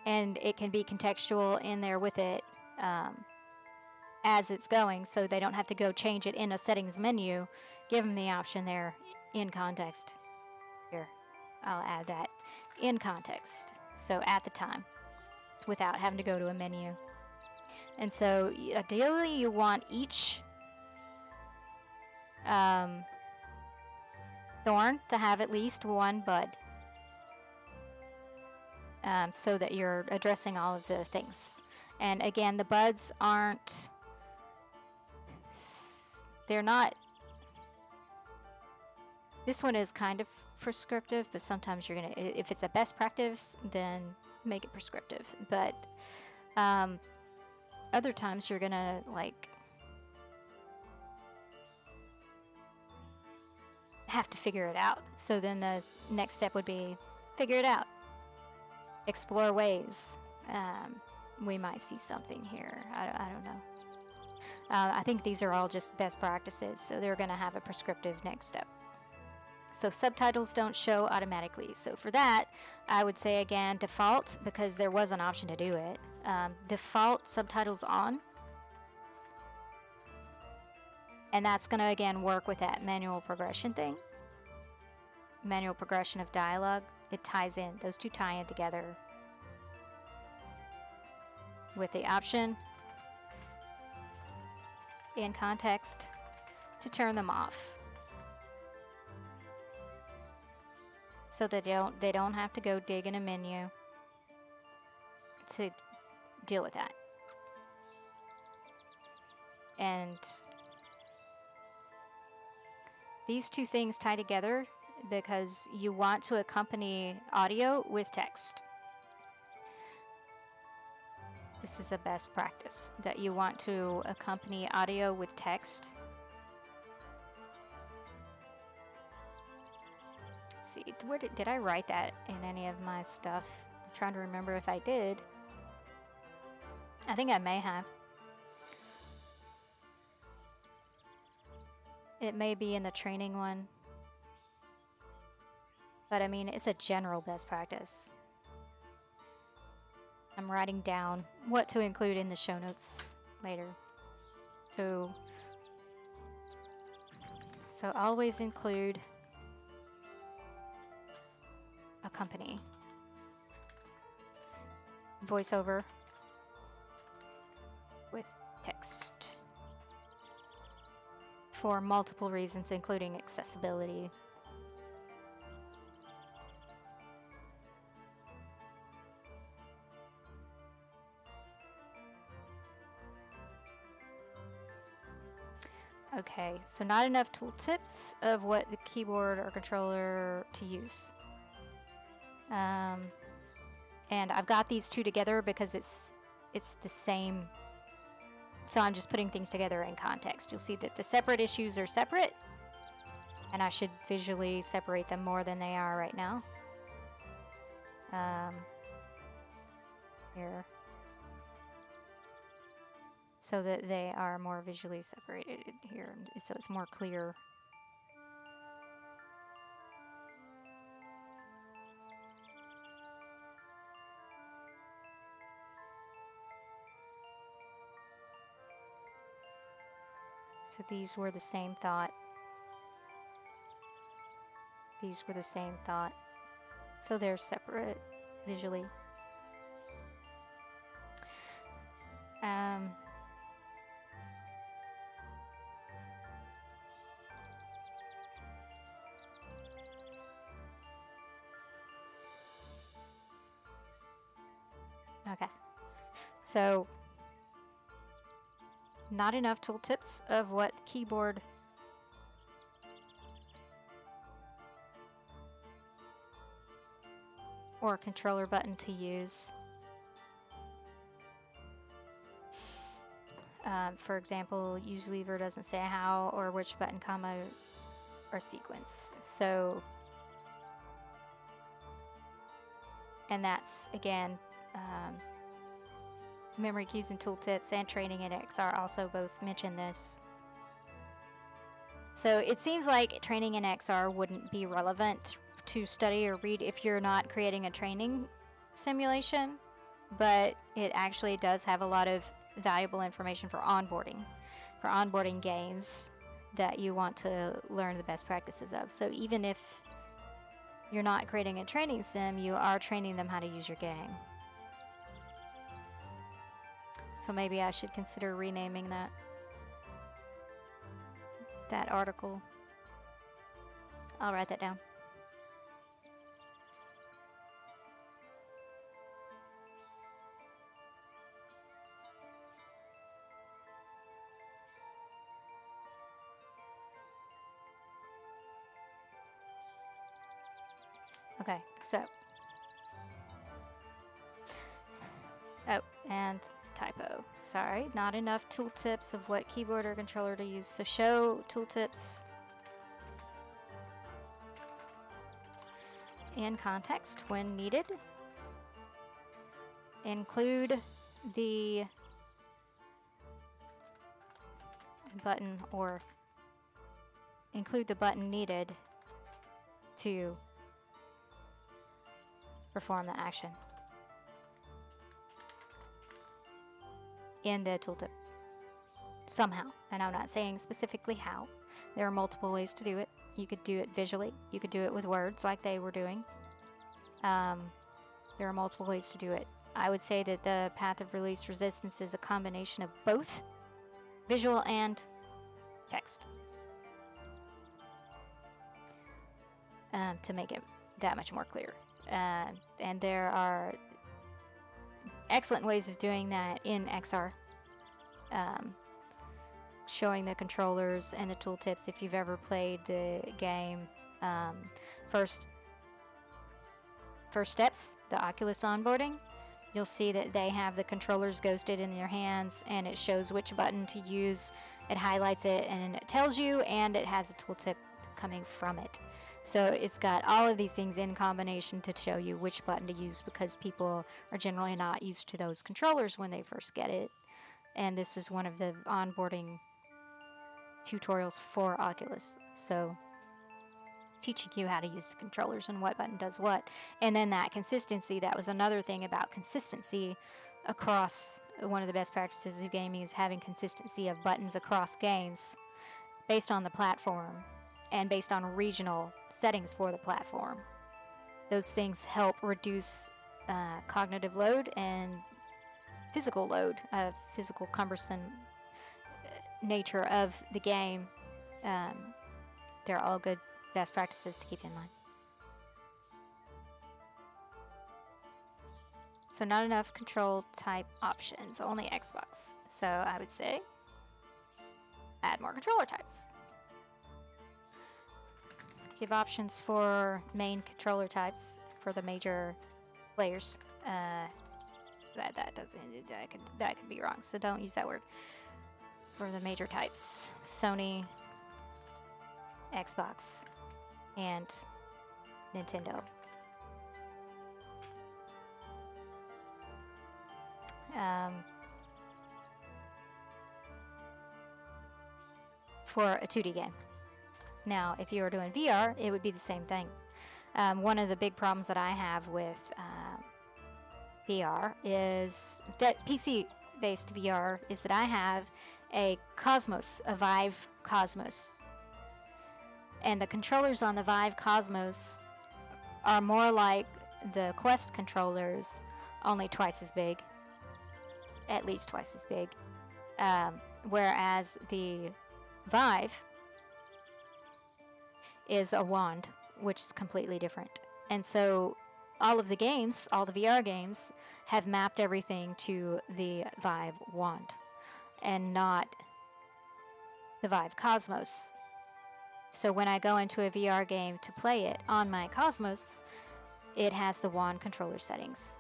And it can be contextual in there with it as it's going, so they don't have to go change it in a settings menu. Give them the option there in context. Here, I'll add that in context. So at the time, without having to go to a menu. And so ideally you want each thorn to have at least one bud, so that you're addressing all of the things. And again, the buds aren't, they're not, this one is kind of prescriptive, but sometimes you're gonna, if it's a best practice, then make it prescriptive. But other times you're gonna like have to figure it out. So then the next step would be figure it out, explore ways. We might see something here. I don't know. I think these are all just best practices, so they're going to have a prescriptive next step. So subtitles don't show automatically. So for that, I would say again, default, because there was an option to do it. Default subtitles on. And that's going to, again, work with that manual progression thing. Manual progression of dialogue. It ties in. Those two tie in together. With the option in context to turn them off. So that they don't have to go dig in a menu to deal with that. And these two things tie together because you want to accompany audio with text. This is a best practice, that you want to accompany audio with text. Let's see, where did I write that in any of my stuff? I'm trying to remember if I did. I think I may have. It may be in the training one. But I mean, it's a general best practice. I'm writing down what to include in the show notes later. So always include accompany. Voiceover with text. For multiple reasons, including accessibility. Okay, so not enough tooltips of what the keyboard or controller to use. And I've got these two together because it's the same. So I'm just putting things together in context. You'll see that the separate issues are separate, and I should visually separate them more than they are right now. Here. So that they are more visually separated here, so it's more clear. So these were the same thought. These were the same thought. So they're separate visually. Okay, so not enough tooltips of what keyboard or controller button to use. For example, use lever doesn't say how or which button, comma, or sequence. So, and that's again. Memory cues and tooltips and training in XR also both mention this. So it seems like training in XR wouldn't be relevant to study or read if you're not creating a training simulation, but it actually does have a lot of valuable information for onboarding games that you want to learn the best practices of. So even if you're not creating a training sim, you are training them how to use your game. So maybe I should consider renaming that article. I'll write that down. Okay, so. Oh, and typo. Sorry, not enough tooltips of what keyboard or controller to use. So show tooltips in context when needed. Include the button or include the button needed to perform the action in the tooltip somehow. And I'm not saying specifically how. There are multiple ways to do it. You could do it visually. You could do it with words like they were doing. There are multiple ways to do it. I would say that the path of release resistance is a combination of both visual and text to make it that much more clear. And there are excellent ways of doing that in XR. Showing the controllers and the tooltips if you've ever played the game. First Steps, the Oculus onboarding, you'll see that they have the controllers ghosted in your hands and it shows which button to use. It highlights it and it tells you, and it has a tooltip coming from it. So it's got all of these things in combination to show you which button to use, because people are generally not used to those controllers when they first get it. And this is one of the onboarding tutorials for Oculus. So teaching you how to use the controllers and what button does what. And then that consistency, that was another thing about consistency across. One of the best practices of gaming is having consistency of buttons across games based on the platform and based on regional settings for the platform. Those things help reduce cognitive load and physical load, physical cumbersome nature of the game. They're all good best practices to keep in mind. So not enough control type options, only Xbox. So I would say add more controller types. Give options for main controller types for the major players. That could be wrong, so don't use that word. For the major types, Sony, Xbox, and Nintendo. For a 2D game. Now, if you were doing VR, it would be the same thing. One of the big problems that I have with VR is PC-based VR is that I have a Cosmos, a Vive Cosmos. And the controllers on the Vive Cosmos are more like the Quest controllers, only twice as big. At least twice as big. Whereas the Vive is a wand, which is completely different. And so all of the games, all the VR games, have mapped everything to the Vive wand and not the Vive Cosmos. So when I go into a VR game to play it on my Cosmos, it has the wand controller settings.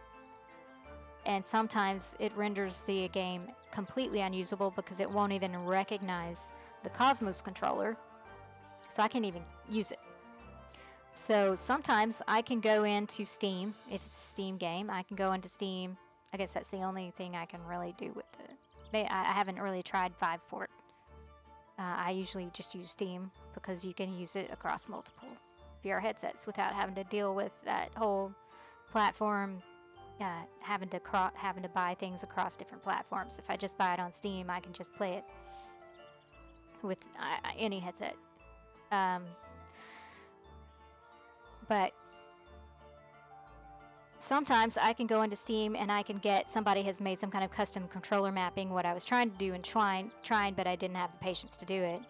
And sometimes it renders the game completely unusable because it won't even recognize the Cosmos controller, so I can't even use it. So sometimes I can go into Steam, if it's a Steam game, I can go into Steam. I guess that's the only thing I can really do with it. I haven't really tried Vive for it. I usually just use Steam because you can use it across multiple VR headsets without having to deal with that whole platform, having to buy things across different platforms. If I just buy it on Steam, I can just play it with any headset. But sometimes I can go into Steam and I can get somebody has made some kind of custom controller mapping, what I was trying to do in Trine, but I didn't have the patience to do it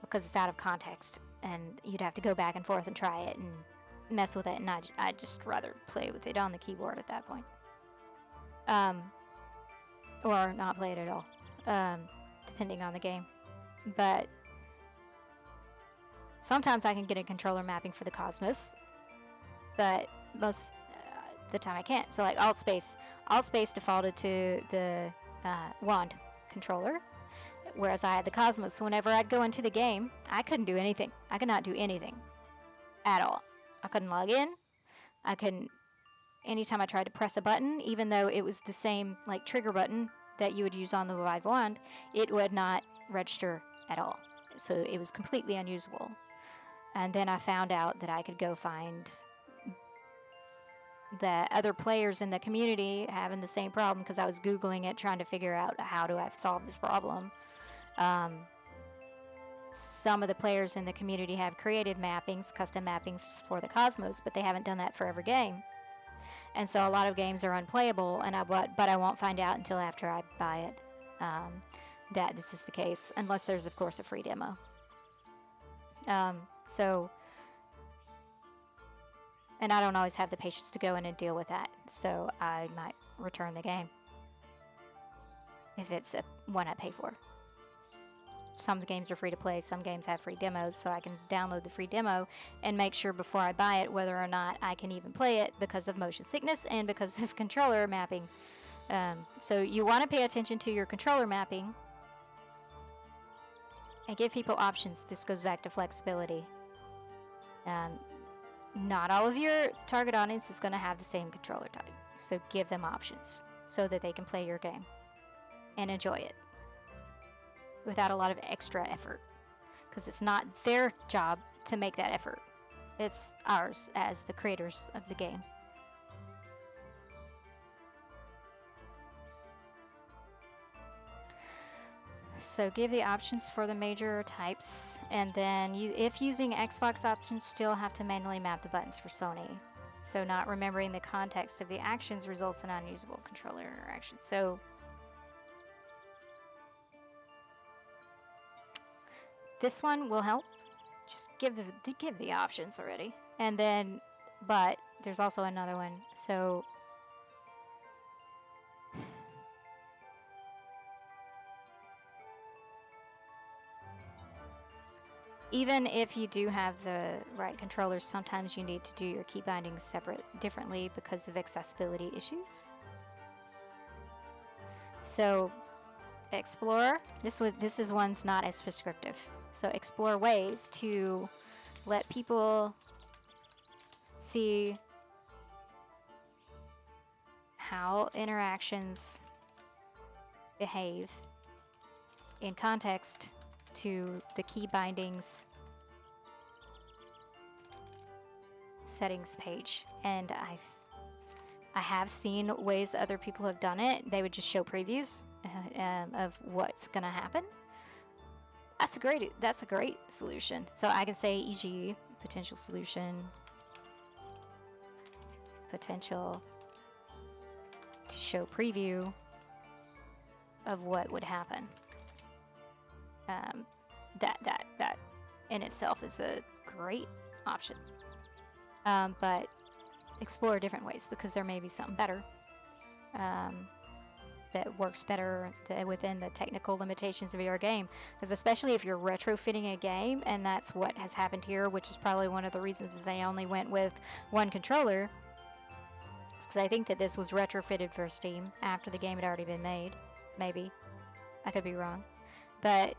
because it's out of context, and you'd have to go back and forth and try it and mess with it, and I'd just rather play with it on the keyboard at that point. Or not play it at all, depending on the game. But sometimes I can get a controller mapping for the Cosmos, but most the time I can't. So like Alt Space defaulted to the wand controller, whereas I had the Cosmos. So whenever I'd go into the game, I couldn't do anything. I could not do anything at all. I couldn't log in. I couldn't. Anytime I tried to press a button, even though it was the same like trigger button that you would use on the Vive wand, it would not register at all. So it was completely unusable. And then I found out that I could go find the other players in the community having the same problem because I was Googling it, trying to figure out how do I solve this problem. Some of the players in the community have created mappings, custom mappings for the Cosmos, but they haven't done that for every game. And so a lot of games are unplayable, but I won't find out until after I buy it that this is the case, unless there's, of course, a free demo. And I don't always have the patience to go in and deal with that, so I might return the game if it's one I pay for. Some games are free to play, some games have free demos, so I can download the free demo and make sure before I buy it whether or not I can even play it because of motion sickness and because of controller mapping. So you want to pay attention to your controller mapping and give people options. This goes back to flexibility. Not all of your target audience is going to have the same controller type, so give them options so that they can play your game and enjoy it without a lot of extra effort, because it's not their job to make that effort. It's ours as the creators of the game. So give the options for the major types, and then if using Xbox options, still have to manually map the buttons for Sony. So not remembering the context of the actions results in unusable controller interaction. So this one will help. Just give the options already. And then, but there's also another one. So even if you do have the right controllers, sometimes you need to do your key bindings differently because of accessibility issues. So explore, this is one's not as prescriptive. So explore ways to let people see how interactions behave in context to the key bindings settings page. And I have seen ways other people have done it. They would just show previews of what's gonna happen. That's a great solution. So I can say, e.g., potential solution, potential to show preview of what would happen. That in itself is a great option. But explore different ways, because there may be something better that works better within the technical limitations of your game. Because especially if you're retrofitting a game, and that's what has happened here, which is probably one of the reasons that they only went with one controller, because I think that this was retrofitted for Steam after the game had already been made. Maybe. I could be wrong. But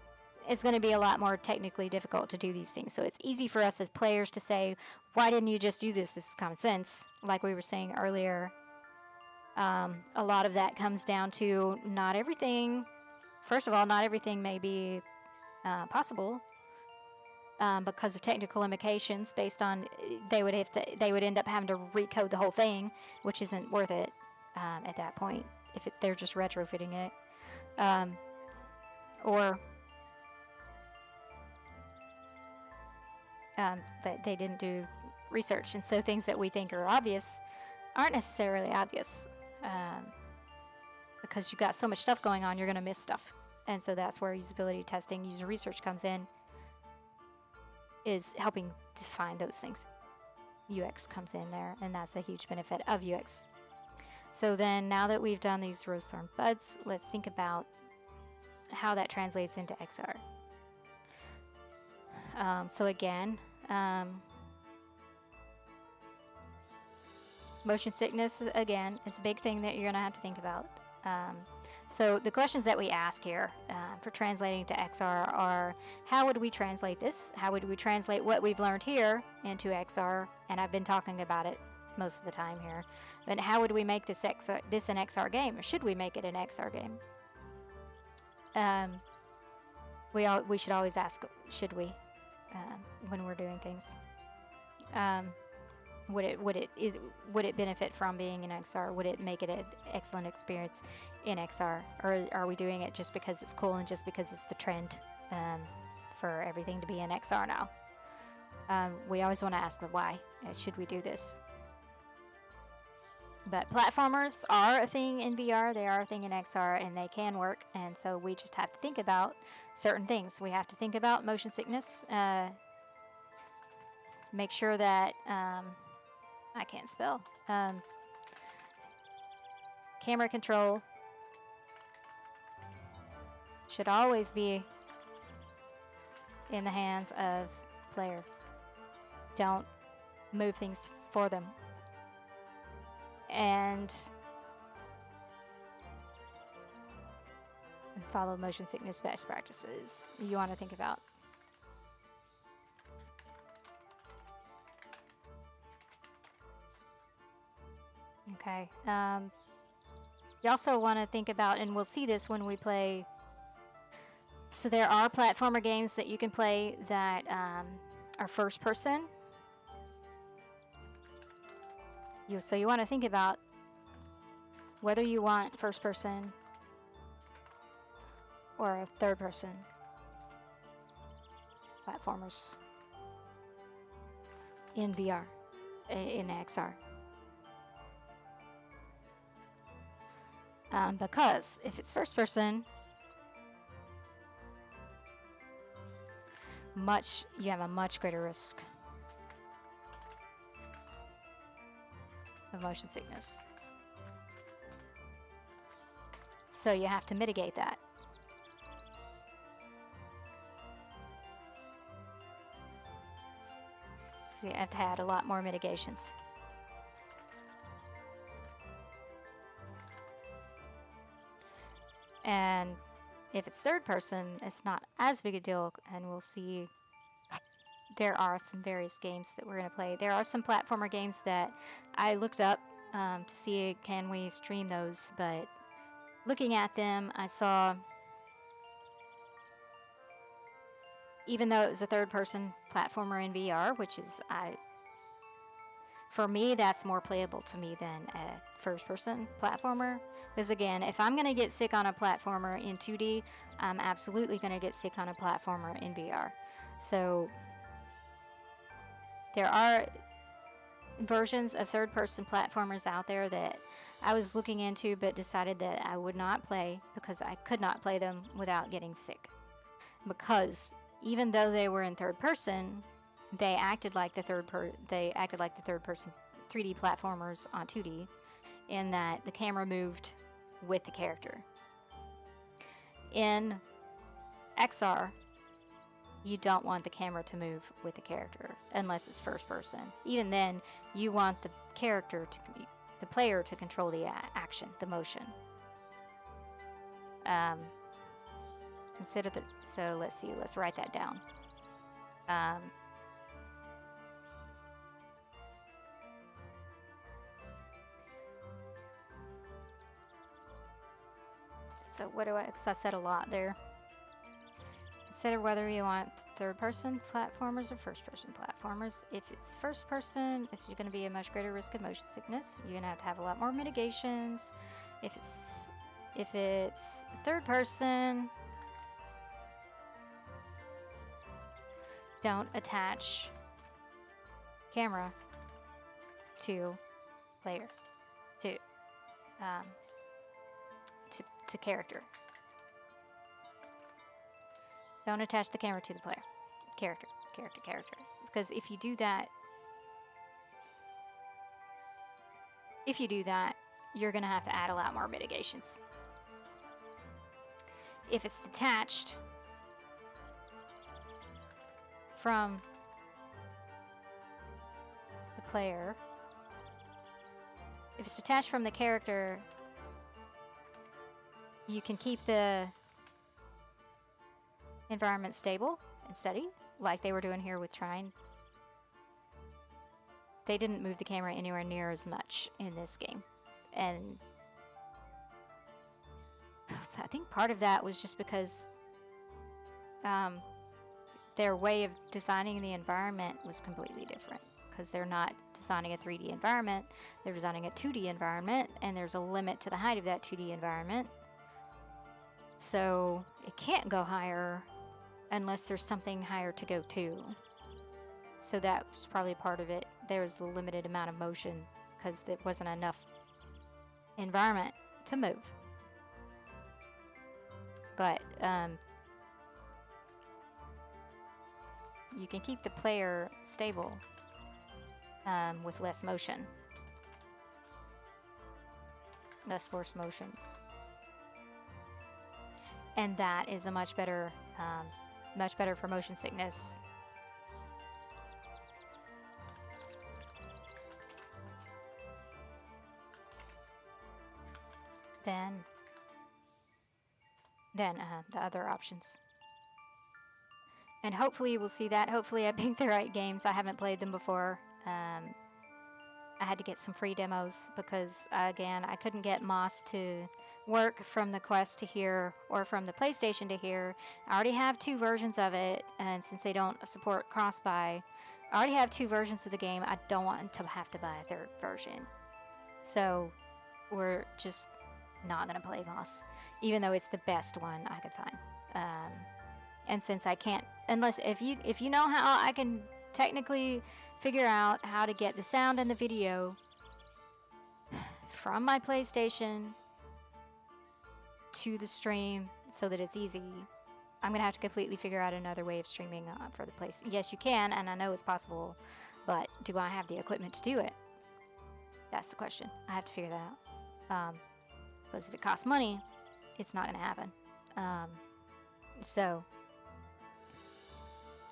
it's going to be a lot more technically difficult to do these things. So it's easy for us as players to say, why didn't you just do this? This is common sense. Like we were saying earlier, a lot of that comes down to not everything first of all, not everything may be possible because of technical limitations. Based on they would end up having to recode the whole thing, which isn't worth it at that point if they're just retrofitting it, or that they didn't do research, and so things that we think are obvious aren't necessarily obvious because you've got so much stuff going on, you're going to miss stuff. And so that's where usability testing, user research comes in, is helping to find those things. UX comes in there, and that's a huge benefit of UX. So then, now that we've done these rose thorn buds, let's think about how that translates into XR. So again, motion sickness, again, is a big thing that you're going to have to think about. So the questions that we ask here for translating to XR are, how would we translate this? How would we translate what we've learned here into XR? And I've been talking about it most of the time here. But how would we make this an XR game? Or should we make it an XR game? We should always ask, should we, when we're doing things? Would it benefit from being in XR? Would it make it an excellent experience in XR? Or are we doing it just because it's cool and just because it's the trend for everything to be in XR now? We always want to ask the why. Should we do this? But platformers are a thing in VR, they are a thing in XR, and they can work, and so we just have to think about certain things. We have to think about motion sickness, make sure that, I can't spell, camera control should always be in the hands of player. Don't move things for them. And follow motion sickness best practices you want to think about. Okay. You also want to think about, and we'll see this when we play. So there are platformer games that you can play that are first person. So you want to think about whether you want first person or a third person platformers in VR, in XR. Because if it's first person, you have a much greater risk of motion sickness. So you have to mitigate that. So you have to add a lot more mitigations. And if it's third person, it's not as big a deal, and we'll see. There are some various games that we're going to play. There are some platformer games that I looked up to see can we stream those, but looking at them, I saw, even though it was a third-person platformer in VR, which is, for me, that's more playable to me than a first-person platformer. Because again, if I'm going to get sick on a platformer in 2D, I'm absolutely going to get sick on a platformer in VR. So there are versions of third-person platformers out there that I was looking into but decided that I would not play because I could not play them without getting sick. Because even though they were in third person, they acted like the third person 3D platformers on 2D, in that the camera moved with the character. In XR, you don't want the camera to move with the character unless it's first person. Even then, you want the player to control the action, the motion. So let's see, let's write that down. So what do I, because I said a lot there. Consider whether you want third-person platformers or first-person platformers. If it's first-person, it's going to be a much greater risk of motion sickness. You're going to have a lot more mitigations. If it's third-person, don't attach camera to player, to character. Don't attach the camera to the player. Character. Because if you do that, you're going to have to add a lot more mitigations. If it's detached from the player, if it's detached from the character, you can keep the environment stable and steady, like they were doing here with Trine. They didn't move the camera anywhere near as much in this game. And I think part of that was just because their way of designing the environment was completely different. Because they're not designing a 3D environment, they're designing a 2D environment, and there's a limit to the height of that 2D environment. So it can't go higher unless there's something higher to go to. So that was probably part of it. There was a limited amount of motion because there wasn't enough environment to move. But you can keep the player stable with less motion, less forced motion. And that is a much better for motion sickness. Than the other options. And hopefully we'll see that. Hopefully I picked the right games. I haven't played them before. I had to get some free demos because, again, I couldn't get Moss to work from the Quest to here or from the PlayStation to here. I already have 2 versions of it, and since they don't support cross-buy, I already have 2 versions of the game. I don't want to have to buy a 3rd version. So we're just not going to play Moss, even though it's the best one I could find. And since I can't, unless if you know how I can technically figure out how to get the sound and the video from my PlayStation to the stream so that it's easy, I'm gonna have to completely figure out another way of streaming for the place. Yes, you can, and I know it's possible, but do I have the equipment to do it? That's the question. I have to figure that out. Because if it costs money, it's not gonna happen. So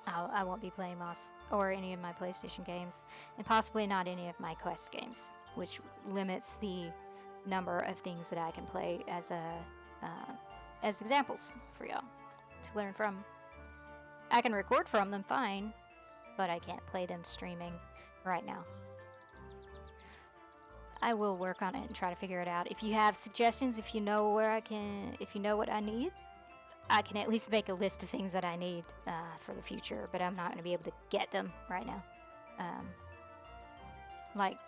I won't be playing Moss or any of my PlayStation games, and possibly not any of my Quest games, which limits the number of things that I can play as examples for y'all to learn from. I can record from them fine, but I can't play them streaming right now. I will work on it and try to figure it out. If you have suggestions, if you know what I need, I can at least make a list of things that I need for the future, but I'm not going to be able to get them right now. Like,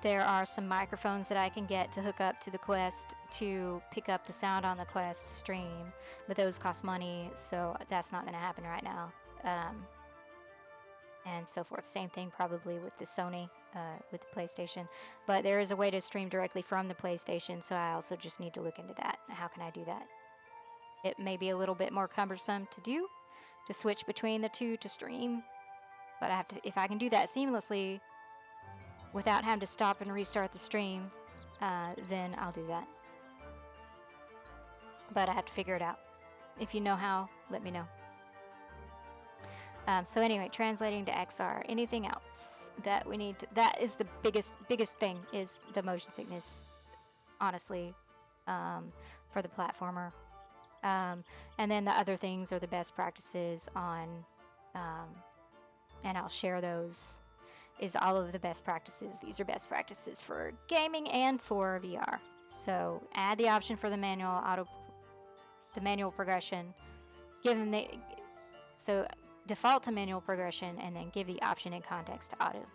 there are some microphones that I can get to hook up to the Quest to pick up the sound on the Quest stream, but those cost money, so that's not going to happen right now. And so forth. Same thing probably with the Sony, with the PlayStation. But there is a way to stream directly from the PlayStation, so I also just need to look into that. How can I do that? It may be a little bit more cumbersome to do, to switch between the two to stream. But I have to, if I can do that seamlessly without having to stop and restart the stream, then I'll do that. But I have to figure it out. If you know how, let me know. So anyway, translating to XR. Anything else that we need to, that is the biggest thing, is the motion sickness, honestly, for the platformer. And then the other things are the best practices on, and I'll share those, is all of the best practices. These are best practices for gaming and for VR. So add the option for the manual progression. So default to manual progression, and then give the option in context to auto.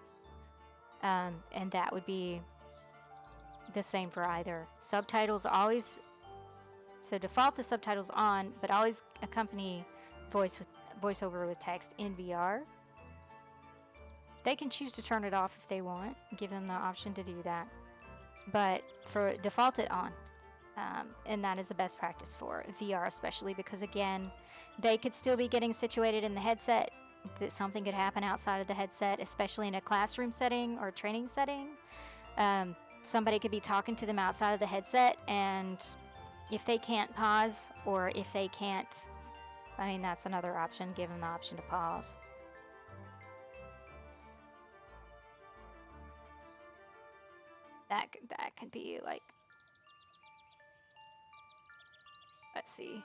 And that would be the same for either. Subtitles always, so default the subtitles on, but always accompany voiceover with text in VR. They can choose to turn it off if they want, give them the option to do that. But for default it on. And that is the best practice for VR, especially because, again, they could still be getting situated in the headset. That something could happen outside of the headset, especially in a classroom setting or training setting. Somebody could be talking to them outside of the headset, and if they can't pause, or if they can't, I mean, that's another option. Give them the option to pause. That could be like, let's see.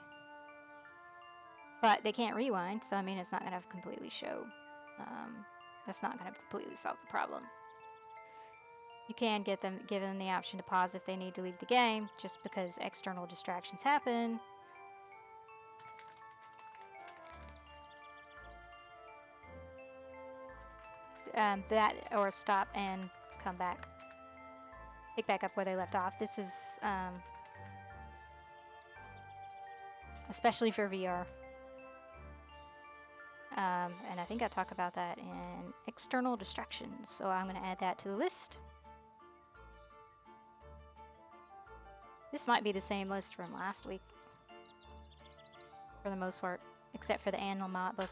But they can't rewind, so I mean, it's not going to completely show. That's not going to completely solve the problem. You can give them the option to pause if they need to leave the game, just because external distractions happen. That, or stop and come back. Pick back up where they left off. This is especially for VR. And I think I talk about that in external distractions, so I'm going to add that to the list. This might be the same list from last week, for the most part, except for the annual mod book.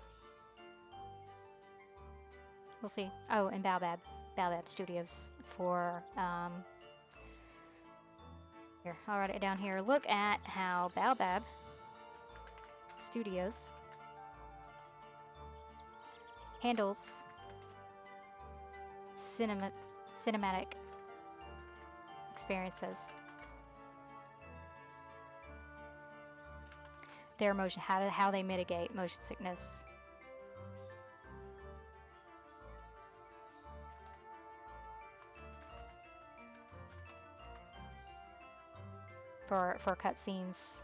We'll see. Oh, and Baobab Studios for, here, I'll write it down here. Look at how Baobab Studios handles cinematic experiences. Their motion, how they mitigate motion sickness. For cutscenes,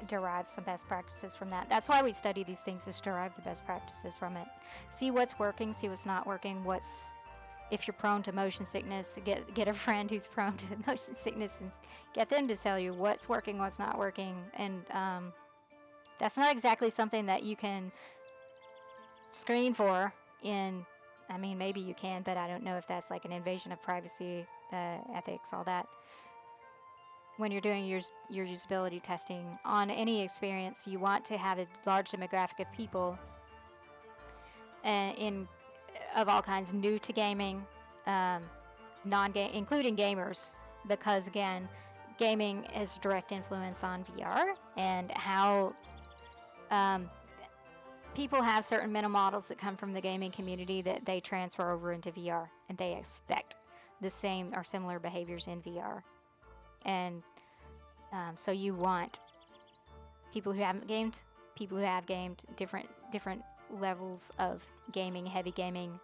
derive some best practices from that. That's why we study these things, is derive the best practices from it. See what's working, see what's not working. If you're prone to motion sickness, get a friend who's prone to motion sickness and get them to tell you what's working, what's not working. And that's not exactly something that you can screen for in, I mean, maybe you can, but I don't know if that's like an invasion of privacy, ethics, all that. When you're doing your usability testing on any experience, you want to have a large demographic of people of all kinds, new to gaming, including gamers, because again, gaming has direct influence on VR, and how people have certain mental models that come from the gaming community that they transfer over into VR, and they expect the same or similar behaviors in VR. And so you want people who haven't gamed, people who have gamed, different levels of gaming, heavy gaming,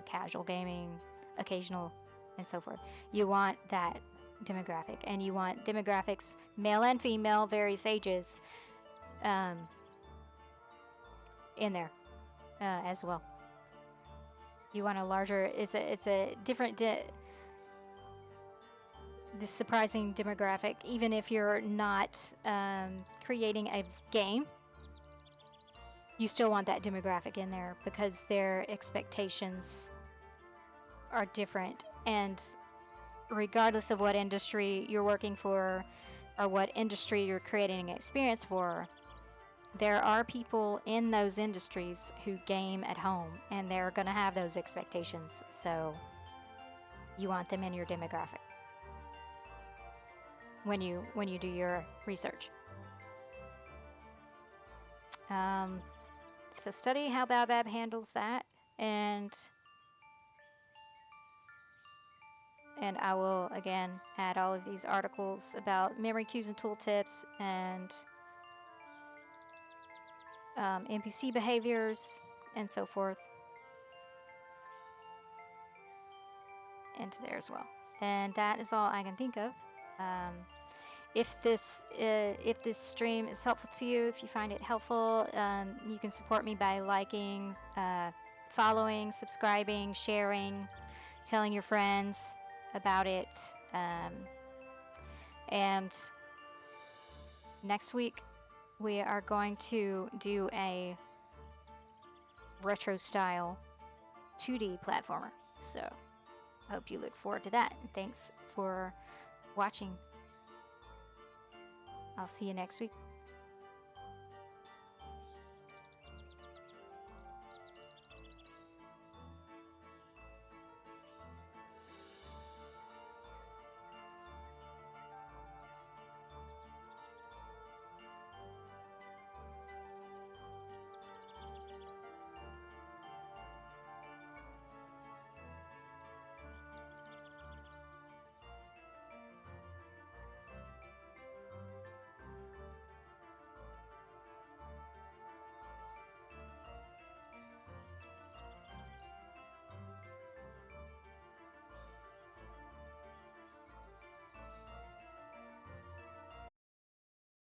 casual gaming, occasional, and so forth. You want that demographic, and you want demographics, male and female, various ages, in there as well. You want a larger, it's a different this surprising demographic, even if you're not creating a game. You still want that demographic in there, because their expectations are different, and regardless of what industry you're working for or what industry you're creating an experience for, there are people in those industries who game at home, and they're going to have those expectations, so you want them in your demographic when you do your research. So study how Baobab handles that, and I will again add all of these articles about memory cues and tooltips, and NPC behaviors, and so forth. into there as well. And that is all I can think of. If this stream is helpful to you, if you find it helpful, you can support me by liking, following, subscribing, sharing, telling your friends about it. And next week we are going to do a retro style 2D platformer. So I hope you look forward to that. And thanks for watching. I'll see you next week.